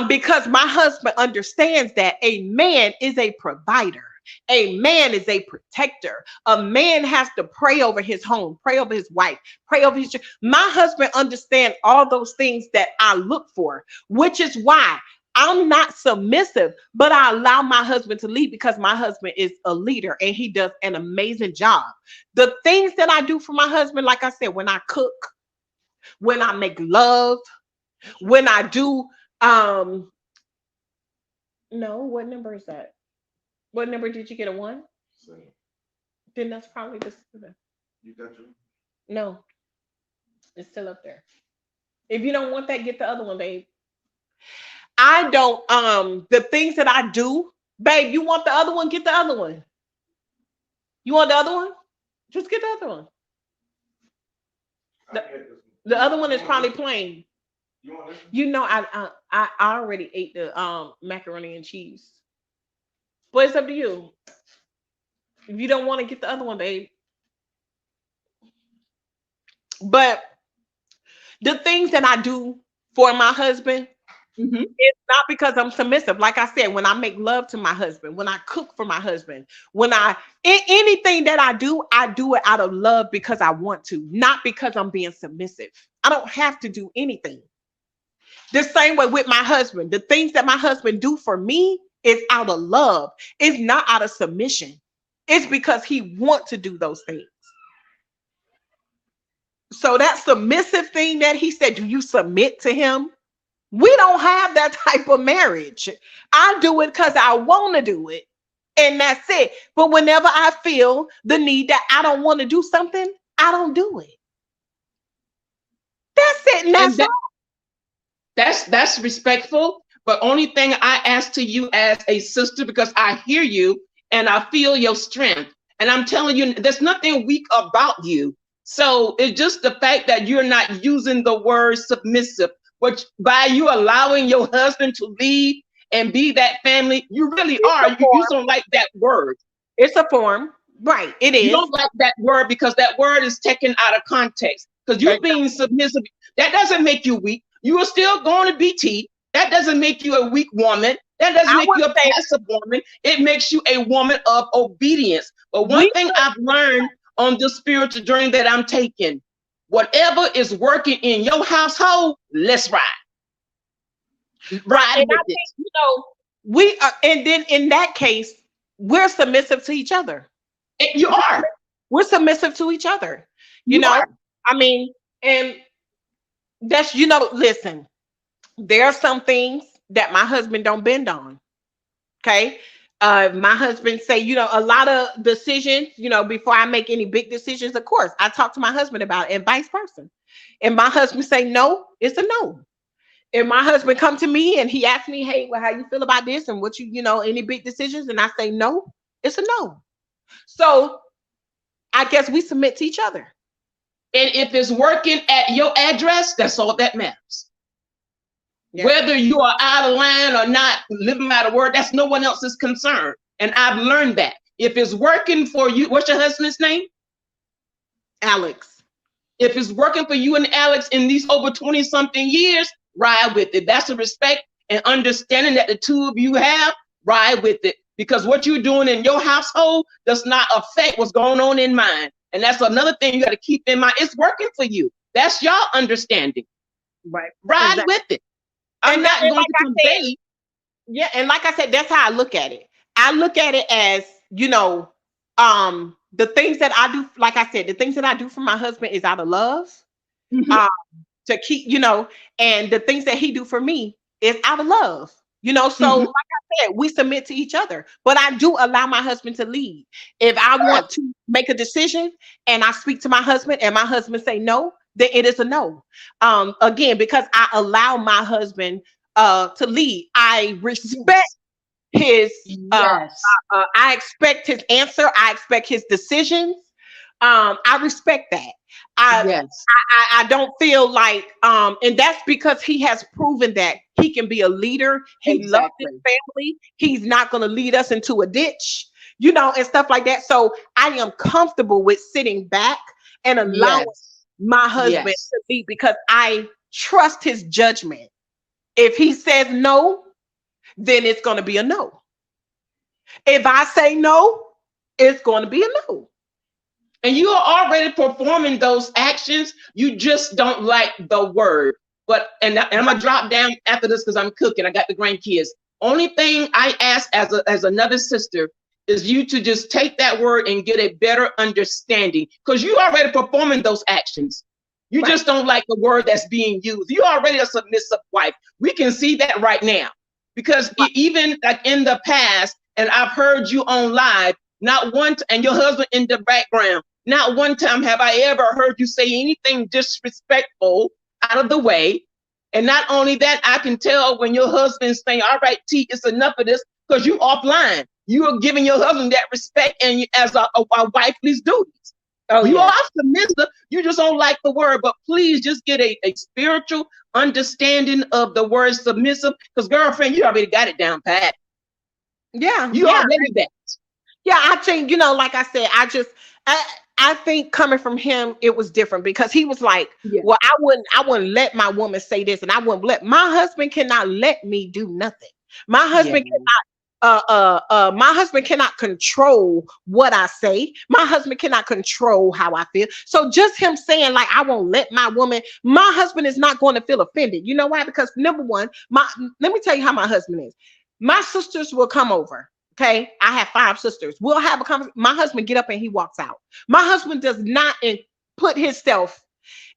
Because my husband understands that a man is a provider. A man is a protector. A man has to pray over his home, pray over his wife, pray over his children. My husband understands all those things that I look for, which is why I'm not submissive, but I allow my husband to lead because my husband is a leader and he does an amazing job. The things that I do for my husband, like I said, when I cook, when I make love, when I do no, what number is that? What number did you get? A one? So, Then that's probably the you got your no, it's still up there. If you don't want that, get the other one, babe. I don't the things that I do, babe, you want the other one, get the other one. You want the other one? Just get the other one. I The, get this one. the other one is You want probably this? plain. You want this one? You know, I already ate the macaroni and cheese. But it's up to you. If you don't want to get the other one, babe. But the things that I do for my husband, Hmm. It's not because I'm submissive. Like I said, when I make love to my husband, when I cook for my husband, when anything that I do it out of love because I want to, not because I'm being submissive. I don't have to do anything. The same way with my husband. The things that my husband do for me is out of love. It's not out of submission. It's because he want to do those things. So that submissive thing that he said, do you submit to him? We don't have that type of marriage. I do it because I want to do it. And that's it. But whenever I feel the need that I don't want to do something, I don't do it. That's it. And And that's all. that's respectful. But only thing I ask to you as a sister, because I hear you and I feel your strength. And I'm telling you, there's nothing weak about you. So it's just the fact that you're not using the word submissive, which by you allowing your husband to lead and be that family, you really It's are. a You form. just don't like that word. It's a form. Right. It You is. don't like that word because that word is taken out of context. Because you being submissive, that doesn't make you weak. You are still going to BT. That doesn't make you a weak woman. That doesn't I make would you a say passive woman. It makes you a woman of obedience. But one we thing I've learned on this spiritual journey that I'm taking, whatever is working in your household, let's ride. right. Ride And with I it. think, we are, and then in that case, we're submissive to each other. You are. We're submissive to each other. You You know, are. I mean, and that's, listen, there are some things that my husband don't bend on. Okay. My husband say, a lot of decisions, before I make any big decisions, of course, I talk to my husband about it and vice versa. And my husband say no, it's a no. If my husband come to me and he asks me, hey, well, how you feel about this and what any big decisions, and I say no, it's a no. So I guess we submit to each other. And if it's working at your address, that's all that matters. Yeah. Whether you are out of line or not, living out of word, that's no one else's concern. And I've learned that. If it's working for you, what's your husband's name? Alex. If it's working for you and Alex in these over 20 something years, ride with it. That's a respect and understanding that the two of you have, ride with it. Because what you're doing in your household does not affect what's going on in mine. And that's another thing you got to keep in mind. It's working for you. That's y'all understanding. Right. Ride Exactly. with it. I'm not And going like to I said, convey. yeah, and like I said, that's how I look at it. I look at it as, the things that I do, like I said, the things that I do for my husband is out of love. Mhm. Um, to keep, and the things that he do for me is out of love. So Mhm. like I said, we submit to each other. But I do allow my husband to lead. If I want to make a decision and I speak to my husband and my husband say no, then it is a no. Again, because I allow my husband to lead. I respect Yes. his Yes. I expect his answer. I expect his decisions. I respect that. I Yes. I don't feel like and that's because he has proven that he can be a leader. He loves his Exactly. family. He's not going to lead us into a ditch, and stuff like that. So I am comfortable with sitting back and allowing Yes. my husband Yes. to lead because I trust his judgment. If he says no, then it's going to be a no. If I say no, it's going to be a no. And you are already performing those actions. You just don't like the word. But and I'm gonna drop down after this because I'm cooking. I got the grandkids. Only thing I ask as another sister is you to just take that word and get a better understanding because you already performing those actions. You Right. just don't like the word that's being used. You already a submissive wife. We can see that right now because even like in the past, and I've heard you on live, not one, and your husband in the background. Not one time have I ever heard you say anything disrespectful out of the way. And not only that, I can tell when your husband's saying, all right, T, it's enough of this, because you offline. You are giving your husband that respect and as a wifely's duties. Oh You yeah. are submissive. You just don't like the word, but please just get a spiritual understanding of the word submissive. Because girlfriend, you already got it down pat. Yeah. You Yeah. already that. Yeah. I think, like I said, I think coming from him, it was different because he was like, Yeah. "Well, I wouldn't let my woman say this, and I wouldn't let my husband cannot let me do nothing. My Yeah. husband my husband cannot control what I say. My husband cannot control how I feel. So just him saying like I won't let my woman, my husband is not going to feel offended. You know why? Because number one, my let me tell you how my husband is. My sisters will come over. Okay, I have 5 sisters. We'll have a conversation. My husband get up and he walks out. My husband does not put himself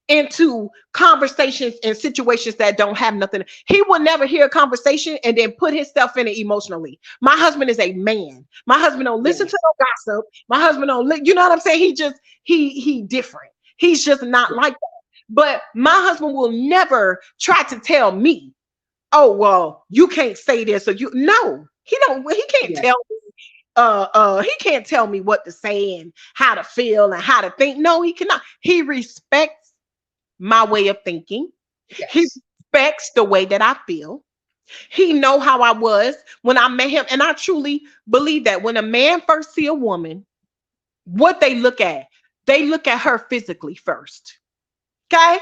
into conversations and situations that don't have nothing. He will never hear a conversation and then put himself in it emotionally. My husband is a man. My husband don't listen to Yes. no gossip. My husband don't you know what I'm saying? He just he different. He's just not Yeah. like that. But my husband will never try to tell me, oh well, you can't say this or you no. He can't Yeah. tell me he can't tell me what to say and how to feel and how to think. No, he cannot. He respects my way of thinking. He Yes. respects the way that I feel. He know how I was when I met him, and I truly believe that when a man first see a woman, what they look at her physically first. Okay,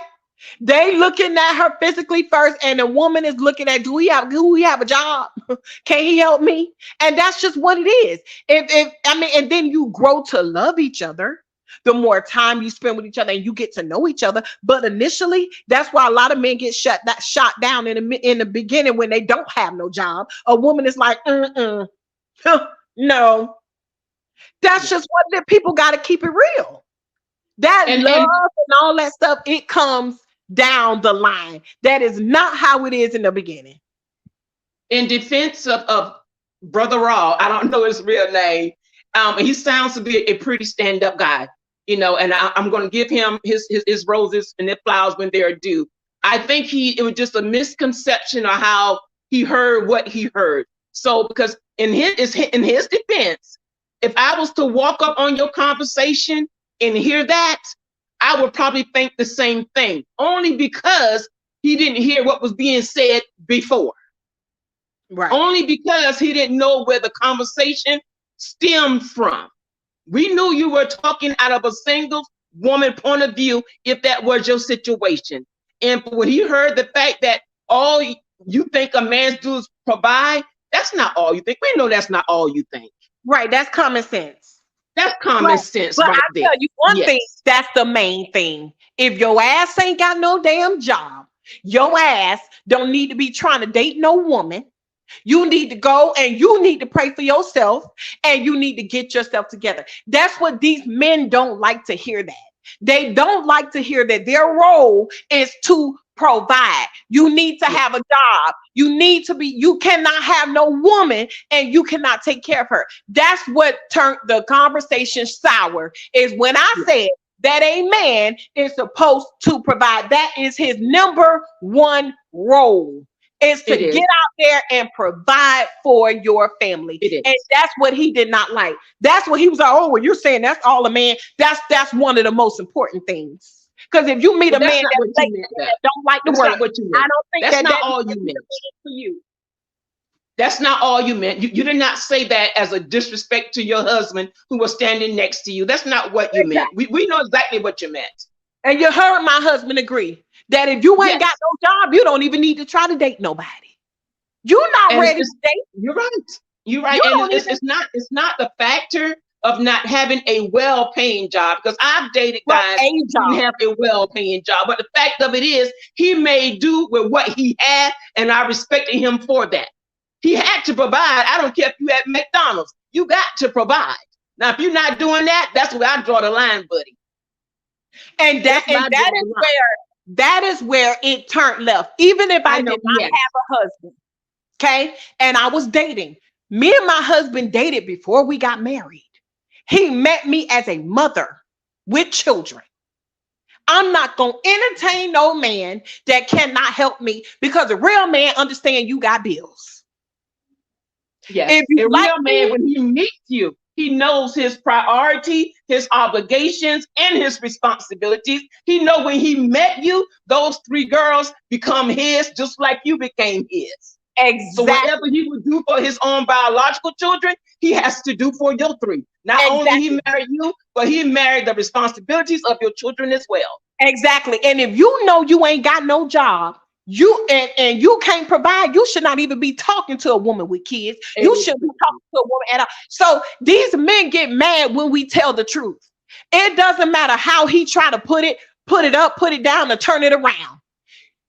they looking at her physically first, and the woman is looking at do he have a job? Can he help me? And that's just what it is. If I mean, and then you grow to love each other. The more time you spend with each other and you get to know each other. But initially, that's why a lot of men get shot down in the beginning when they don't have no job. A woman is like, no. That's Yeah. just what it is. People got to keep it real. That love And and all that stuff, it comes down the line. That is not how it is in the beginning. in defense of Brother Raw, I don't know his real name. He sounds to be a pretty stand-up guy, and I'm going to give him his roses and their flowers when they're due. I think it was just a misconception of how he heard what he heard. So because in his defense, if I was to walk up on your conversation and hear that, I would probably think the same thing, only because he didn't hear what was being said before, Right. only because he didn't know where the conversation stemmed from. We knew you were talking out of a single woman point of view if that was your situation. And when he heard the fact that all you think a man's do is provide, that's not all you think. We know that's not all you think. Right. That's common sense. That's But common sense but right I there. tell you one thing, Yes. that's the main thing. If your ass ain't got no damn job, your ass don't need to be trying to date no woman. You need to go and you need to pray for yourself and you need to get yourself together. That's what these men don't like to hear that. They don't like to hear that their role is to provide. You need to Yes. have a job. You cannot have no woman and you cannot take care of her. That's what turned the conversation sour is when I Yes. said that a man is supposed to provide. That is his number one role is to It get is. out there and provide for your family. It And is. that's what he did not like. That's what he was like, oh, well, you're saying that's all a man. That's one of the most important things. Because if you meet Well, a man that's not that's what you lazy meant, and though. that don't like to That's work, not what you I meant. don't think That's that not all is you meant. for you. That's not all you meant. You did not say that as a disrespect to your husband who was standing next to you. That's not what you meant. Exactly. We know exactly what you meant. And you heard my husband agree that if you ain't got Yes. no job, you don't even need to try to date nobody. You're not And ready to date. you're right. You're right. You And don't even it's not the factor of not having a well-paying job, because I've dated want guys a who didn't job. have a well-paying job. But the fact of it is he made do with what he had, and I respected him for that. He had to provide. I don't care if you at McDonald's. You got to provide. Now, if you're not doing that, that's where I draw the line, buddy. And That's where I draw the line. that is where it turned left. Even if I I know. did not Yes. have a husband, okay, and I was dating. Me and my husband dated before we got married. He met me as a mother with children. I'm not gonna entertain no man that cannot help me because a real man understand you got bills. Yes. If you A like real man, me, when he meets you, he knows his priority, his obligations, and his responsibilities. He know when he met you, those 3 girls become his, just like you became his. So Exactly. whatever he would do for his own biological children, he has to do for your three. Not only he Exactly. married you, but he married the responsibilities of your children as well. Exactly. And if you know you ain't got no job, and you can't provide, you should not even be talking to a woman with kids. You shouldn't be talking to a woman at all. So these men get mad when we tell the truth. It doesn't matter how he try to put it up, put it down, or turn it around.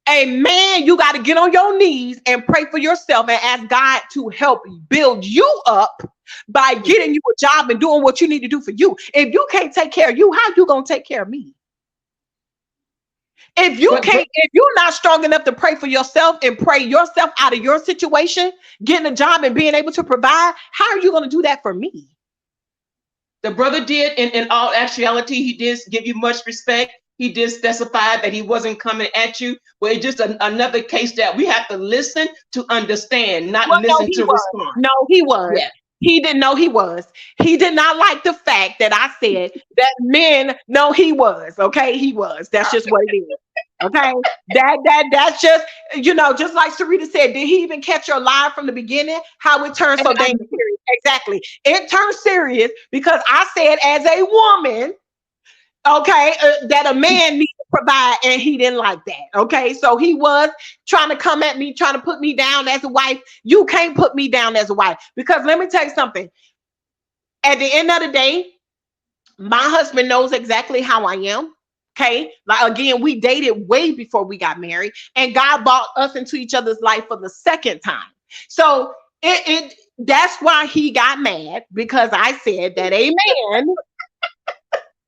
A man, you got to get on your knees and pray for yourself and ask God to help build you up by getting you a job and doing what you need to do for you. If you can't take care of you, how you gonna take care of me? If you But can't, if you're not strong enough to pray for yourself and pray yourself out of your situation, getting a job and being able to provide, how are you going to do that for me? the brother did, in all actuality, he did give you much respect. He did specify that he wasn't coming at you, but it's just another case that we have to listen to understand, not Well, no, listen he to was. respond. No, he was. Yeah. He didn't know he was. He did not like the fact that I said that men. No, he was. Okay, he was. That's just what it is. Okay, that's just, just like Sarita said. Did he even catch your lie from the beginning? How it turned so dang serious? Exactly. It turned serious because I said as a woman, okay, that a man needs to provide, and he didn't like that. Okay, so he was trying to come at me, trying to put me down as a wife. You can't put me down as a wife, because let me tell you something. At the end of the day, my husband knows exactly how I am. Okay, like again, we dated way before we got married, and God brought us into each other's life for the second time. So that's why he got mad, because I said that a man.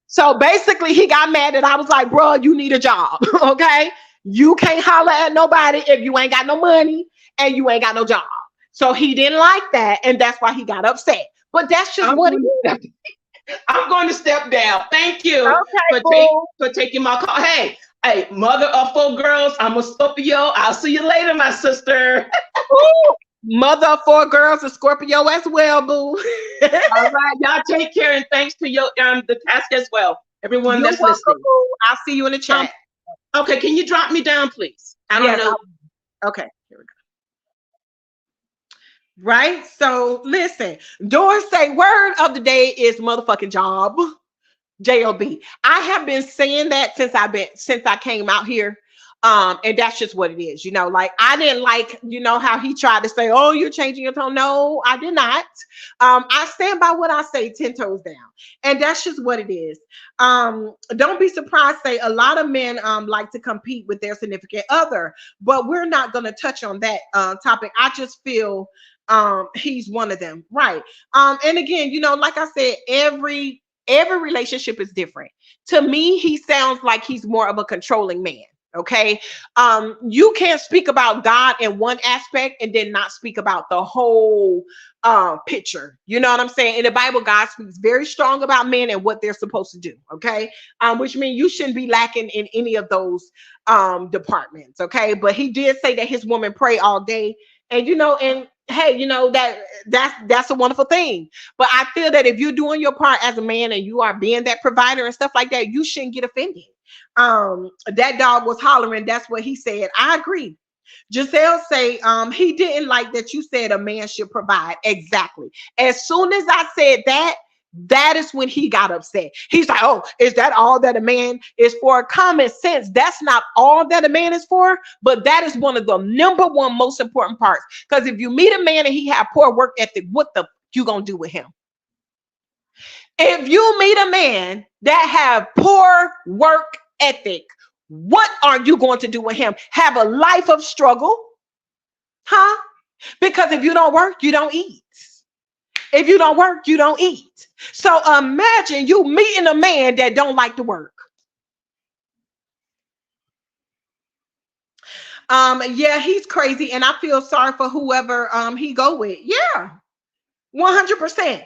So basically, he got mad that I was like, bro, you need a job. Okay. You can't holler at nobody if you ain't got no money and you ain't got no job. So he didn't like that. And that's why he got upset. But that's just I'm what it going, is. I'm going to step down. Thank you Okay, for taking my call. Hey, mother of four girls, I'm a Scorpio. I'll see you later, my sister. Ooh, mother of four girls, a Scorpio as well, boo. All right, y'all take care, and thanks to your the task as well. Everyone You're that's welcome, listening. boo. I'll see you in the chat. Okay, can you drop me down, please? I don't Yes, know. okay, here we go. Right? So listen, Doris say word of the day is motherfucking job. JOB. I have been saying that since I came out here. And that's just what it is, like I didn't like, how he tried to say, oh, you're changing your tone. No, I did not. I stand by what I say 10 toes down. And that's just what it is. Don't be surprised, say a lot of men like to compete with their significant other, but we're not gonna touch on that topic. I just feel he's one of them. Right. And again, like I said, every relationship is different. To me, he sounds like he's more of a controlling man. Okay. You can't speak about God in one aspect and then not speak about the whole picture. You know what I'm saying? In the Bible, God speaks very strong about men and what they're supposed to do. Okay. Which means you shouldn't be lacking in any of those departments. Okay. But he did say that his woman pray all day. And and hey, that's a wonderful thing. But I feel that if you're doing your part as a man and you are being that provider and stuff like that, you shouldn't get offended. That dog was hollering. That's what he said. I agree. Giselle say, he didn't like that you said a man should provide. Exactly. As soon as I said that, that is when he got upset. He's like, oh, is that all that a man is for? Common sense. That's not all that a man is for, but that is one of the number one most important parts. Because if you meet a man and he have poor work ethic, what the you gonna do with him? If you meet a man that have poor work ethic, what are you going to do with him? Have a life of struggle? Huh? Because if you don't work, you don't eat. If you don't work, you don't eat. So imagine you meeting a man that don't like to work. Yeah, he's crazy, and I feel sorry for whoever he go with. Yeah, 100%.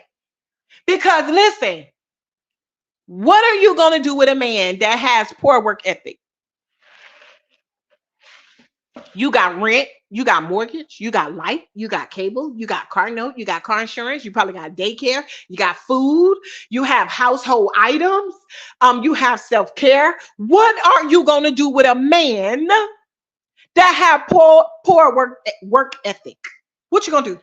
Because listen, what are you going to do with a man that has poor work ethic? You got rent, you got mortgage, you got light, you got cable, you got car note, you got car insurance, you probably got daycare, you got food, you have household items, you have self-care. What are you going to do with a man that have poor work ethic. What you gonna do?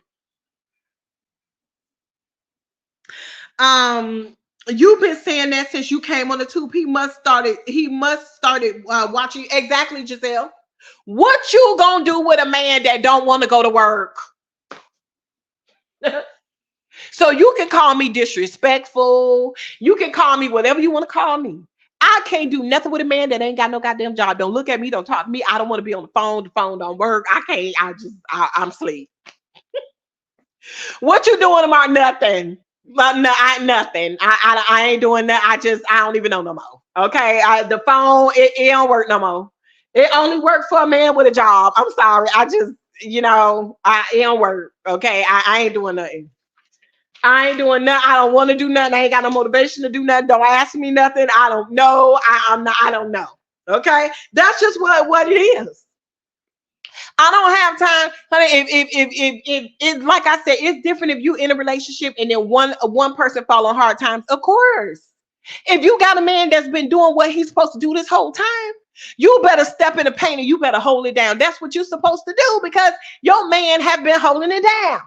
Um, you've been saying that since you came on the tube. He must started watching exactly, Giselle. What you gonna do with a man that don't want to go to work? So you can call me disrespectful. You can call me whatever you want to call me. I can't do nothing with a man that ain't got no goddamn job. Don't look at me. Don't talk to me. I don't want to be on the phone. The phone don't work. I can't. I'm asleep. What you doing tomorrow? Nothing. But no, nothing. I ain't doing that. I don't even know no more. Okay. The phone, it don't work no more. It only works for a man with a job. I'm sorry. It don't work. Okay. I ain't doing nothing. I ain't doing nothing. I don't want to do nothing. I ain't got no motivation to do nothing. Don't ask me nothing. I don't know. I don't know. Okay. That's just what it is. I don't have time, honey. If like I said, it's different if you in a relationship and then one person fall on hard times. Of course, if you got a man that's been doing what he's supposed to do this whole time, you better step in the paint and you better hold it down. That's what you're supposed to do because your man have been holding it down.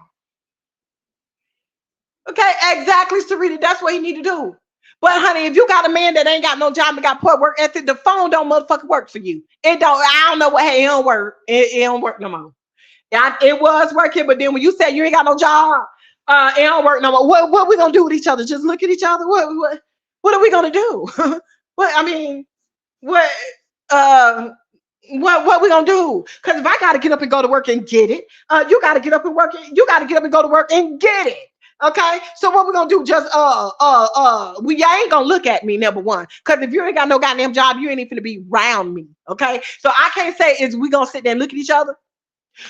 Okay, exactly, Sarita. That's what he need to do. But honey, if you got a man that ain't got no job and got poor work ethic, the phone don't motherfucking work for you. It don't. I don't know what. Hey, it don't work. It don't work no more. It was working, but then when you said you ain't got no job, it don't work no more. What we gonna do with each other? Just look at each other. What are we gonna do? What I mean, what uh what we gonna do? Because if I gotta get up and go to work and get it, you gotta get up and work. You gotta get up and go to work and get it. Okay, so what we gonna do? Just we y'all ain't gonna look at me, number one, because if you ain't got no goddamn job, you ain't even gonna be around me. Okay, so I can't say is we gonna sit there and look at each other.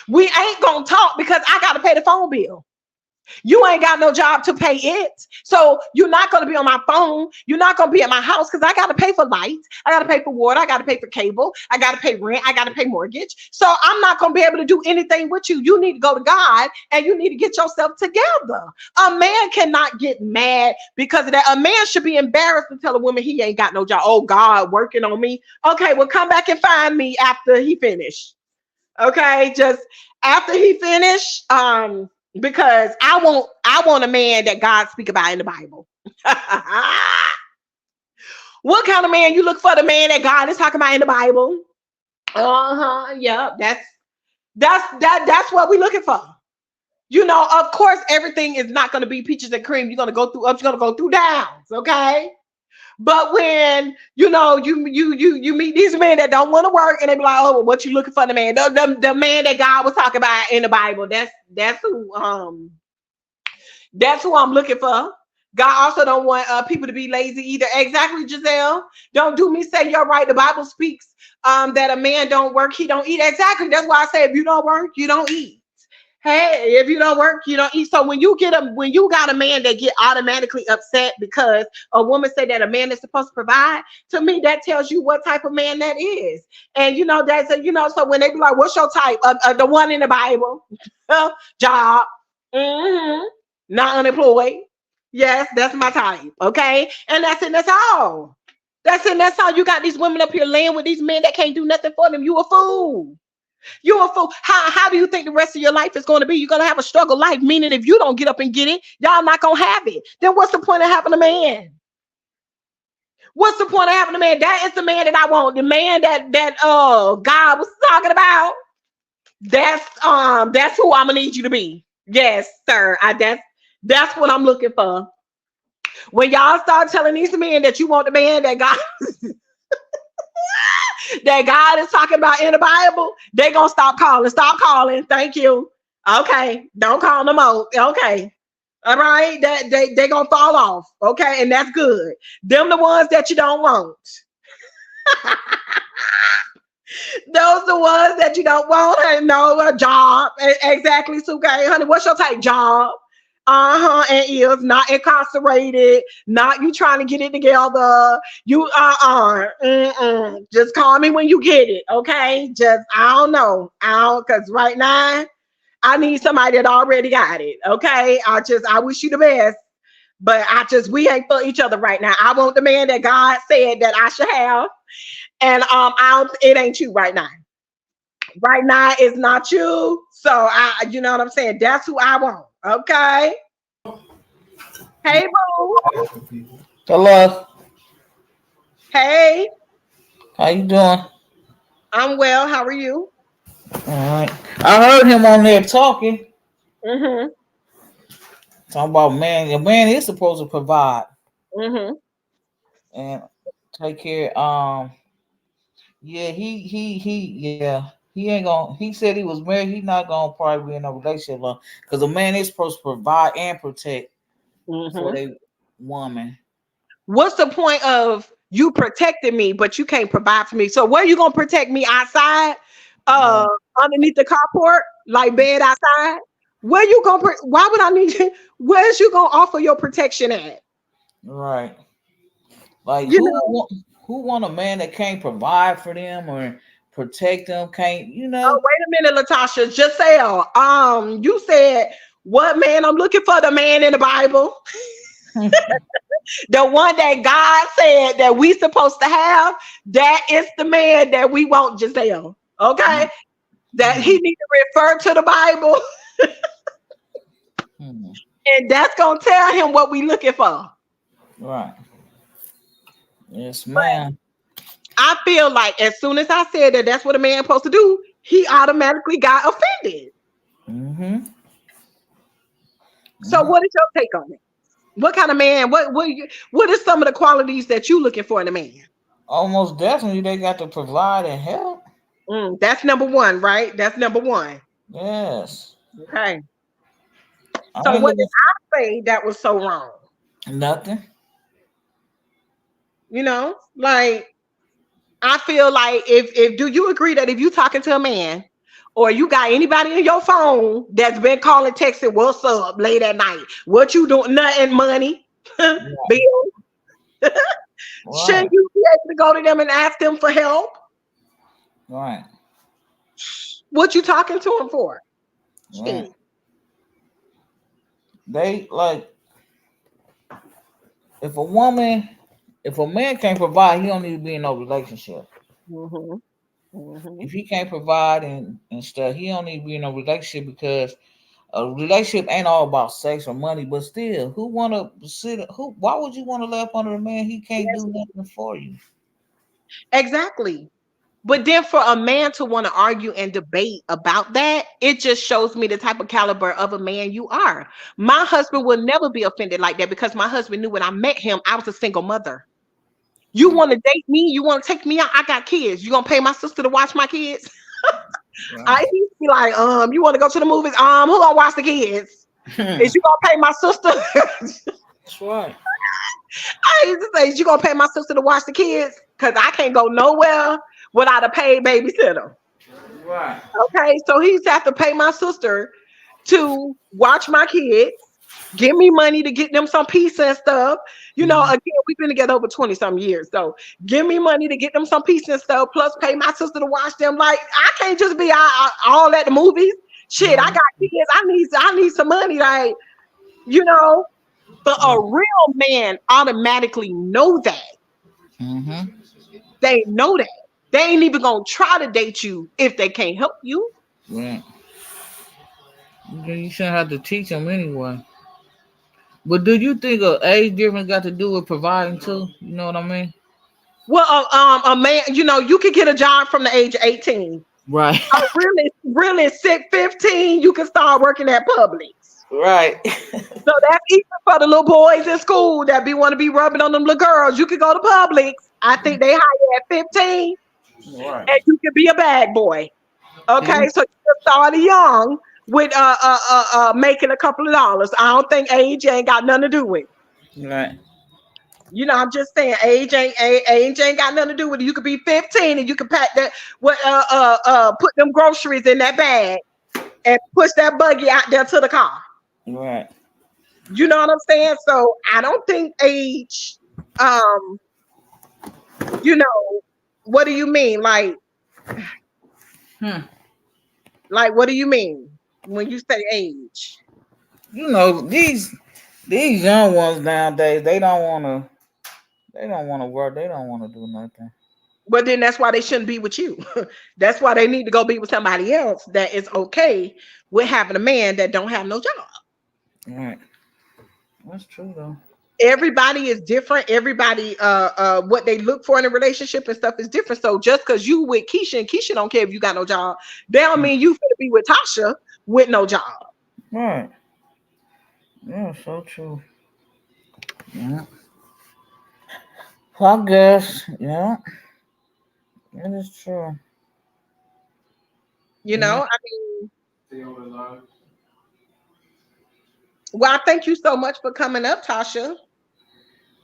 We ain't gonna talk because I gotta pay the phone bill. You ain't got no job to pay it. So you're not going to be on my phone. You're not going to be at my house because I got to pay for lights. I got to pay for water. I got to pay for cable. I got to pay rent. I got to pay mortgage. So I'm not going to be able to do anything with you. You need to go to God and you need to get yourself together. A man cannot get mad because of that. A man should be embarrassed to tell a woman he ain't got no job. Oh, God, working on me. Okay, well, come back and find me after he finished. Okay, just after he finished, because I want a man that God speak about in the Bible. What kind of man you look for? The man that God is talking about in the Bible. Yeah, that's what we're looking for. You know, of course, everything is not going to be peaches and cream. You're going to go through ups, you're going to go through downs, okay? But when you meet these men that don't want to work and they be like, oh, well, what you looking for in the man? The man that God was talking about in the Bible. That's who I'm looking for. God also don't want people to be lazy either. Exactly, Giselle. Don't do me say you're right. The Bible speaks that a man don't work, he don't eat. Exactly. That's why I say if you don't work, you don't eat. Hey, if you don't work, you don't eat. So when you got a man that get automatically upset because a woman said that a man is supposed to provide, to me that tells you what type of man that is. And so when they be like, "What's your type?" The one in the Bible, job, not unemployed. Yes, that's my type. Okay, and that's it. That's all. That's it. That's all. You got these women up here laying with these men that can't do nothing for them. You a fool. You're a fool. How do you think the rest of your life is going to be? You're going to have a struggle life, meaning if you don't get up and get it, y'all not going to have it. Then what's the point of having a man? What's the point of having a man? That is the man that I want. The man that God was talking about. That's who I'm going to need you to be. Yes, sir. That's what I'm looking for. When y'all start telling these men that you want the man that God that God is talking about in the Bible, they gonna stop calling. Stop calling. Thank you. Okay, don't call no more. Okay, all right. That they gonna fall off. Okay, and that's good. Them the ones that you don't want. Those the ones that you don't want. And no, a job. Exactly. So, okay, honey, what's your type? Job. And is not incarcerated, not you trying to get it together. You just call me when you get it, okay? Just I don't know. Because right now I need somebody that already got it. Okay. I wish you the best. But we ain't for each other right now. I want the man that God said that I should have. And it ain't you right now. Right now, it's not you. So you know what I'm saying? That's who I want. Okay. Hey, boo. Hello, Hey, how you doing? I'm well. How are you? All right. I heard him on there Mm-hmm. talking about man. A man is supposed to provide Mm-hmm. and take care. Yeah, yeah, he ain't gonna. He said he was married. He not gonna probably be in a relationship long because a man is supposed to provide and protect for Mm-hmm. a woman. What's the point of you protecting me, but you can't provide for me? So where you gonna protect me outside? Uh, Right, Underneath the carport, like bed outside? Where you gonna? Why would I need you? Where's you gonna offer your protection at? right. Like You know. who want a man that can't provide for them or protect them? Can't you Oh, know? wait a minute, Latasha. Giselle, you said what man? I'm looking for the man in the Bible, the one that God said that we supposed to have. That is the man that we want, Giselle. Okay, that he Hmm, need to refer to the Bible, hmm. and that's gonna tell him what we looking for. Right. Yes, ma'am. I feel like as soon as I said that that's what a man supposed to do, he automatically got offended. Mm-hmm. So, what is your take on it? What kind of man? What is some of the qualities that you looking for in a man? Almost definitely they got to provide and help. That's number one, right? That's number one. Yes. Okay. I So ain't what did looking I say that was so wrong? for nothing. Like I feel like if do you agree that if you talking to a man or you got anybody in your phone that's been calling, texting, what's up late at night? What you doing? Nothing, money, Right. bill. Shouldn't Right. you be able to go to them and ask them for help? Right. What you talking to them for? Right. Shit. They like if a woman if a man can't provide, he don't need to be in no relationship. Mm-hmm. Mm-hmm. If he can't provide and stuff, he don't need to be in a relationship because a relationship ain't all about sex or money, but still, who wanna sit who why would you want to lay up under a man he can't Yes, do nothing for you? exactly. But then for a man to want to argue and debate about that, it just shows me the type of caliber of a man you are. My husband will never be offended like that because my husband knew when I met him, I was a single mother. You want to date me? You want to take me out? I got kids. You gonna pay my sister to watch my kids? I Right. used to be like, you want to go to the movies? Who gonna watch the kids? Is you That's gonna pay my sister? right. I used to say, is you gonna pay my sister to watch the kids? Because I can't go nowhere without a paid babysitter. Right. Okay, so he used to have to pay my sister to watch my kids, give me money to get them some pizza and stuff. Mhm. Again, we've been together over 20 some years. So give me money to get them some pizza and stuff, plus pay my sister to watch them. Like, I can't just be all at the movies. Shit, I No. got kids. I need some money. Like, you know, but a Right. real man automatically know that. Mm-hmm. They know that. They ain't even gonna try to date you if they can't help you. Right. You shouldn't have to teach them anyway. But do you think a age difference got to do with providing too? You know what I mean? Well, a man, you could get a job from the age of 18. Right. Really, really sick 15, you can start working at Publix. Right. So that's even for the little boys in school that want to be rubbing on them little girls. You can go to Publix. I think they hire you at 15, Right. and you can be a bag boy. Okay, See? so you can start young with making a couple of dollars. I don't think age ain't got nothing to do with it. Right. I'm just saying age ain't got nothing to do with it. You could be 15 and you can pack that put them groceries in that bag and push that buggy out there to the car. Right. You know what I'm saying? So I don't think age, um, you know, what do you mean? Hmm. What do you mean when you say age? You know these young ones nowadays they don't want to work. They don't want to do nothing. Well, then that's why they shouldn't be with you. That's why they need to go be with somebody else that is okay with having a man that don't have no job. Right. That's true though. Everybody is different. Everybody what they look for in a relationship and stuff is different. So just because you with Keisha and Keisha don't care if you got no job, that don't mean you finna be with Tasha with no job. Right. Yeah, so true. Yeah. I guess. Yeah, it is true. You Yeah. know, I mean, well, I thank you so much for coming up, Tasha.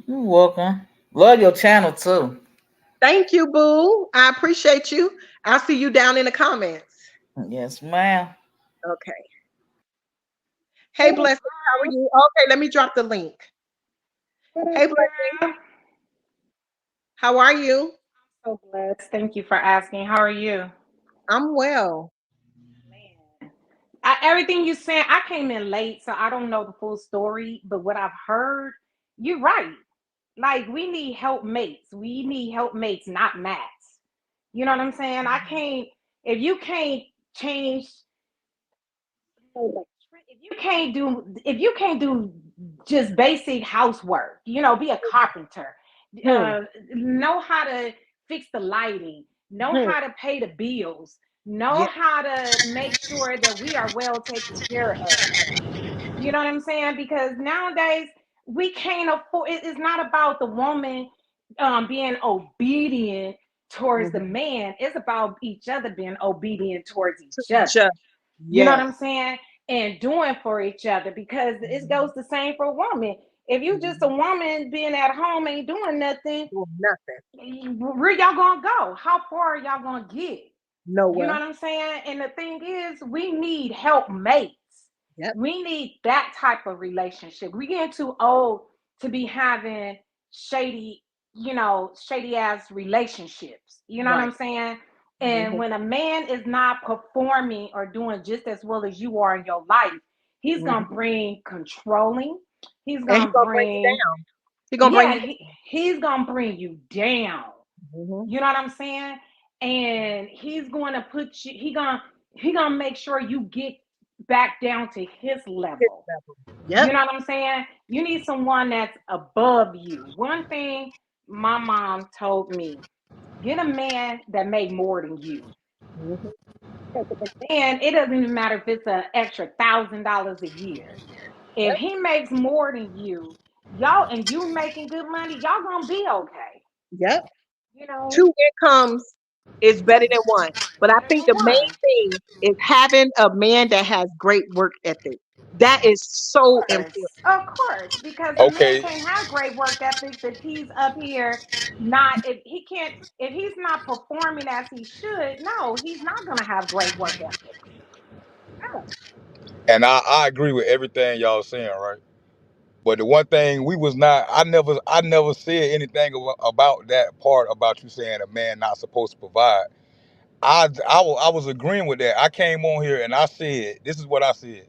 You're welcome. Love your channel too. Thank you, boo. I appreciate you. I'll see you down in the comments. Yes, ma'am. Okay. Hey, Blessing, how are you? Okay, let me drop the link. Hey, Blessing, how are you? So blessed. Thank you for asking. How are you? I'm well. Man, everything you said, I came in late, so I don't know the full story. But what I've heard, you're right. Like we need helpmates. We need helpmates, not mats. You know what I'm saying? I can't. If you can't change, if you can't do just basic housework, be a carpenter, Hmm, know how to fix the lighting, know hmm. how to pay the bills, know Yeah. how to make sure that we are well taken care of. You know what I'm saying? Because nowadays we can't afford. It's not about the woman being obedient towards the Mhm. man. It's about each other being obedient towards To each other. each other. You know what Yes. I'm saying? And doing for each other, because it Mhm. goes the same for a woman. If you just a Mhm. woman being at home ain't doing nothing, Doing nothing. where y'all gonna go? How far are y'all gonna get? You know Nowhere. what I'm saying? And the thing is, we need help mates. Yep. We need that type of relationship. We getting too old to be having shady, shady ass relationships. You know what Right. I'm saying? And Mhm. when a man is not performing or doing just as well as you are in your life, he's gonna Mhm. bring controlling. He's And he gonna gonna bring you bring, down. He gonna bring yeah, you he's gonna bring you down. down. Mhm. You know what I'm saying? And he's going to put you. He gonna make sure you get back down to his His level. level. You Yep. know what I'm saying? You need someone that's above you. One thing my mom told me: get a man that make more than you. Mhm. And it doesn't even matter if it's an extra $1,000 a year. If Yep. he makes more than you, y'all, and you making good money, y'all gonna be okay. Yep. You know, Two incomes is better than one. But I better think than the main one. thing is having a man that has great work ethic. That is so important. Of course, because a man Okay, can't have great work ethics if he's up here not if he can't if he's not performing as he should. No, he's not gonna have great work ethics. No. and I agree with everything y'all saying, right? But the one thing we was not, I never said anything about that part about you saying a man not supposed to provide. I was agreeing with that. I came on here and I said, this is what I said.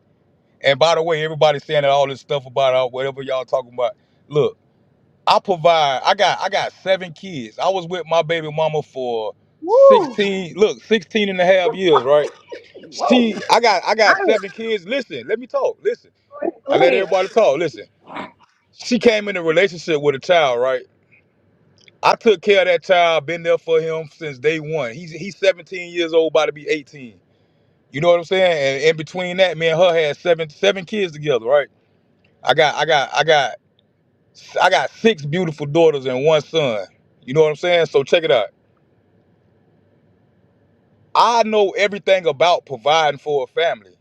And by the way, everybody's saying all this stuff about whatever y'all talking about. Look, I provide. I got 7 kids. I was with my baby mama for Woo! 16. Look, 16 and a half years, right? Whoa! I got I 7 kids. Listen, let me talk. Listen, I Go let ahead. everybody talk. Listen, she came in a relationship with a child, right? I took care of that child. Been there for him since day one. He's 17 years old, about to be 18. You know what I'm saying? And in between that, me and her had seven kids together, right? I got 6 beautiful daughters and 1 son. You know what I'm saying? So check it out. I know everything about providing for a family.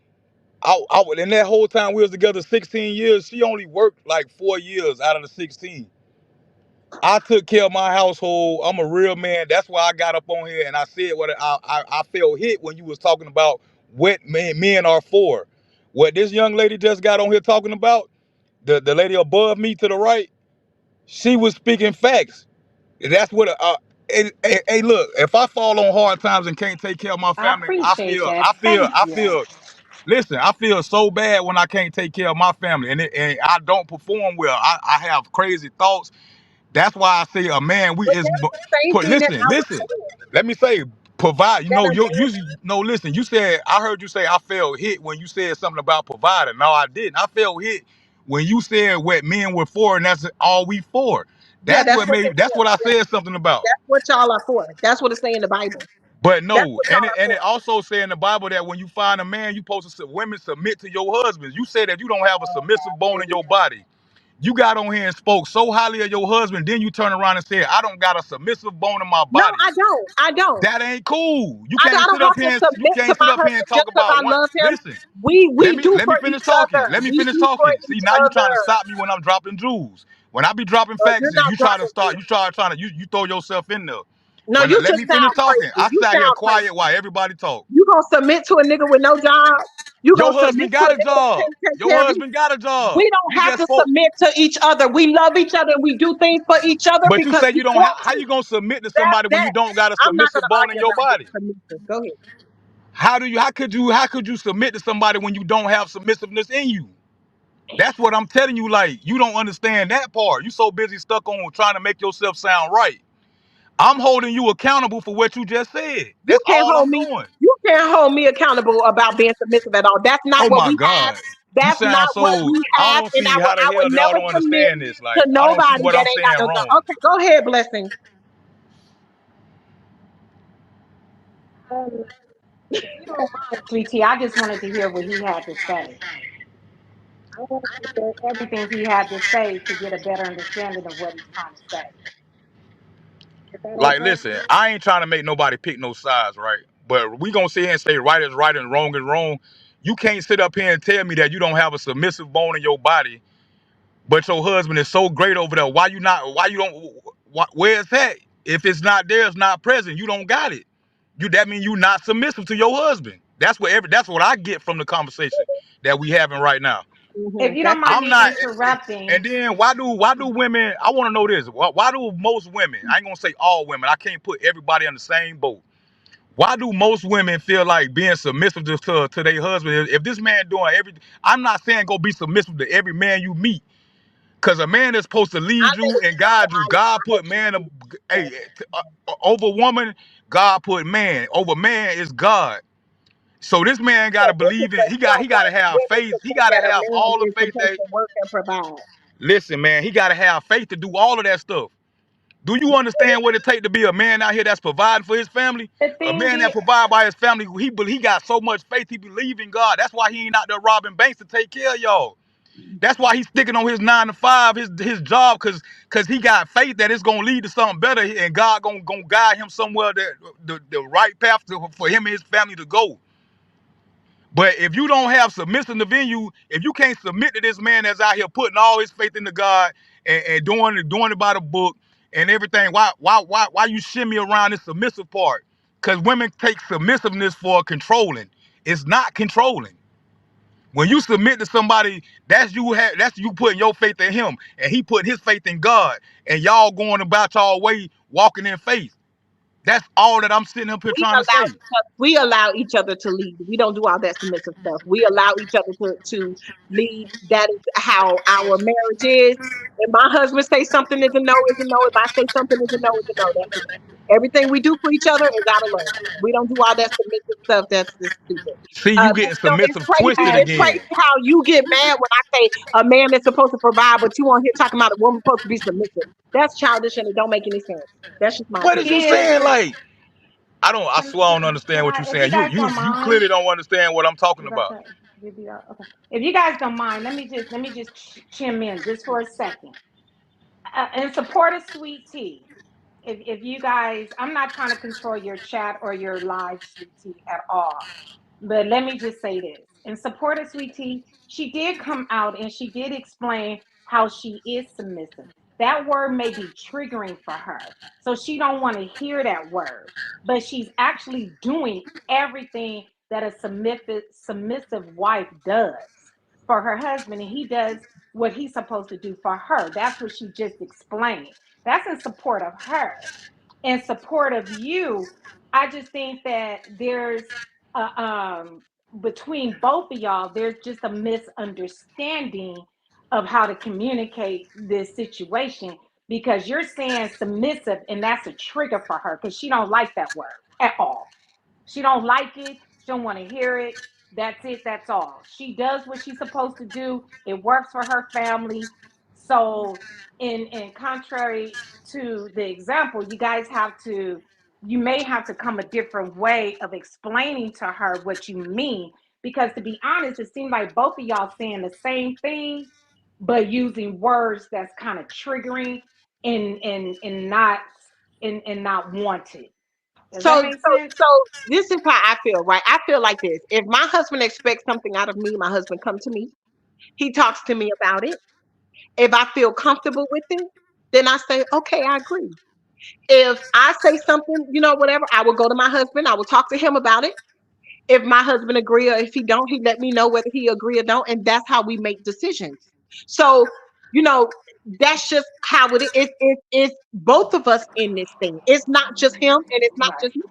In that whole time we was together 16 years, she only worked like 4 years out of the 16. I took care of my household. I'm a real man. That's why I got up on here and I said what I felt hit when you was talking about what men are for. What this young lady just got on here talking about, the lady above me to the right, she was speaking facts. That's what. Hey, look. If I fall on hard times and can't take care of my I family, I appreciate feel, that. I feel, Thank I you. feel. Listen, I feel so bad when I can't take care of my family, and I don't perform well. I have crazy thoughts. That's why I say a man we But is that's the same put. thing that Listen, I was listen. saying. Let me say provide. That a You man, no listen. You said I heard you say I felt hit when you said something about providing. No, I didn't. I felt hit when you said what men were for, and that's all we for. yeah, That's that's what what made. they That's for. what I Yeah, said something about. that's what y'all are for. That's what it say in the Bible. But That's no, what y'all are and for. it also say in the Bible that when you find a man, you supposed to women submit to your husbands. You say that you don't have a submissive bone in your body. You got on here and spoke so highly of your husband, then you turn around and say, I don't got a submissive bone in my No, body. I don't. I don't. That ain't cool. I don't have to You submit to can't sit my up here and husband just talk because about I one. love him. Listen, We do let for me finish each talking. other. Let me We finish do for talking. See, each now you trying to other. stop me when I'm dropping jewels. When I be dropping So facts, you're and not you try to dropping start, truth. you throw yourself in there. No, When you let just me finish sound talking. crazy. I You sat here sound quiet crazy. while everybody talk. You gonna submit to a nigga with no job? You Your gonna submit husband to got a a nigga that job. can't take Your care of you? husband got a job. We don't You have just to spoke. submit to each other. We love each other and we do things for each other But you because say we you don't have. want How to. you gonna submit to That's somebody when you that. don't got a I'm not submissive gonna bone in argue your about being body? submissive. Go ahead. How do you? How could you submit to somebody when you don't have submissiveness in you? That's what I'm telling you. Like you don't understand that part. You so busy stuck on trying to make yourself sound right. I'm holding you accountable for what you just said. You That's can't all hold I'm me. doing. You can't hold me accountable about being submissive at all. That's not Oh what my we have. God. You That's not sound what so. we I have, don't and see how the I hell would y'all never don't submit understand this. to Like I don't see nobody what that I'm ain't got saying no job. wrong. Okay, go ahead, blessing. Um, if you don't mind, sweetie, I just wanted to hear what he had to say. I wanted to hear everything he had to say to get a better understanding of what he's trying to say. Is that Like, okay? listen, I ain't trying to make nobody pick no sides, right? But we gonna sit here and say right is right and wrong is wrong. You can't sit up here and tell me that you don't have a submissive bone in your body, but your husband is so great over there. Why you not? Why you don't? Where it's at? If it's not there, it's not present. You don't got it. You that mean you not submissive to your husband. That's what I get from the conversation that we having right now. If you don't That's mind I'm me not. And interrupting, then why do women? I want to know this. Why do most women? I ain't gonna say all women. I can't put everybody in the same boat. Why do most women feel like being submissive to their husband? If this man doing everything, I'm not saying go be submissive to every man you meet, cause a man is supposed to I lead let you you and know guide you. I God let put you man, speak. hey, over woman. God put man. Over man is God. So this man Yeah, gotta this is believe in. the He strong gotta part. have Women faith. to He think gotta that a have man all the is faith supposed that. to work and provide. Listen, man, he gotta have faith to do all of that stuff. Do you understand what it takes to be a man out here that's providing for his family? the A thing man that is, provide by his family, he got so much faith, he believe in God. That's why he ain't out there robbing banks to take care of y'all. That's why he's sticking on his 9 to 5, his job, cause he got faith that it's gonna lead to something better, and God gonna guide him somewhere that the right path for him and his family to go. But if you don't have submissive in you, if you can't submit to this man that's out here putting all his faith into God and doing it by the book and everything, why you shimmy around this submissive part? Because women take submissiveness for controlling. It's not controlling. When you submit to somebody, that's you putting your faith in him, and he put his faith in God, and y'all going about y'all way walking in faith. That's all that I'm sitting up here We trying to allow say. each other. We allow each other to lead. We don't do all that submissive stuff. We allow each other to lead. That is how our marriage is. If my husband say something is a no, is a no. If I say something is a no, is a no. That's it. Everything we do for each other is out of love. We don't do all that submissive stuff. That's just stupid. See, you But getting you know, it's submissive crazy. twisted as It's again. crazy how you get mad when I say a man is supposed to provide, but you on here talking about a woman supposed to be submissive. That's childish and it don't make any sense. That's just my What is opinion. you if saying? Like, I don't. I can, swear I don't understand can what you're I, if you saying. guys don't You mind, clearly don't understand what I'm talking is that about. okay? Okay. If you guys don't mind, let me just chime in just for a second. In support of Sweet Tea, if you guys, I'm not trying to control your chat or your live, Sweet Tea, at all. But let me just say this. In support of Sweet Tea, she did come out and she did explain how she is submissive. That word may be triggering for her. So she don't want to hear that word. But she's actually doing everything that a submissive wife does for her husband, and he does what he's supposed to do for her. That's what she just explained. That's in support of her. In support of you, I just think that there's between both of y'all, there's just a misunderstanding of how to communicate this situation. because you're saying submissive, and that's a trigger for her because she don't like that word at all. She don't like it. She don't want to hear it. That's it. That's all. She does what she's supposed to do. It works for her family. So, in contrary to the example, you guys have to. You may have to come a different way of explaining to her what you mean. Because to be honest, it seems like both of y'all saying the same thing, but using words that's kind of triggering and not and not wanted. Does So, that so, make sense? so this is how I feel, right? I feel like this. If my husband expects something out of me, my husband come to me. He talks to me about it. If I feel comfortable with it, then I say, okay, I agree. If I say something, whatever, I will go to my husband. I will talk to him about it. If my husband agree or if he don't, he let me know whether he agree or don't, and that's how we make decisions. So, you know, that's just how it is. It's both of us in this thing. It's not just him and it's not Right. just me.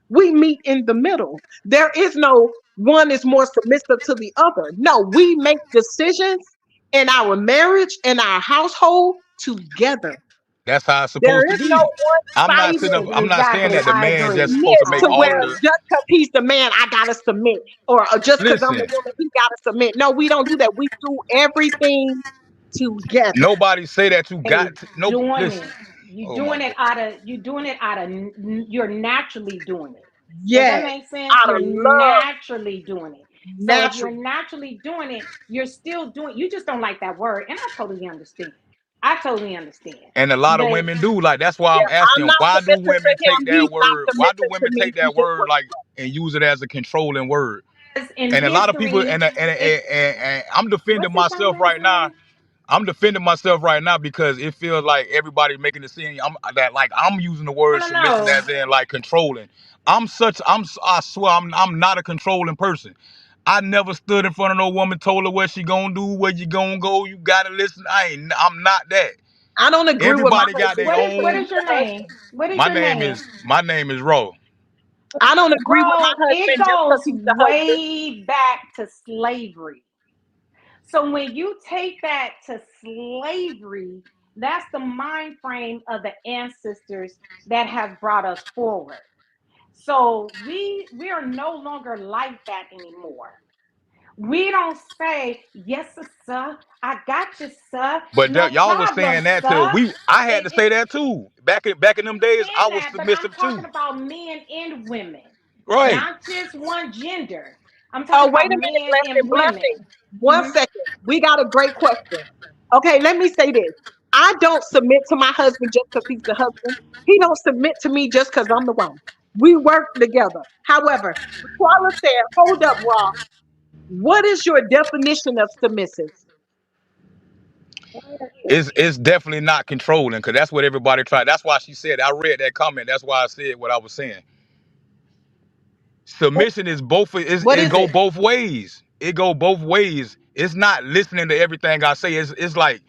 We meet in the middle. There is no one is more submissive to the other. No, we make decisions in our marriage and our household together. That's how it's There supposed to is no be. I'm not sitting up. one-sided I'm not saying Exactly. that the I man just agree. supposed to submit make to I all where of agree. the. just because he's the man, I gotta submit, or just because I'm the Listen, woman, he gotta submit. No, we don't do that. We do everything together. nobody say that you Hey, got to. No, doing listen. it. You Oh my doing it god. out of you're naturally doing it. Does that Yes, make sense? out You're of love, naturally doing it. So if you're natural. naturally doing it, you're still doing, you just don't like that word. And I totally understand. I totally understand. And a lot of But women do. Like that's why Yeah, I'm I'm asking. not Why do submissive to women him. take that He's not word? Why do submissive to women me. take He that just word wants like and use it as a controlling word? as in And a lot of people. history, And I'm defending what's his myself last right now. name? I'm defending myself right now because it feels like everybody making the scene. That like I'm using the word No, no, submissive no. as in like controlling. I swear I'm not a controlling person. I never stood in front of no woman, told her what she gonna do, where you gonna go. You gotta listen. I'm not that. I don't agree with my Everybody got husband their just What because own. is he's your the husband. name? What is your name? My name is Ro. I don't agree with my Bro, it husband just because goes he's the husband. way back to slavery. So when you take that to slavery, that's the mind frame of the ancestors that has brought us forward. So we are no longer like that anymore. We don't say, yes, sir, I got you, sir. But No y'all was problem, saying that too. sir. I had to say It, that too. Back in them days, I saying was that, but I'm submissive talking too. about men and women, Right. not just one gender. I'm Oh, talking wait about a minute, men and blessing, blessing. women. One Mhm. second. We got a great question. Okay, let me say this. I don't submit to my husband just because he's the husband. He don't submit to me just because I'm the woman. We work together. However, Carla said, hold up, Raw. What is your definition of submissive? It's definitely not controlling because that's what everybody tried. That's why she said. I read that comment. That's why I said what I was saying. Submission is both. What It is go it? both ways. It go both ways. It's not listening to everything I say. It's like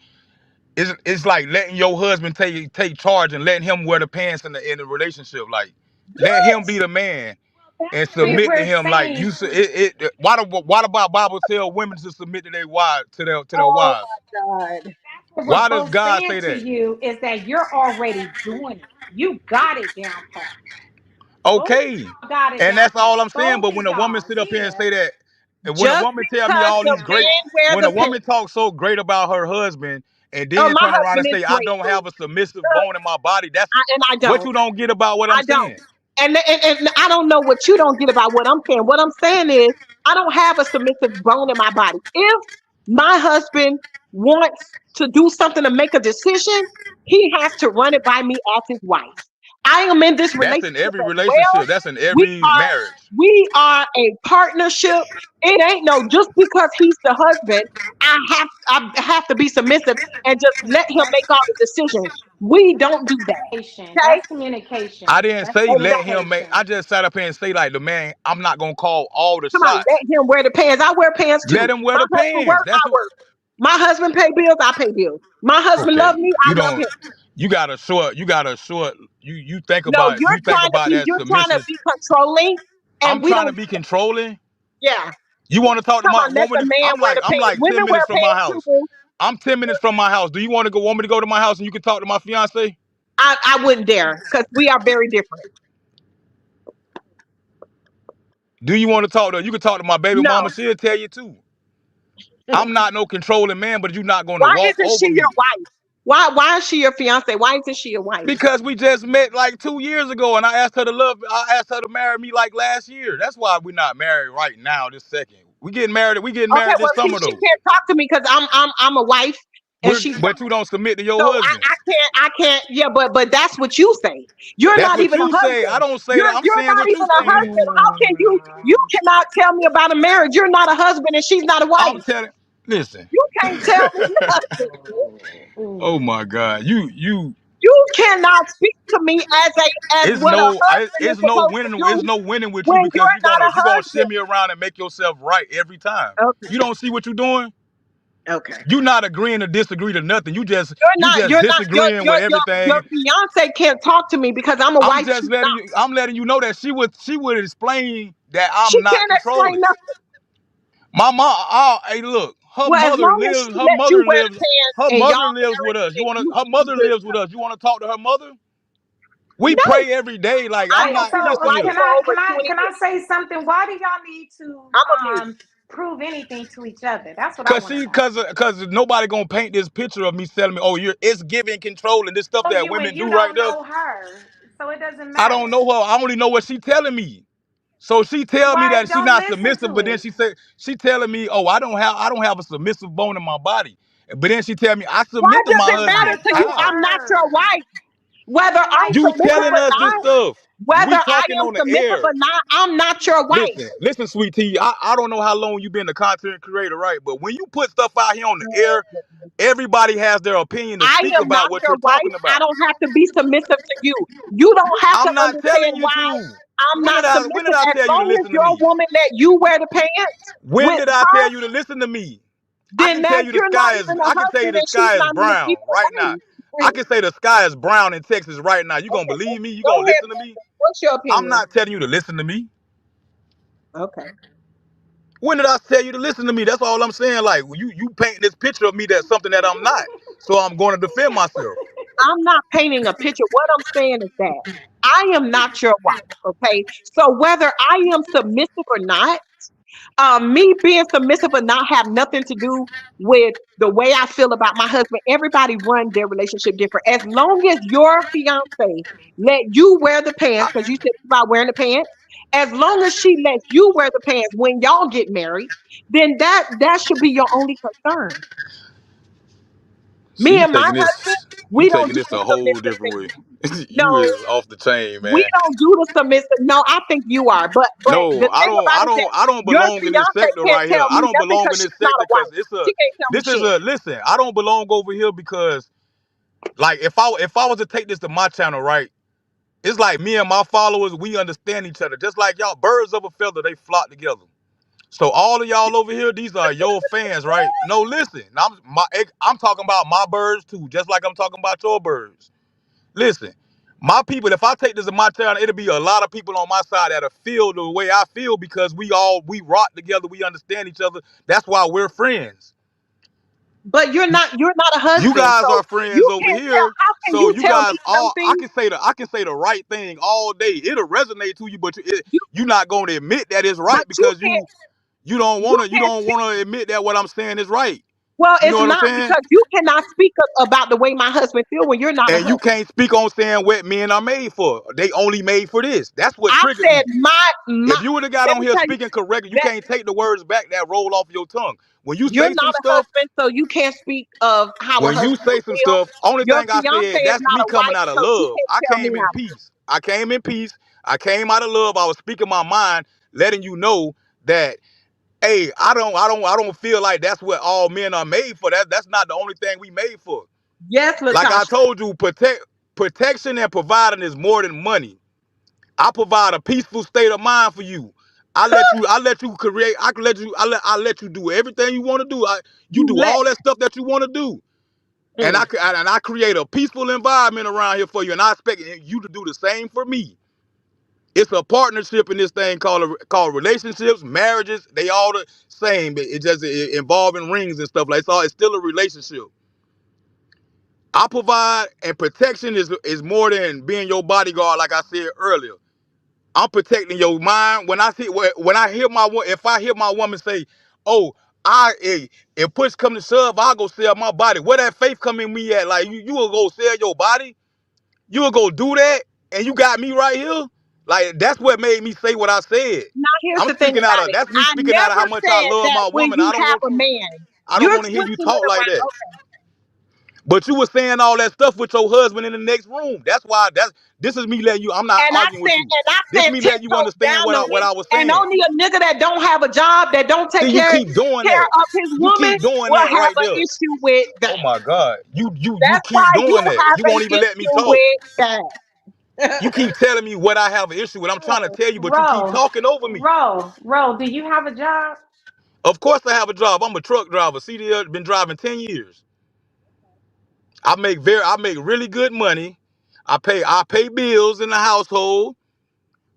it's like letting your husband take charge and letting him wear the pants in the relationship. Like let him be the man and That's what submit to we're him. Like saying. why about Bible tell women to submit to their wives to their Oh wives? my God. That's what we're Why does both God saying say to that? you is that you're already doing it. You got it down pat. Both of Okay. y'all got it And down that's all pat. I'm saying. Both But of when a woman y'all. sit up here and Yeah. say that, and when a Just woman tell me because all Got it the these down great, man pat. wear when the a pants. woman talks so great about her husband, and Oh, then my turn around husband and is say I great don't too. have a submissive Look, bone in my body, that's and I what don't. you don't get about what I'm I don't. saying. And I don't know what you don't get about what I'm saying. What I'm saying is, I don't have a submissive bone in my body. If my husband wants to do something to make a decision, he has to run it by me as his wife. I am in this That's in relationship every as well. relationship. That's in We every are marriage. we are a partnership. It ain't no just because he's the husband, I have to be submissive and just let him make all the decisions. We don't do that. Okay? That's communication. I didn't That's say let him make. communication. I just sat up here and say like the man. I'm not gonna call all the Come on, let shots. him wear the pants. I wear pants Let too. him wear My the husband pants. work, That's I what. work. My husband pay bills, I pay bills. My husband Okay. love me, You I love don't. him. You got a short. You got a short. You think No, about. You think about that you're trying to submission. be controlling, I'm and we trying don't to do be that. controlling. Yeah. You want to talk to Come my on, let woman? the man wear the I'm pants. like 10 Women wear minutes from my pants too, house. boo. I'm 10 minutes from my house. Do you want me to go to my house and you can talk to my fiance? I wouldn't dare because we are very different. Do you want to talk to? You can talk to my baby mama. No. She'll tell you too. I'm not no controlling man, but you're not going to Why walk isn't she over your me. wife? Why is she your fiance? Why isn't she your wife? Because we just met like 2 years ago, and I asked her to marry me like last year. That's why we're not married right now, this second. We getting married. We getting Okay, married well, this see, summer she though. can't talk to me because I'm a wife and But she's but not. you don't submit to your So husband. I can't. Yeah, but that's what you say. You're That's not what even a you say. I husband. don't say that. I'm You're saying not what you even a saying. husband. How can you cannot tell me about a marriage? You're not a husband and she's not a I'm wife. telling. Listen. You can't tell me nothing. Oh my God. You. You cannot speak to me as It's what a no. husband is It's no supposed to winning. It's do no winning with you when because you're not a you're gonna husband. shimmy around and make yourself right every time. Okay. You don't see what you're doing. Okay. You not agreeing to disagree to nothing. You You're not. just You're not. disagreeing with Your everything. fiance can't talk to me because I'm a I'm wife. just She's letting not. you. I'm letting you know that she would explain that She I'm not can't explain controlling. nothing. My mom. Oh, hey, look. Her Well, as mother long as she lives. Her lets you mother wear lives. the pants Her and y'all mother lives with married us. You and wanna? you Her can be mother good. lives with us. You wanna talk to her mother? We No, pray every day. Like I I'm Okay, have not. been so a Listen wife here. can for I over can I 20 can I years. say something? Why do y'all need to I'm a mute. prove anything to each other? That's what I Cause want to she, know. cause nobody gonna paint this picture of me telling me, oh, it's giving control and this stuff So that women you do right don't there. know her, so it doesn't I don't know matter. her. I only know what she telling me. So she So tell me why that she don't not listen submissive, to but then it? she telling me, oh, I don't have a submissive bone in my body. But then she tell me I Why submit to does my it matter husband. Like to you? How? I'm not your her. wife. Whether I'm Like You submissive telling or us this not, her. stuff? whether We I talking am on the submissive air. or not, I'm not your wife. Listen, sweet tea. I don't know how long you been a content creator, right? But when you put stuff out here on the air, everybody has their opinion to I speak am not about what your you're talking wife. I about. don't have to be submissive to you. You don't have to I'm not understand telling you why to. I'm not When did submissive I as tell you to long as listen to you're a me? woman that you wear the pants When with did I tell her, you to listen to me? I then can tell that you the you're not sky is. even a I can tell you husband the and she's sky is not even brown even a right now. I wife. can say the sky is brown in Texas right now. You gonna Okay, believe me? You go gonna ahead, listen to me? man. What's your I'm opinion? not telling you to listen to me. Okay. When did I tell you to listen to me? That's all I'm saying. Like you paint this picture of me that's something that I'm not. So I'm going to defend myself. I'm not painting a picture. What I'm saying is that I am not your wife. Okay. So whether I am submissive or not, me being submissive or not have nothing to do with the way I feel about my husband. Everybody run their relationship different. As long as your fiance let you wear the pants, because you said about wearing the pants, as long as she lets you wear the pants when y'all get married, then that should be your only concern. See, Me and my husband, you we don't taking do this the a whole submissive different thing. way. No, You is off the chain, we man. don't do the submissive. No, I think you are. But the No, I thing don't. about I it is don't. that I don't your belong in this fiance sector can't right here. tell I me don't nothing belong because in this she's not sector a because wife. it's a. She can't tell me This is shit. a listen. I don't belong over here because like if I was to take this to my channel, right? It's like me and my followers, we understand each other. Just like y'all, birds of a feather, they flock together. So all of y'all over here, these are your fans, right? No, listen. I'm talking about my birds too, just like I'm talking about your birds. Listen, my people, if I take this to my channel, it'll be a lot of people on my side that'll feel the way I feel because we rock together, we understand each other. That's why we're friends. But you're not a You husband. guys So are friends you over can't tell here. how can So you you tell guys me all something? I can say the right thing all day. It'll resonate to you, but You you're not going to admit that it's but right because you you can't don't speak. want to admit that what I'm saying is right. Well, You know it's what I'm not saying? because you cannot speak about the way my husband feel when you're not a And you husband. can't speak on saying what men are made for. They only made for this. That's what I triggered said me. my If you would have got let on me here tell you speaking correctly, you that can't take the words back that roll off your tongue. you're not a husband, so you can't speak of how a When you husband say would some feel. stuff, only Your thing I fiance said, is that's not me a coming wife, out of so you love. can't I tell me came in how. peace. I came in peace. I came out of love. I was speaking my mind, letting you know that, hey, I don't feel like that's what all men are made for. That's not the only thing we made for. Yes, Like I Latasha. told you, protection and providing is more than money. I provide a peaceful state of mind for you. I let you create. I can let you. I let you do everything you want to do. You You do let all that stuff that you want to do, and mm. I create a peaceful environment around here for you, and I expect you to do the same for me. It's a partnership in this thing called relationships, marriages. They all the same. It just involving rings and stuff like so. It's still a relationship. I provide, and protection is more than being your bodyguard. Like I said earlier, I'm protecting your mind. When I hear if I hear my woman say, "Oh, if push come to shove, I'll go sell my body." Where that faith come in me at? Like you will go sell your body? You will go do that? And you got me right here? Like that's what made me say what I said. Now, here's the thing about it. That's me I speaking out of never how much I said love that my when woman. you have a man, I don't you're want to hear you twisting it talk like around. that. Okay. But you were saying all that stuff with your husband in the next room. This is me letting you. I'm not arguing with you. And I This stand me 10 letting you toes understand down on what it. I was And saying. only a nigga that don't have a job, that don't take See, you keep doing care that. of his You woman, keep doing will that have right an there. issue with Oh that. my God. You That's why keep you doing that. have You an won't even let me issue talk. with that. You keep telling me what I have an issue with. I'm trying to tell you, but you keep talking over me. Ro, do you have a job? Of course I have a job. I'm a truck driver. CDL been driving 10 years. I make really good money. I pay bills in the household.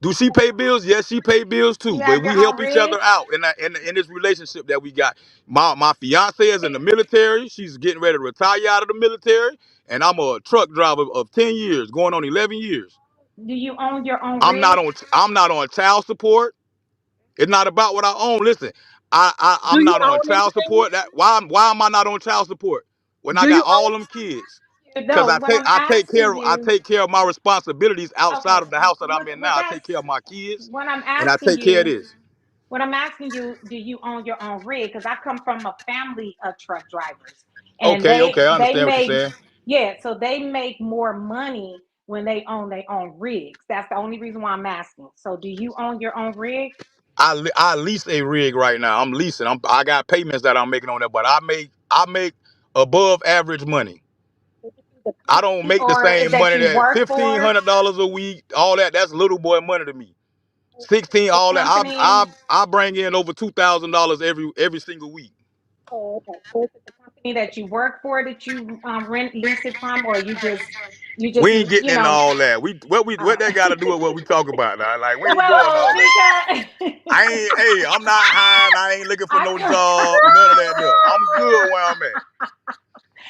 Do she pay bills? Yes, she pay bills too. You But have we your own help each other rig? out in this relationship that we got. My fiance is in the military. She's getting ready to retire out of the military, and I'm a truck driver of 10 years, going on 11 years. Do you own your own rig? I'm not on child support. It's not about what I own. Listen, Do I'm you not on own child anything? support. Why am I not on child support when I Do you got own? all them kids? Because No, what I'm asking I you, take care of my responsibilities outside okay, of the house that I'm what in what now. I take that's care of my kids, what I'm and I asking take care of you. this. What I'm asking you, do you own your own rig? Because I come from a family of truck drivers, and Okay, okay, I they understand what you're make, saying. yeah, so they make more money when they own their own rigs. That's the only reason why I'm asking. So, do you own your own rig? I lease a rig right now. I'm leasing. I got payments that I'm making on that, but I make above average money. The I don't company make the Or same that money you that work for? $1,500 a week. All that that's little boy money to me. 16, The all that. company, I bring in over $2,000 every single week. oh, okay. So it's the company that you work for that you rent lease it from, or you We just ain't getting you into know. all that. What Uh, that got to do with what we talk about now? Like we ain't doing well, all that. because I ain't. Hey, I'm not hiring. I ain't looking for I no come, job. None of that. There. I'm good where I'm at.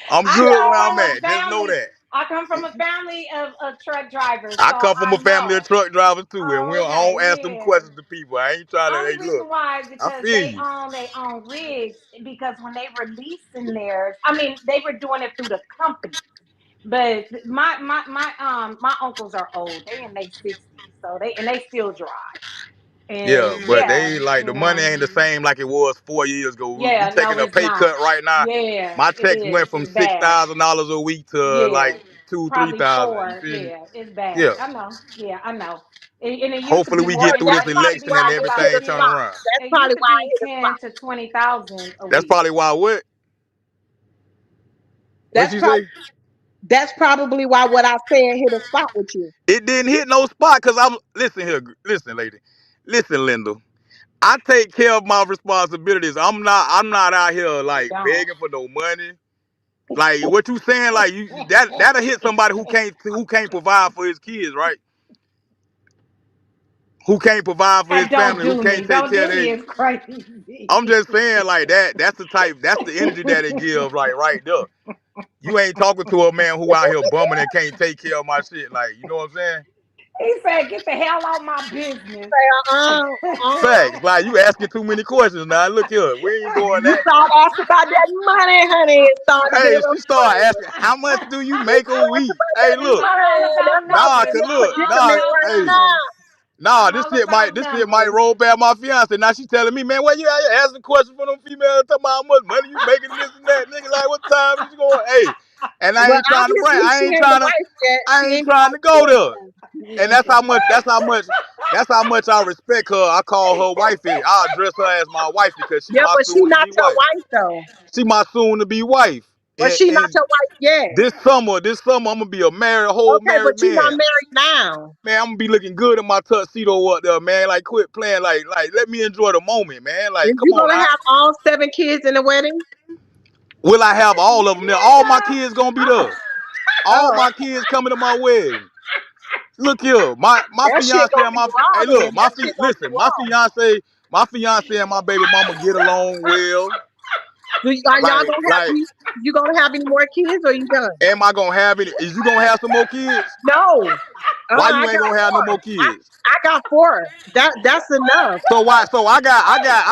I'm I good come where I'm from a at. Just know family. that. I come from a family of truck drivers, I so come from a I family of know. truck drivers too, and Oh, I okay, don't ask them yeah. questions to people. I ain't trying to. Only Hey, reason look. why is I because feel they you. own their own rigs. Because when they releasing theirs, I mean, they were doing it through the company. But my uncles are old. They in their 60s, so they still drive. Yeah, And but yeah, they like the money ain't the same like it was 4 years ago. We yeah, no, taking a it's pay not. cut right now. Yeah, My it checks is. went from It's six bad. thousand dollars a week to Yeah, like two, three probably thousand. You four. feel me? Yeah, it's bad. Yeah. I know. Yeah, I know. And it used to Hopefully be we more get than through that. this that's It used probably to election be why and like it about hit everything a turn spot. 10. around. That's It probably used to why be it hit a 10 spot. to 20,000 a That's week. probably why what? What That's you probably say? that's probably why what I said hit a spot with you. It didn't hit no spot because I'm listen here, listen, lady. Listen, Linda. I take care of my responsibilities. I'm not out here You like don't. begging for no money. Like what you saying, like that'll hit somebody who can't provide for his kids, right? Who can't provide for his And don't family, who do can't me. take Don't care of do their. me. It's I'm crazy. just saying like that. That's the energy that it gives, like right there. You ain't talking to a man who out here bumming and can't take care of my shit. Like, you know what I'm saying? He said, "Get the hell out my business." Say, Facts. Like you asking too many questions now. Look here. We ain't doing you that. start asking about that money, honey. It's starting to get a Hey, little she started funny. asking, how much do you make a Start asking week? about Hey, that look. I ain't money. about That's causing Nah, a cause nothing. new look, I'm all nah, predicament about right hey, numbers. now. nah, I'm all about this shit might numbers. roll back my fiance. Now she telling me, man, why you out here asking questions for them females talking about how much money you making this and that, nigga. Like what time is you going? Hey, and I Well, ain't trying to brag. obviously she ain't the wife yet. She I ain't ain't the trying to wife go yet. there. And that's how much I respect her. I call her wifey. I address her as my wife because she Yeah, my but she soon to not be your wife. wife though. She my soon to be wife. But she not And your wife yet. this summer, I'm gonna be a whole Okay, but married you not man. married now. Man, I'm gonna be looking good in my tuxedo up there, man. Like, quit playing. Like, let me enjoy the moment, man. Like, Is come you on gonna now. have all 7 kids in the wedding? Will I have all of them there? All my Linda. kids gonna be there. All Oh, my kids coming to my wedding. Look here, my That shit fiance gonna and be my hey raw then. look, That shit gonna be listen, raw. my fiance and my baby mama get along well. Are y'all gonna have Like, you gonna have any more kids or you done? am I gonna have any? Is you gonna have some more kids? No. Why I you ain't got gonna have no four. more I, kids? I got four. That's enough. So why? So I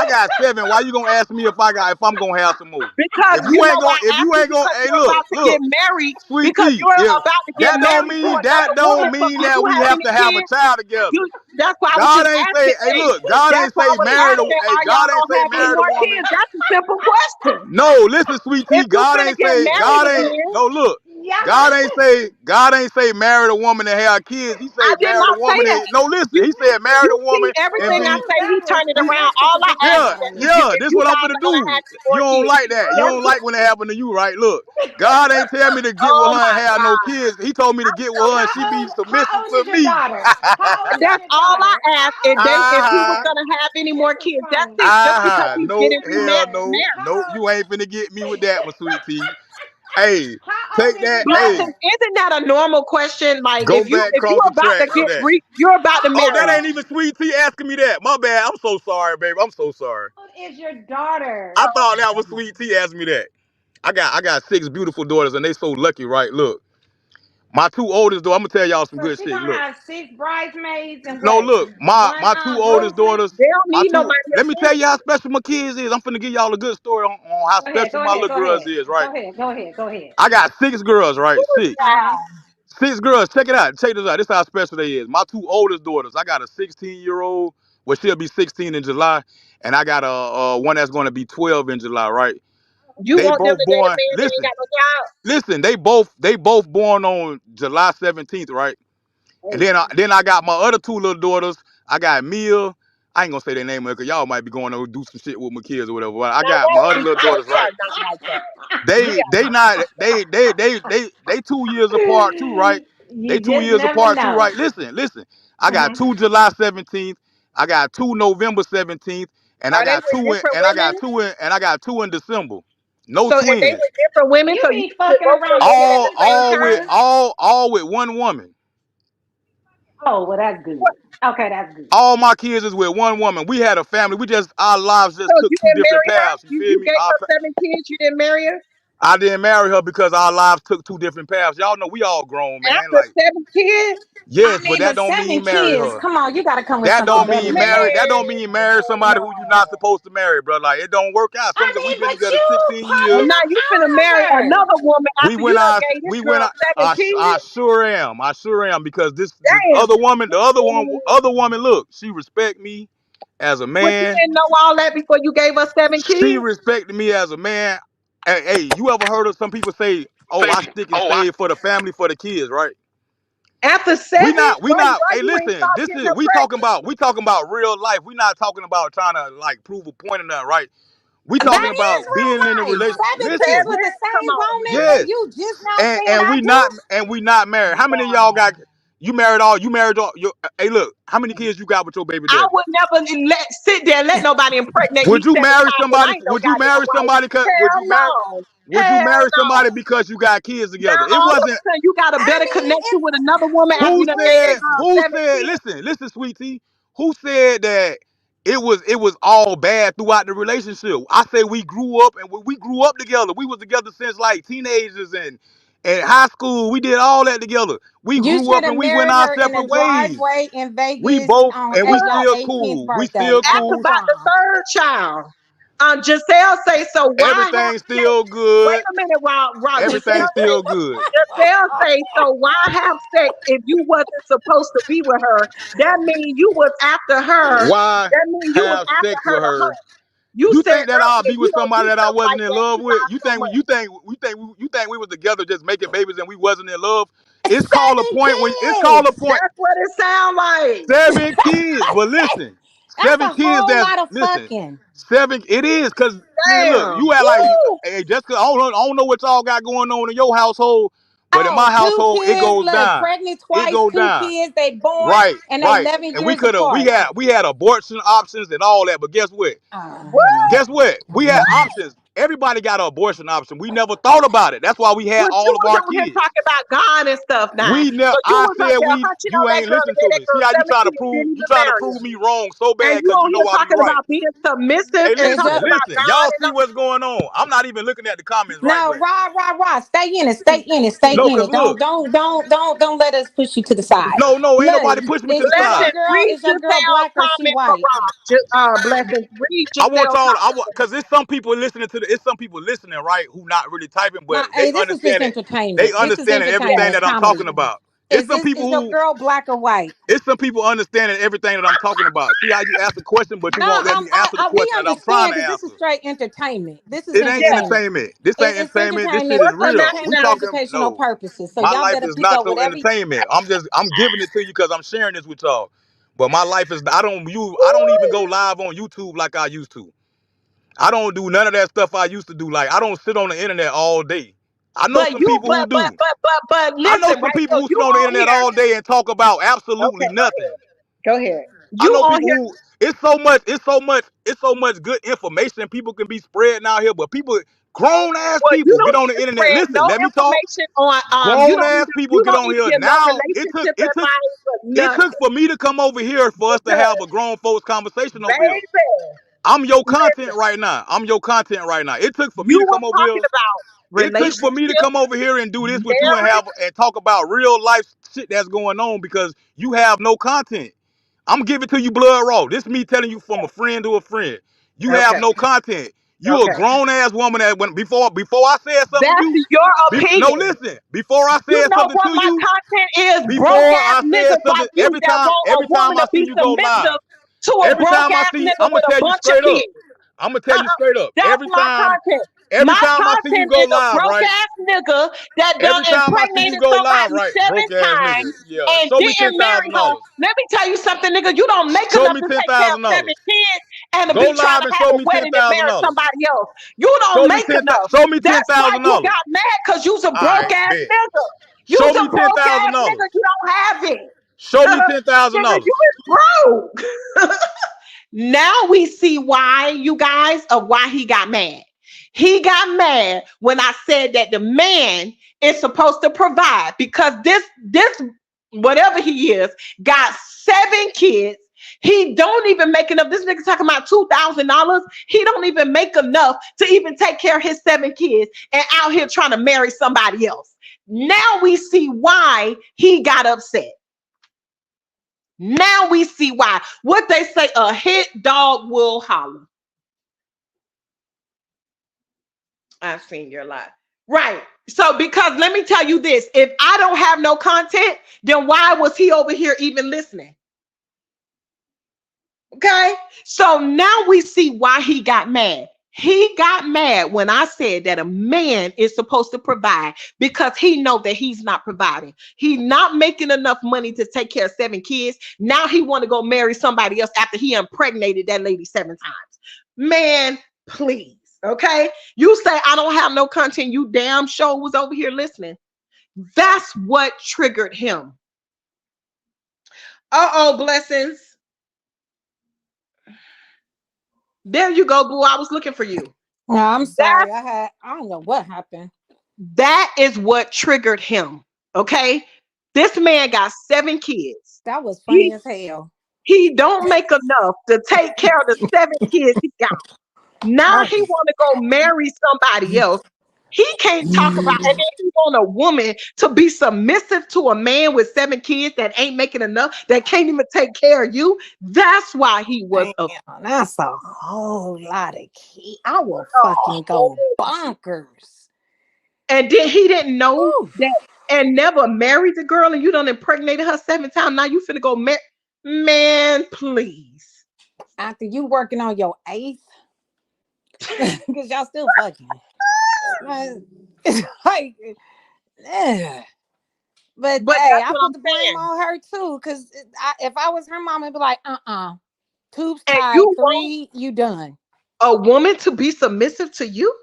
got seven. Why you gonna ask me if I'm gonna have some more? Because you know why If I you asked you ain't gonna, because hey you're about to get look, married sweet because tea. you're If about to get married to that another woman. don't So mean do that you we have have any to have a kids? child together. You that's why I was God just ain't say, asking. hey, Hey, look, God that's ain't why I say was marry the, asking, hey, are God y'all ain't gonna say have any marry the more woman. kids? That's a simple question. No, listen, sweet tea. If you finna get married again, No, look, Y'all, God ain't say marry the woman and have kids. He I say did marry the not say woman that. and no, listen. You He said marry you the see woman and everything I be. you say, he that was turn it He, around. All I specific, asked yeah, is Johnny. yeah. if This you what I'm guys finna are gonna do. have any You more don't kids. like that. You don't like when it happen to you, right? Look, God ain't tell me to get with Oh her and my have no God. kids. He told me to get with her and she be How submissive old to is your me. daughter? How old is That's your all daughter? I asked. How old is If your we was Ah, daughter? gonna have any more This is kids, that's funny. it. Just because he's no, getting hell no, remarried. no. How old? You ain't finna get me with that one, sweet tea. Hey, How old take is your that. Hey, Blessings, daughter? isn't that a normal question? Like go back if you across the about to track for get that. you're about to Oh, that marry. ain't even sweet tea asking me that. My bad. I'm so sorry, baby. I'm so sorry. How old is your daughter? I thought that was sweet tea asking me that. I got six beautiful daughters and they so lucky, right? Look, my two oldest though, I'm gonna tell y'all some So good she shit. gonna Look. have six bridesmaids and No, what? look, One my two oldest groomsman. daughters, They don't my need two nobody let me tell you how assistance. special my kids is. I'm finna give y'all a good story on how Go ahead. special Go my ahead. little Go girls ahead. is, right? Go ahead. Go ahead. Go ahead. I got six girls, right? Six. Uh huh. Six girls. Check it out. Check this out. This is how special they is. My two oldest daughters. I got a 16-year-old. Well, she'll be 16 in July, and I got a one that's going to be 12 in July. Right? You They want them both to date a born. man that ain't got no job? Listen. They both born on July 17th. Right? And Oh, then I got my other two little daughters. I got Mia. I ain't gonna say their name because y'all might be going to do some shit with my kids or whatever. But I now got my wait, other little daughters. we Right? are not like that. We are They not not like they 2 years apart too, right? They You two just years never apart too, know. right? Listen. I got that. two July 17th, I got two November 17th, and Are they with different women? I got two in December. No So if they twins. with different women, You so you be can put fucking both of around them with in at the seven same fuckers. time? All with one woman. Oh, well, that's good. What? Okay, that's good. All my kids is with one woman. We had a family. We just our lives So just took you two didn't different marry her? paths. You feel You me? gave her 7 kids, you didn't marry her? I didn't marry her because our lives took two different paths. Y'all know we all grown, man. After Like 7 kids? I yes, but mean, that but don't seven mean marry kids. her. Come on, you got to come with That something don't Oh better mean than marry. that. That don't mean man. marry Oh somebody who you're not no. supposed to marry, bro. Like it don't work out. I We've mean, been but together you 16 So years. now you finna marry part of her. another woman We after you went done out. gave this We went girl out. 7 kids? I sure am. I sure am because this Damn. other woman, other woman. Look, she respect me as a But you man. didn't know all that before you gave us seven She kids? respected me as a man. Hey, you ever heard of some people say, "Oh, I stick and save for the family for the kids," right? After seven? We not. Why Hey, you ain't listen. stop This getting is her pregnant? we talking about real life. We not talking about trying to like prove a point or nothing, right? We talking That is about being in a real life. relation. Seven kids Listen, with the Seven? Come same on, woman, man. and yes, you just now saying I do? and we not married. How many of y'all got? You married all your. Hey, look, how many kids you got with your baby I daddy? would never sit there and let nobody impregnate me Would you 7 times when I ain't no Would you goddamn marry wife. somebody? Hell no. Would you Hell marry somebody no. because you got kids Now together? It all of a wasn't. sudden you got a I better mean, connection with another woman after you done gave that girl Who 7 kids. listen, sweetie, who said that it was all bad throughout the relationship? I say we grew up and we grew up together. We was together since like teenagers and high school. We did all that together. We you grew should up have and we went married our her in the separate ways. driveway in We Vegas both on and we Well, y'all still 18th cool. We birthday. still after cool. about the Uh-uh. third child, Giselle say, so why have Everything's sex? still Wait good. a minute, Rob. Everything's still good. Giselle say, so why have sex if you wasn't supposed to be with her? That mean you was after her. Why That mean you was have after sex her with to her? hunt. You You said think that I'll earlier be you with don't do somebody that I stuff wasn't like in that. love You with? lie so much. You think we was together just making babies and we wasn't in love? It's called a Seven point when it's called a kids. point. That's what it sound like. 7 kids, but listen, That's a 7 kids. whole That's lot of listen, fucking. seven. It is because man, look, Damn. you act like Woo! hey, just cause I don't know what y'all got going on in your household, but in Oh, my two household it kids, goes look, down. pregnant It twice, goes two down. kids, they born, Right, and they right. 11 And years apart. we had abortion options and all that, but guess what? Uh, What? Guess what? We had options. Everybody got an abortion option. We never thought about it. That's why we had But you all of was our on here kids. talking about God and stuff now. We never. So you I was up said there we. hunching on You that ain't girl listen and to that me. See girl how you seven trying to kids prove? didn't You even trying to marry prove him. me wrong so And bad you because on you here know I be talking right. about being submissive Hey, and Is listen, talking it about listen. God Y'all and see what's going on. I'm not even looking at the comments right no, quick. rah. Stay in it, stay in it, stay No, in cause it. Don't look. don't don't don't don't let us push you to the side. No, ain't Look, nobody push me to the is Blessing, side. read your girl Giselle's black or she comment for white? Rob. Blessings, read I want Giselle's y'all. comment. Cause it's some people listening to the. It's some people listening, right? Who not really typing, Nah, but they hey, this is just understand it. They entertainment. This is understanding everything entertainment. that I'm Promise. talking about. It's some people Is your who. girl black or white? It's some people understanding everything that I'm talking about. See how you ask a question, but you No, won't let me answer the we question that I'm trying understand to because this is answer. straight entertainment. This is It ain't Yeah. entertainment. entertainment. This ain't It's entertainment. This entertainment shit is What's for her real. name We now? for talking. educational No, purposes. So my y'all life better is pick not up your whatever. entertainment. I'm giving it to you because I'm sharing this with y'all. But my life is. I don't even go live on YouTube like I used to. I don't do none of that stuff I used to do. Like I don't sit on the internet all day. I know But some you, people who do. but I know listen, some right? people So who you sit on the on internet here? all day and talk about absolutely Okay, go nothing. ahead. Go ahead. I You know on people here? who it's so much good information people can be spreading out here, but people, grown ass Well, you people get don't on need the to internet. spread no Listen, let me talk. information on. Grown ass people You get don't on need to here give no now. relationship advice or It took nothing, for me to come over here for us to have a grown folks conversation over here. baby. I'm your content Listen, right now. I'm your content right now. It took for me you to were come over here. talking about It took for me to relationship, come over here and do this with you and marriage. talk about real life shit that's going on because you have no content. I'm giving it to you blood raw. This is me telling you from a friend to a friend. You have Okay, no content. You a okay. grown ass woman that when before I said something to you, That's your no opinion. listen. Before I You said know something what to my you, content is? before Broke ass I said niggas something, like you that want a every woman time I to see be you go live, submissive to a every broke time I ass see, nigga I'm gonna with a tell you bunch of straight up. kids. I'm gonna tell you straight up. That's my content. Every My time I see you content go is a live, broke right? ass nigga that done Every time I see you impregnated go live, somebody right? seven Broke ass nigga. times Yeah. and Show me ten didn't marry thousand her. dollars. Let me tell you something, nigga. You don't make Show enough me to ten take care of thousand seven dollars. kids and to Go be trying live to and have show a me ten wedding and thousand marry dollars. somebody else. You don't make enough. Show me ten That's why thousand you dollars. got mad because you's a All broke right, ass bet. nigga. Show You's a me ten broke thousand ass dollars. nigga. You don't have it. Show me ten thousand Nigga, dollars. you is broke. Now we see why, you guys, of why he got mad. He got mad when I said that the man is supposed to provide because this whatever he is got seven kids. He don't even make enough. This nigga talking about $2,000. He don't even make enough to even take care of his seven kids and out here trying to marry somebody else. Now we see why he got upset. Now we see why. What they say, a hit dog will holler. I've seen your life. Right. So, because let me tell you this, if I don't have no content, then why was he over here even listening? Okay. So now we see why he got mad. He got mad when I said that a man is supposed to provide because he know that he's not providing. He's not making enough money to take care of seven kids. Now he want to go marry somebody else after he impregnated that lady seven times. Man, please. Okay. You say I don't have no content. You damn sure was over here listening. That's what triggered him. Uh-oh, blessings. There you go, boo. I was looking for you. No, I'm sorry. That's I don't know what happened. that is what triggered him. Okay. This man got seven kids. That was funny He as hell. he don't make enough to take care of the seven kids he got. Now That he want to go marry somebody else. He can't talk about, and then he want a woman to be submissive to a man with seven kids that ain't making enough, that can't even take care of you. That's why he was damn, a that's a whole lot of key. I will fucking whole. go bonkers. And then he didn't know Whew. that and never married the girl, and you done impregnated her seven times. Now you finna go marry. Man, please. After you working on your eighth, because y'all still fucking. Like, it's like, eh. But But hey, that's I what put I'm the blame saying. on her too. Cause if I was her mom, I'd be like, tubes And you tied, want three, you done. a woman to be submissive to you?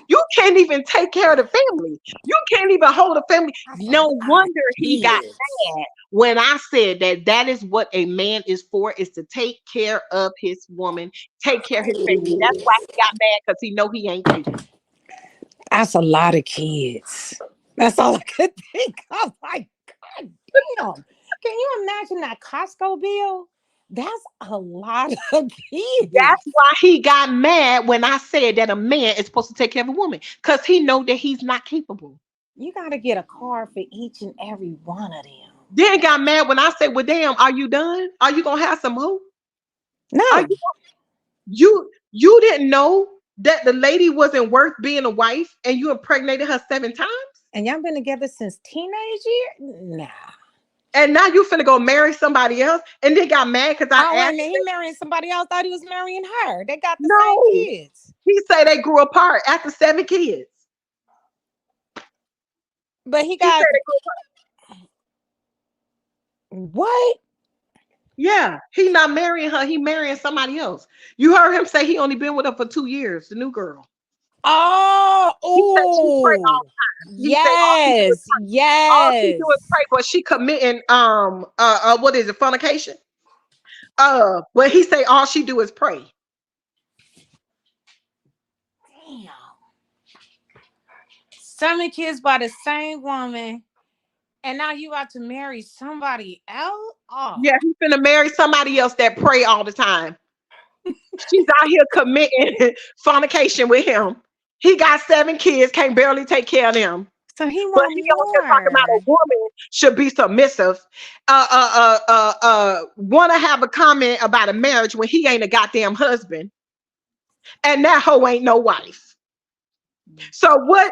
You can't even take care of the family. You can't even hold a family. I No got five wonder he got kids. mad when I said that that is what a man is for, is to take care of his woman, take care of his family. That's why he got mad because he know he ain't capable. That's a lot of kids. That's all I could think of. Like, God damn. Can you imagine that Costco bill? That's a lot of That's kids. why he got mad when I said that a man is supposed to take care of a woman, because he know that he's not capable. You got to get a car for each and every one of them. Then got mad when I said, "Well, damn, are you done? Are you gonna have some more? Are No. you didn't know that the lady wasn't worth being a wife, and you impregnated her 7 times, And y'all been together since teenage year? Nah. and now you finna go marry somebody else?" And then got mad because I Oh, wait a asked. minute. He marrying somebody else. Thought he was marrying her. They got the same No, kids. he said they grew apart after 7 kids. But he He said got they grew apart. what? Yeah, he not marrying her. He marrying somebody else. You heard him say he only been with her for 2 years. The new girl. Oh, He said she pray all oh, the time. He said yes, all she do is yes. pray, but she committing what is it, fornication? But he say all she do is pray. Damn. 7 kids by the same woman, and now you about to marry somebody else? Oh, Yeah, he finna marry somebody else that pray all the time. She's out here committing fornication with him. He got 7 kids, can't barely take care of them. so he But want he out here talking about a more. woman should be submissive. Want to have a comment about a marriage when he ain't a goddamn husband, and that hoe ain't no wife. So what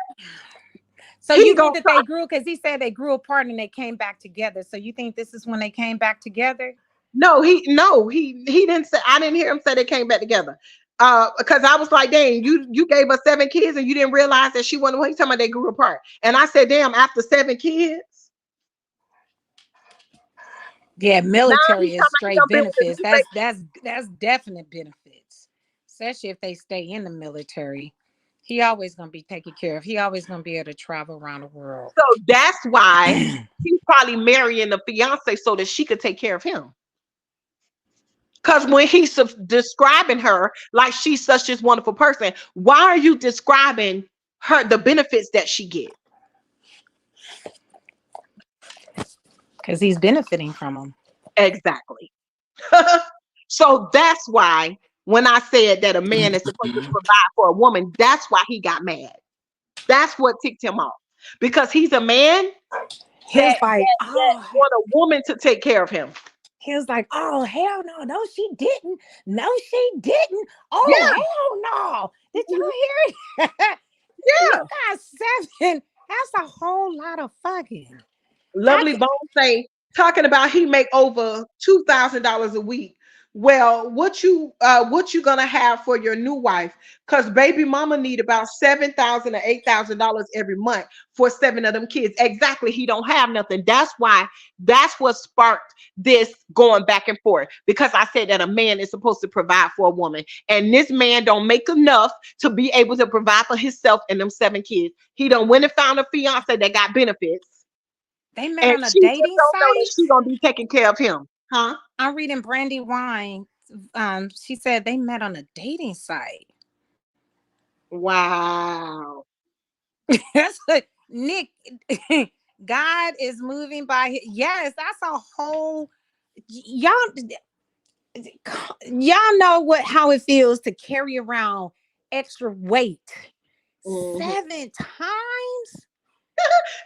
So he you gonna think that try? they grew because he said they grew apart and they came back together. So you think this is when they came back together? No, he didn't say. I didn't hear him say they came back together. Because I was like, dang, you gave us 7 kids and you didn't realize that she wasn't. What he talking about? They grew apart, and I said, damn, after 7 kids. Yeah, Now he military talking is about he straight done been with a benefits. new That's definite benefits, especially if they stay in the military. He always gonna be taken care of. He always gonna be able to travel around the world. So that's why he's probably marrying the fiance so that she could take care of him. Because when he's describing her like she's such this wonderful person, why are you describing her the benefits that she get? Because he's benefiting from them. Exactly. So that's why when I said that a man is supposed to provide for a woman, that's why he got mad. That's what ticked him off. Because he's a man He was like, that oh, want a woman to take care of him. he was like, oh hell no, no she didn't, no she didn't. Oh Yeah. hell no! Did Mhm. y'all hear it? You Yeah. got 7. That's a whole lot of fucking. How Lovely can, Bone say, talking about he make over $2,000 a week. Well, what you gonna have for your new wife? Because baby mama need about $7,000 or $8,000 every month for 7 of them kids. Exactly, he don't have nothing. That's what sparked this going back and forth. Because I said that a man is supposed to provide for a woman, and this man don't make enough to be able to provide for himself and them 7 kids. He done went and found a fiance that got benefits, they met and on a she just dating don't know that site? she gonna be taking care of him, huh? I'm reading Brandy Wine. She said they met on a dating site. Wow. That's what Nick. God is moving by. Yes, that's a whole. Y'all know what how it feels to carry around extra weight Mhm. 7 times.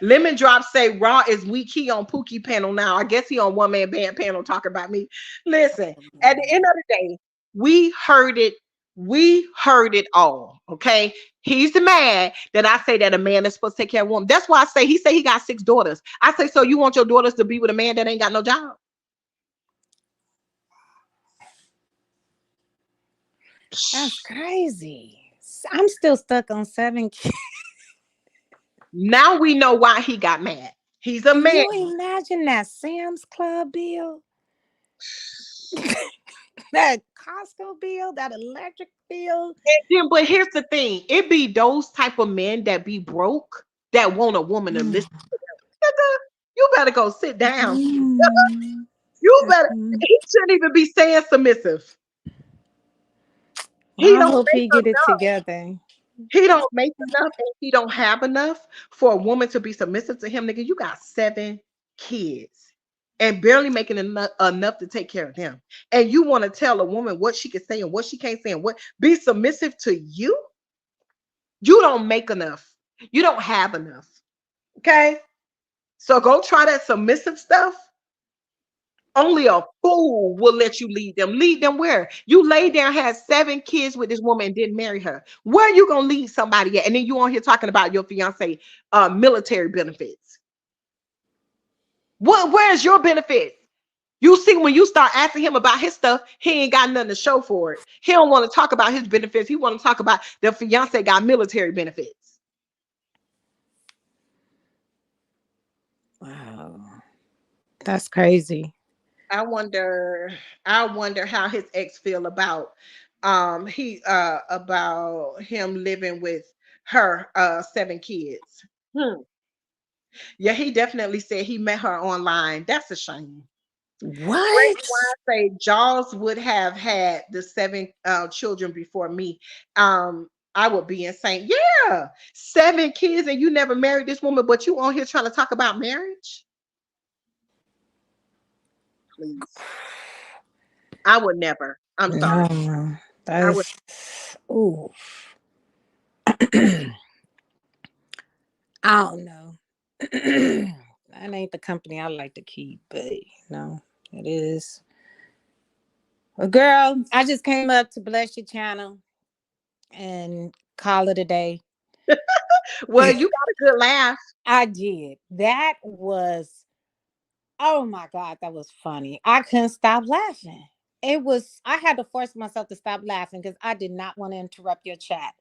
Lemon Drop say Raw is weak. He on Pookie panel now. I guess he on one man band panel talking about me. Listen, at the end of the day, we heard it. We heard it all. Okay. He's the man that I say that a man is supposed to take care of a woman. That's why I say he got 6 daughters. I say, so you want your daughters to be with a man that ain't got no job? That's crazy. I'm still stuck on 7 kids. Now we know why he got mad. He's a Can man. you imagine that Sam's Club bill, that Costco bill, that electric bill? But here's the thing: it be those type of men that be broke that want a woman to Mm. listen to them. Nigga, you better go sit down. Mm. You better. Mm. He shouldn't even be saying submissive. Well, He I don't hope make he get it enough. together. He don't make enough and he don't have enough for a woman to be submissive to him, nigga. You got 7 kids and barely making enough to take care of them. And you want to tell a woman what she can say and what she can't say and what be submissive to you? You don't make enough. You don't have enough. Okay? So go try that submissive stuff. Only a fool will let you lead them. Lead them where? You lay down, had 7 kids with this woman and didn't marry her. Where you gonna lead somebody at? And then you on here talking about your fiance military benefits. Where's your benefits? You see, when you start asking him about his stuff, he ain't got nothing to show for it. He don't want to talk about his benefits. He want to talk about the fiance got military benefits. Wow. That's crazy. I wonder, I wonder how his ex feel he about him living with her 7 kids. Hmm. Yeah, he definitely said he met her online. That's a shame. Ray What? Wine say Jaws would have had the 7 children before me. I would be insane. Yeah, 7 kids and you never married this woman, but you on here trying to talk about marriage? Please, I would never. I'm sorry. No. I would. That's ooh. I don't know. That ain't the company I like to keep, but no, it is. Well, girl, I just came up to bless your channel and call it a day. Well, you got a good laugh. I did. That was, oh my God, that was funny. I couldn't stop laughing. It was, I had to force myself to stop laughing because I did not want to interrupt your chat.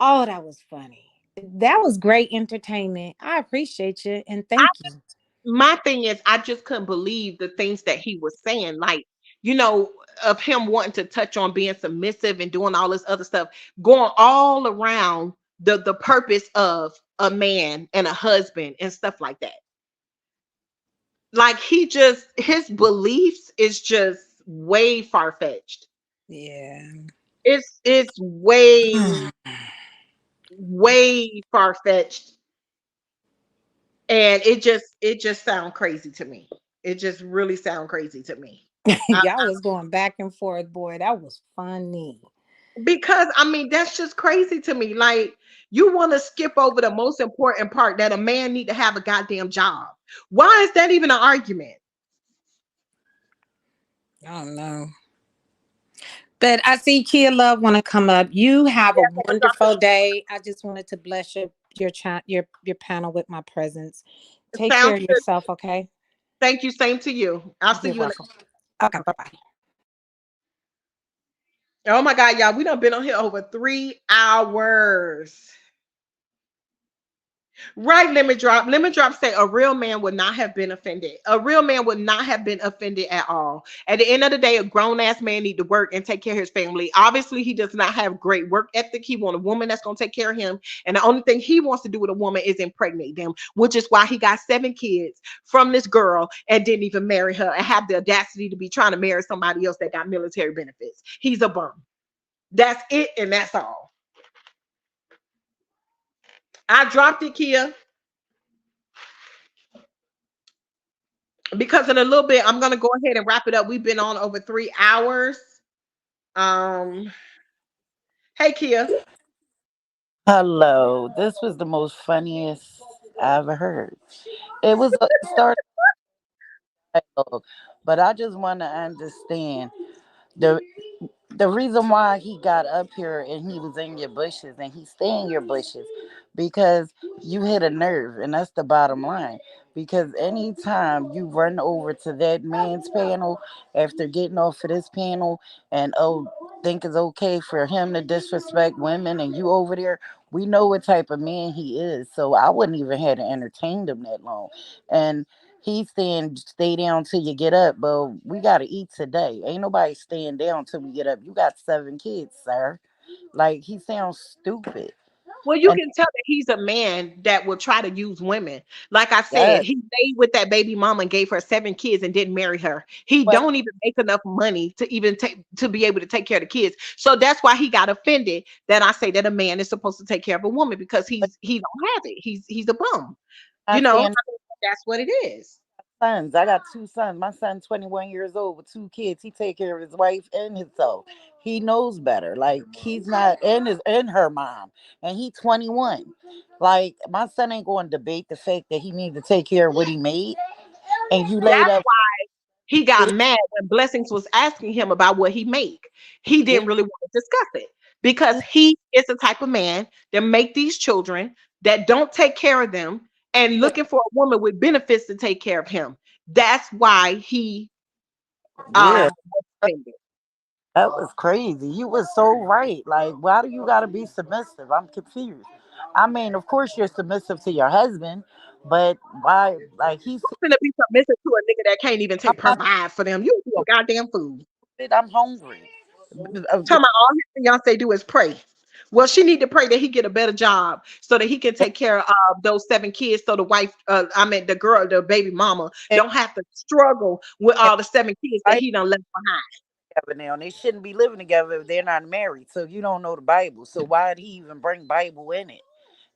Oh, that was funny. That was great entertainment. I appreciate you and thank you. My thing is, I just couldn't believe the things that he was saying, like, you know, of him wanting to touch on being submissive and doing all this other stuff, going all around the purpose of a man and a husband and stuff like that. Like he just his beliefs is just way far fetched. Yeah. It's way far fetched, and it just sound crazy to me. It just really sound crazy to me. Y'all was going back and forth, boy. That was funny. Because I mean, that's just crazy to me. Like, you want to skip over the most important part that a man need to have a goddamn job. Why is that even an argument? I don't know. But I see Kia Love want to come up. You have a Yeah, I'm drop wonderful day. I just wanted to bless your panel with my presence. it. Take care Sounds of good. yourself, okay? Thank you. Same to you. I'll see You're you in welcome. Okay, bye bye. Oh my God, y'all. We done been on here over 3 hours. Right, Lemon Drop. Lemon Drop say a real man would not have been offended. A real man would not have been offended at all. At the end of the day, a grown ass man need to work and take care of his family. Obviously, he does not have great work ethic. He want a woman that's gonna take care of him, and the only thing he wants to do with a woman is impregnate them, which is why he got 7 kids from this girl and didn't even marry her and have the audacity to be trying to marry somebody else that got military benefits. He's a bum. That's it, and that's all. I dropped it, Kia, because in a little bit I'm gonna go ahead and wrap it up. We've been on over 3 hours. Um, hey Kia, Hello. This was the most funniest I ever heard. It started, but I just want to understand the the reason why he got up here and he was in your bushes and he stay in your bushes because you hit a nerve, and that's the bottom line. Because anytime you run over to that man's panel after getting off of this panel and think it's okay for him to disrespect women and you over there, we know what type of man he is. So I wouldn't even have to entertain him that long. And he's saying stay down till you get up, but we gotta eat today. Ain't nobody staying down till we get up. You got 7 kids, sir. Like he sounds stupid. Well, you And can tell that he's a man that will try to use women. Like I said, yes, he stayed with that baby mama and gave her 7 kids and didn't marry her. He but don't even make enough money to even take to be able to take care of the kids. So that's why he got offended that I say that a man is supposed to take care of a woman because but he don't have it. He's a bum. I I saying mean, that's what it is. sons. I got two sons. My son, 21 years old with two kids. He take care of his wife and himself. He knows better. Like he's not in his in her mom, and he 21. Like my son ain't going to debate the fact that he need to take care of what he made. And you laid That's up. he got mad when Blessings was asking him about what he make. He Yeah, didn't really want to discuss it because he is the type of man that make these children that don't take care of them and yeah, looking for a woman with benefits to take care of him. That's why he yeah. was offended. That was crazy. You was so right. Like, why do you gotta be submissive? I'm confused. I mean, of course you're submissive to your husband, but why? Like he's. Finna be submissive to a nigga that can't even I'm take not provide for them. You a goddamn fool. stupid. I'm hungry. Talking about all his fiance do is pray. Well, she need to pray that he get a better job so that he can take care of those 7 kids. So the wife, I mean the girl, the baby mama, And, don't have to struggle with and all the 7 kids that right he done left behind. together now. They shouldn't be living together if they're not married. So you don't know the Bible. So why did he even bring Bible in it?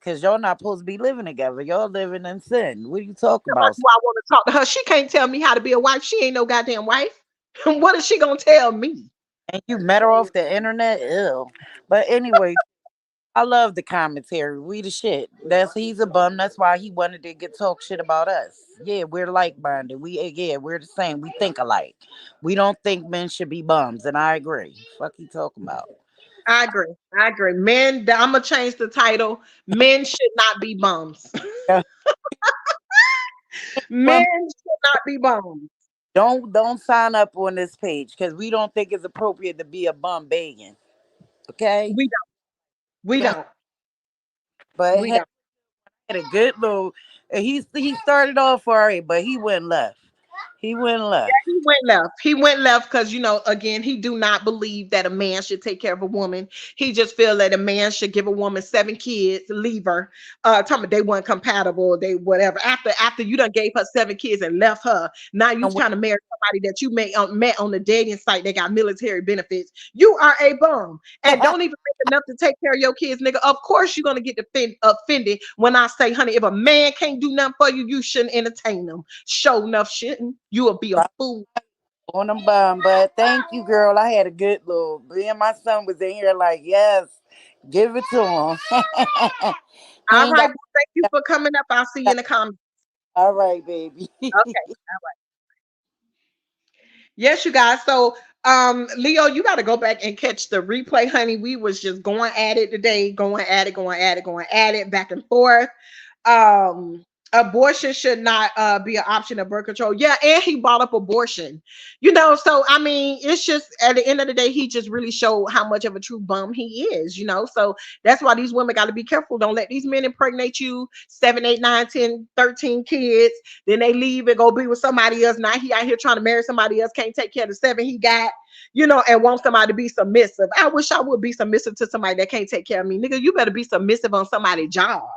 Because y'all not supposed to be living together. Y'all living in sin. What are you talking Talking about about? do I want to talk to her? She can't tell me how to be a wife. She ain't no goddamn wife. What is she gonna tell me? And you met her off the internet? Ew. But anyway, I love the commentary. We the shit. That's he's a bum. That's why he wanted to get talk shit about us. Yeah, we're like minded. Yeah, we're the same. We think alike. We don't think men should be bums, and I agree. Fuck you talking about? I agree. I agree. Men, I'm gonna change the title. Men should not be bums. Yeah. Men Bum, should not be bums. don't sign up on this page because we don't think it's appropriate to be a bum begging. Okay, We don't. We don't. but We had don't. a good little. He started off all right, but he went left. He went left. He went left. He went left because again, he do not believe that a man should take care of a woman. He just feel that a man should give a woman 7 kids, leave her. Talking about they weren't compatible, they whatever. After you done gave her 7 kids and left her, now you And trying to marry somebody that you met on the dating site that got military benefits. You are a bum and don't even make enough to take care of your kids, nigga. Of course you're gonna get offended when I say, honey, if a man can't do nothing for you, you shouldn't entertain them. Show enough shouldn't. You will be a fool. on them bum. But thank you, girl. I had a good little. Me and my son was in here like, yes, give it to him. He All ain't right. got. Well, thank you for coming up. I'll see you in the comments. All right, baby. Okay. Yes, you guys. So, Leo, you got to go back and catch the replay, honey. We was just going at it today, going at it, going at it, going at it, back and forth. um Abortion should not be an option of birth control. Yeah, and he brought up abortion. So I mean, it's just at the end of the day, he just really showed how much of a true bum he is. So that's why these women got to be careful. Don't let these men impregnate you 7, 8, 9, 10, 13 kids. Then they leave and go be with somebody else. Now he out here trying to marry somebody else, can't take care of the 7 he got, and want somebody to be submissive. I wish I would be submissive to somebody that can't take care of me. Nigga, you better be submissive on somebody's job.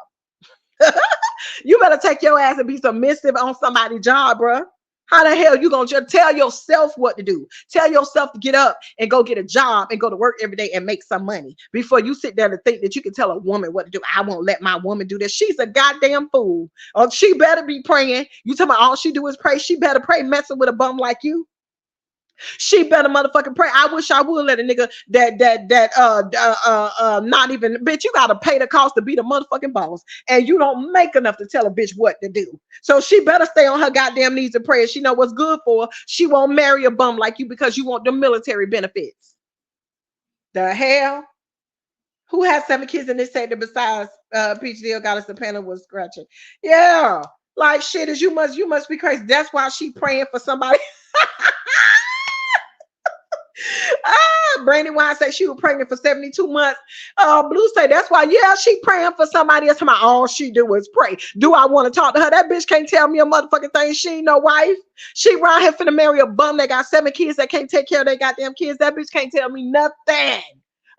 You better take your ass and be submissive on somebody's job, bruh. How the hell you gonna just tell yourself what to do? Tell yourself to get up and go get a job and go to work every day and make some money before you sit there and think that you can tell a woman what to do. I won't let my woman do this. She's a goddamn fool. Oh, she better be praying. You talking about all she do is pray. She better pray messing with a bum like you. She better motherfucking pray. I wish I would let a nigga that not even bitch. You gotta pay the cost to be the motherfucking boss, and you don't make enough to tell a bitch what to do. So she better stay on her goddamn knees and pray. She know what's good for her. She won't marry a bum like you because you want the military benefits. The hell? Who has 7 kids in this sector besides Peach Deal got us the panel was scratching? Yeah, like shit is you must be crazy. That's why she praying for somebody. Brandy Wine said she was pregnant for 72 months. Blue say that's why, yeah, she praying for somebody else. All she do is pray. Do I want to talk to her? That bitch can't tell me a motherfucking thing. She ain't no wife. She around here finna marry a bum that got 7 kids that can't take care of their goddamn kids. That bitch can't tell me nothing.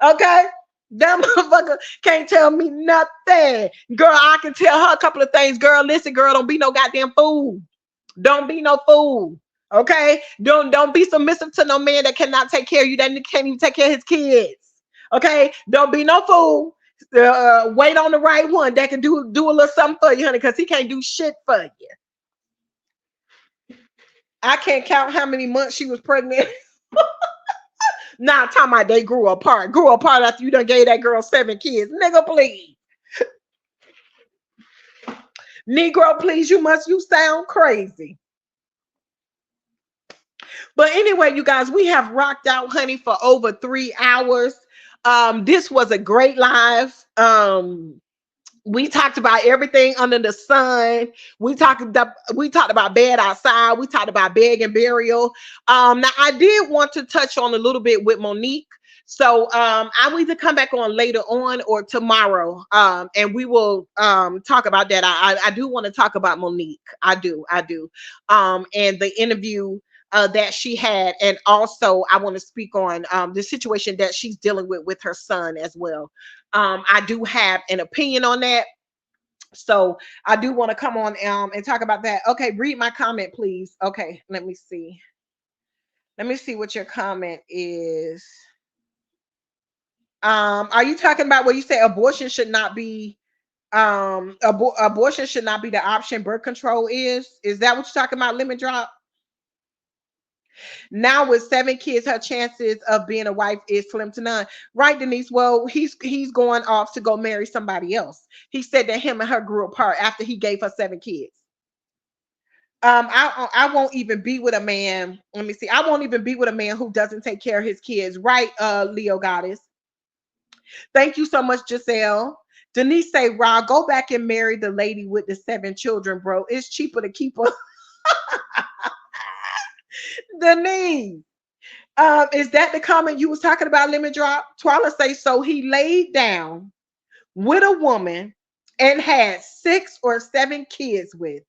Okay? That motherfucker can't tell me nothing. Girl, I can tell her a couple of things. Girl, listen, girl, don't be no goddamn fool. Don't be no fool. Okay? Don't be submissive to no man that cannot take care of you, that can't even take care of his kids. Okay? Don't be no fool. Wait on the right one that can do a little something for you, honey, because he can't do shit for you. I can't count how many months she was pregnant. Now I'm talking about they grew apart. Grew apart after you done gave that girl 7 kids. Nigga, please. Negro, please. You sound crazy. But anyway, you guys, we have rocked out, honey, for over 3 hours. This was a great live. We talked about everything under the sun. We talked about bed outside. We talked about beg and burial. Now I did want to touch on a little bit with Monique. So I will either come back on later on or tomorrow. And we will talk about that. I do want to talk about Monique. I do. And the interview that she had, and also I want to speak on the situation that she's dealing with her son as well. I do have an opinion on that. So I do want to come on and talk about that. Okay, read my comment, please. Okay, let me see. Let me see what your comment is. Are you talking about where you say abortion should not be abortion should not be the option, birth control is? Is that what you're talking about, limit drop? Now with 7 kids, her chances of being a wife is slim to none. Right, Denise? Well, he's going off to go marry somebody else. He said that him and her grew apart after he gave her 7 kids. I won't even be with a man. Let me see. I won't even be with a man who doesn't take care of his kids. Right, Leo Goddess. Thank you so much, Giselle. Denise say, Rob, go back and marry the lady with the 7 children, bro. It's cheaper to keep her. Denise. Is that the comment you was talking about, limit drop? Twala say, so he laid down with a woman and had 6 or 7 kids with,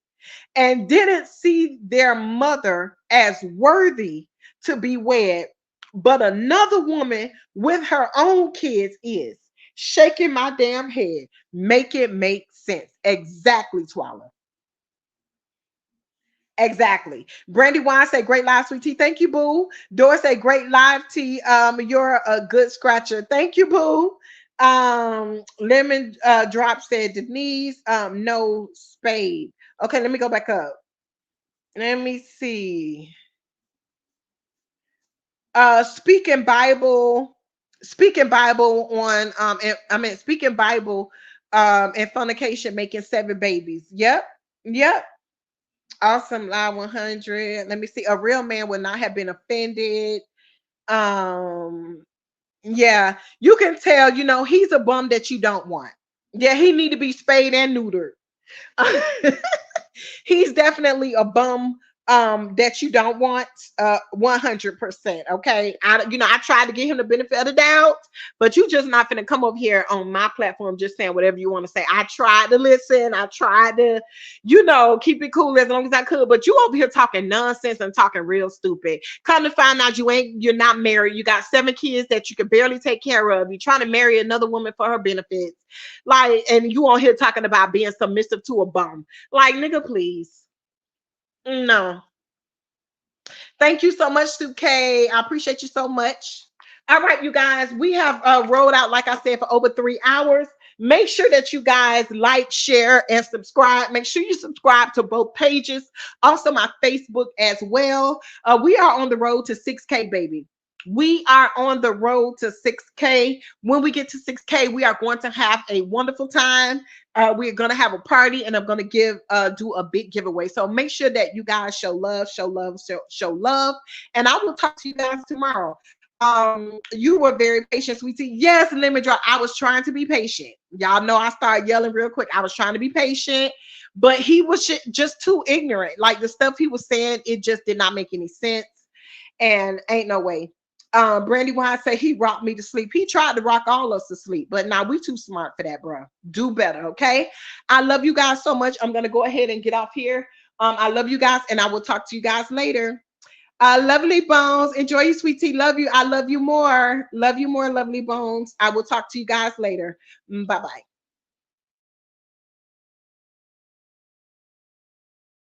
and didn't see their mother as worthy to be wed, but another woman with her own kids is. Shaking my damn head. Make it make sense. Exactly, Twala. Exactly. Brandy Wine say great live, sweet tea. Thank you, boo. Dora say great live tea. You're a good scratcher. Thank you, boo. Lemon drop said Denise. No spade. Okay, let me go back up. Let me see. Speaking Bible on speaking Bible and fornication making 7 babies. Yep. Awesome Live 100. Let me see. A real man would not have been offended. Um, yeah, you can tell, he's a bum that you don't want. Yeah, he need to be spayed and neutered. He's definitely a bum that you don't want 100%. Okay. I tried to give him the benefit of the doubt, but you just not gonna come over here on my platform just saying whatever you want to say. I tried to listen, I tried to keep it cool as long as I could, but you over here talking nonsense and talking real stupid. Come to find out you're not married, you got 7 kids that you can barely take care of, you're trying to marry another woman for her benefits, like, and you on here talking about being submissive to a bum. Like, nigga, please. No. Thank you so much, Sue K. I appreciate you so much. All right, you guys, we have rolled out, like I said, for over 3 hours. Make sure that you guys like, share, and subscribe. Make sure you subscribe to both pages. Also, my Facebook as well. We are on the road to 6K, baby. We are on the road to 6K. When we get to 6K, we are going to have a wonderful time. We're going to have a party, and I'm going to do a big giveaway. So make sure that you guys show love. And I will talk to you guys tomorrow. You were very patient, sweetie. Yes, lemon drop. I was trying to be patient. Y'all know I started yelling real quick. I was trying to be patient, but he was just too ignorant. Like, the stuff he was saying, it just did not make any sense. And ain't no way. Brandy Wine say he rocked me to sleep. He tried to rock all us to sleep, but now we too smart for that, bro. Do better, okay? I love you guys so much. I'm gonna go ahead and get off here. I love you guys, and I will talk to you guys later. Lovely Bones. Enjoy you, sweet tea. Love you. I love you more. Love you more, Lovely Bones. I will talk to you guys later. Bye bye.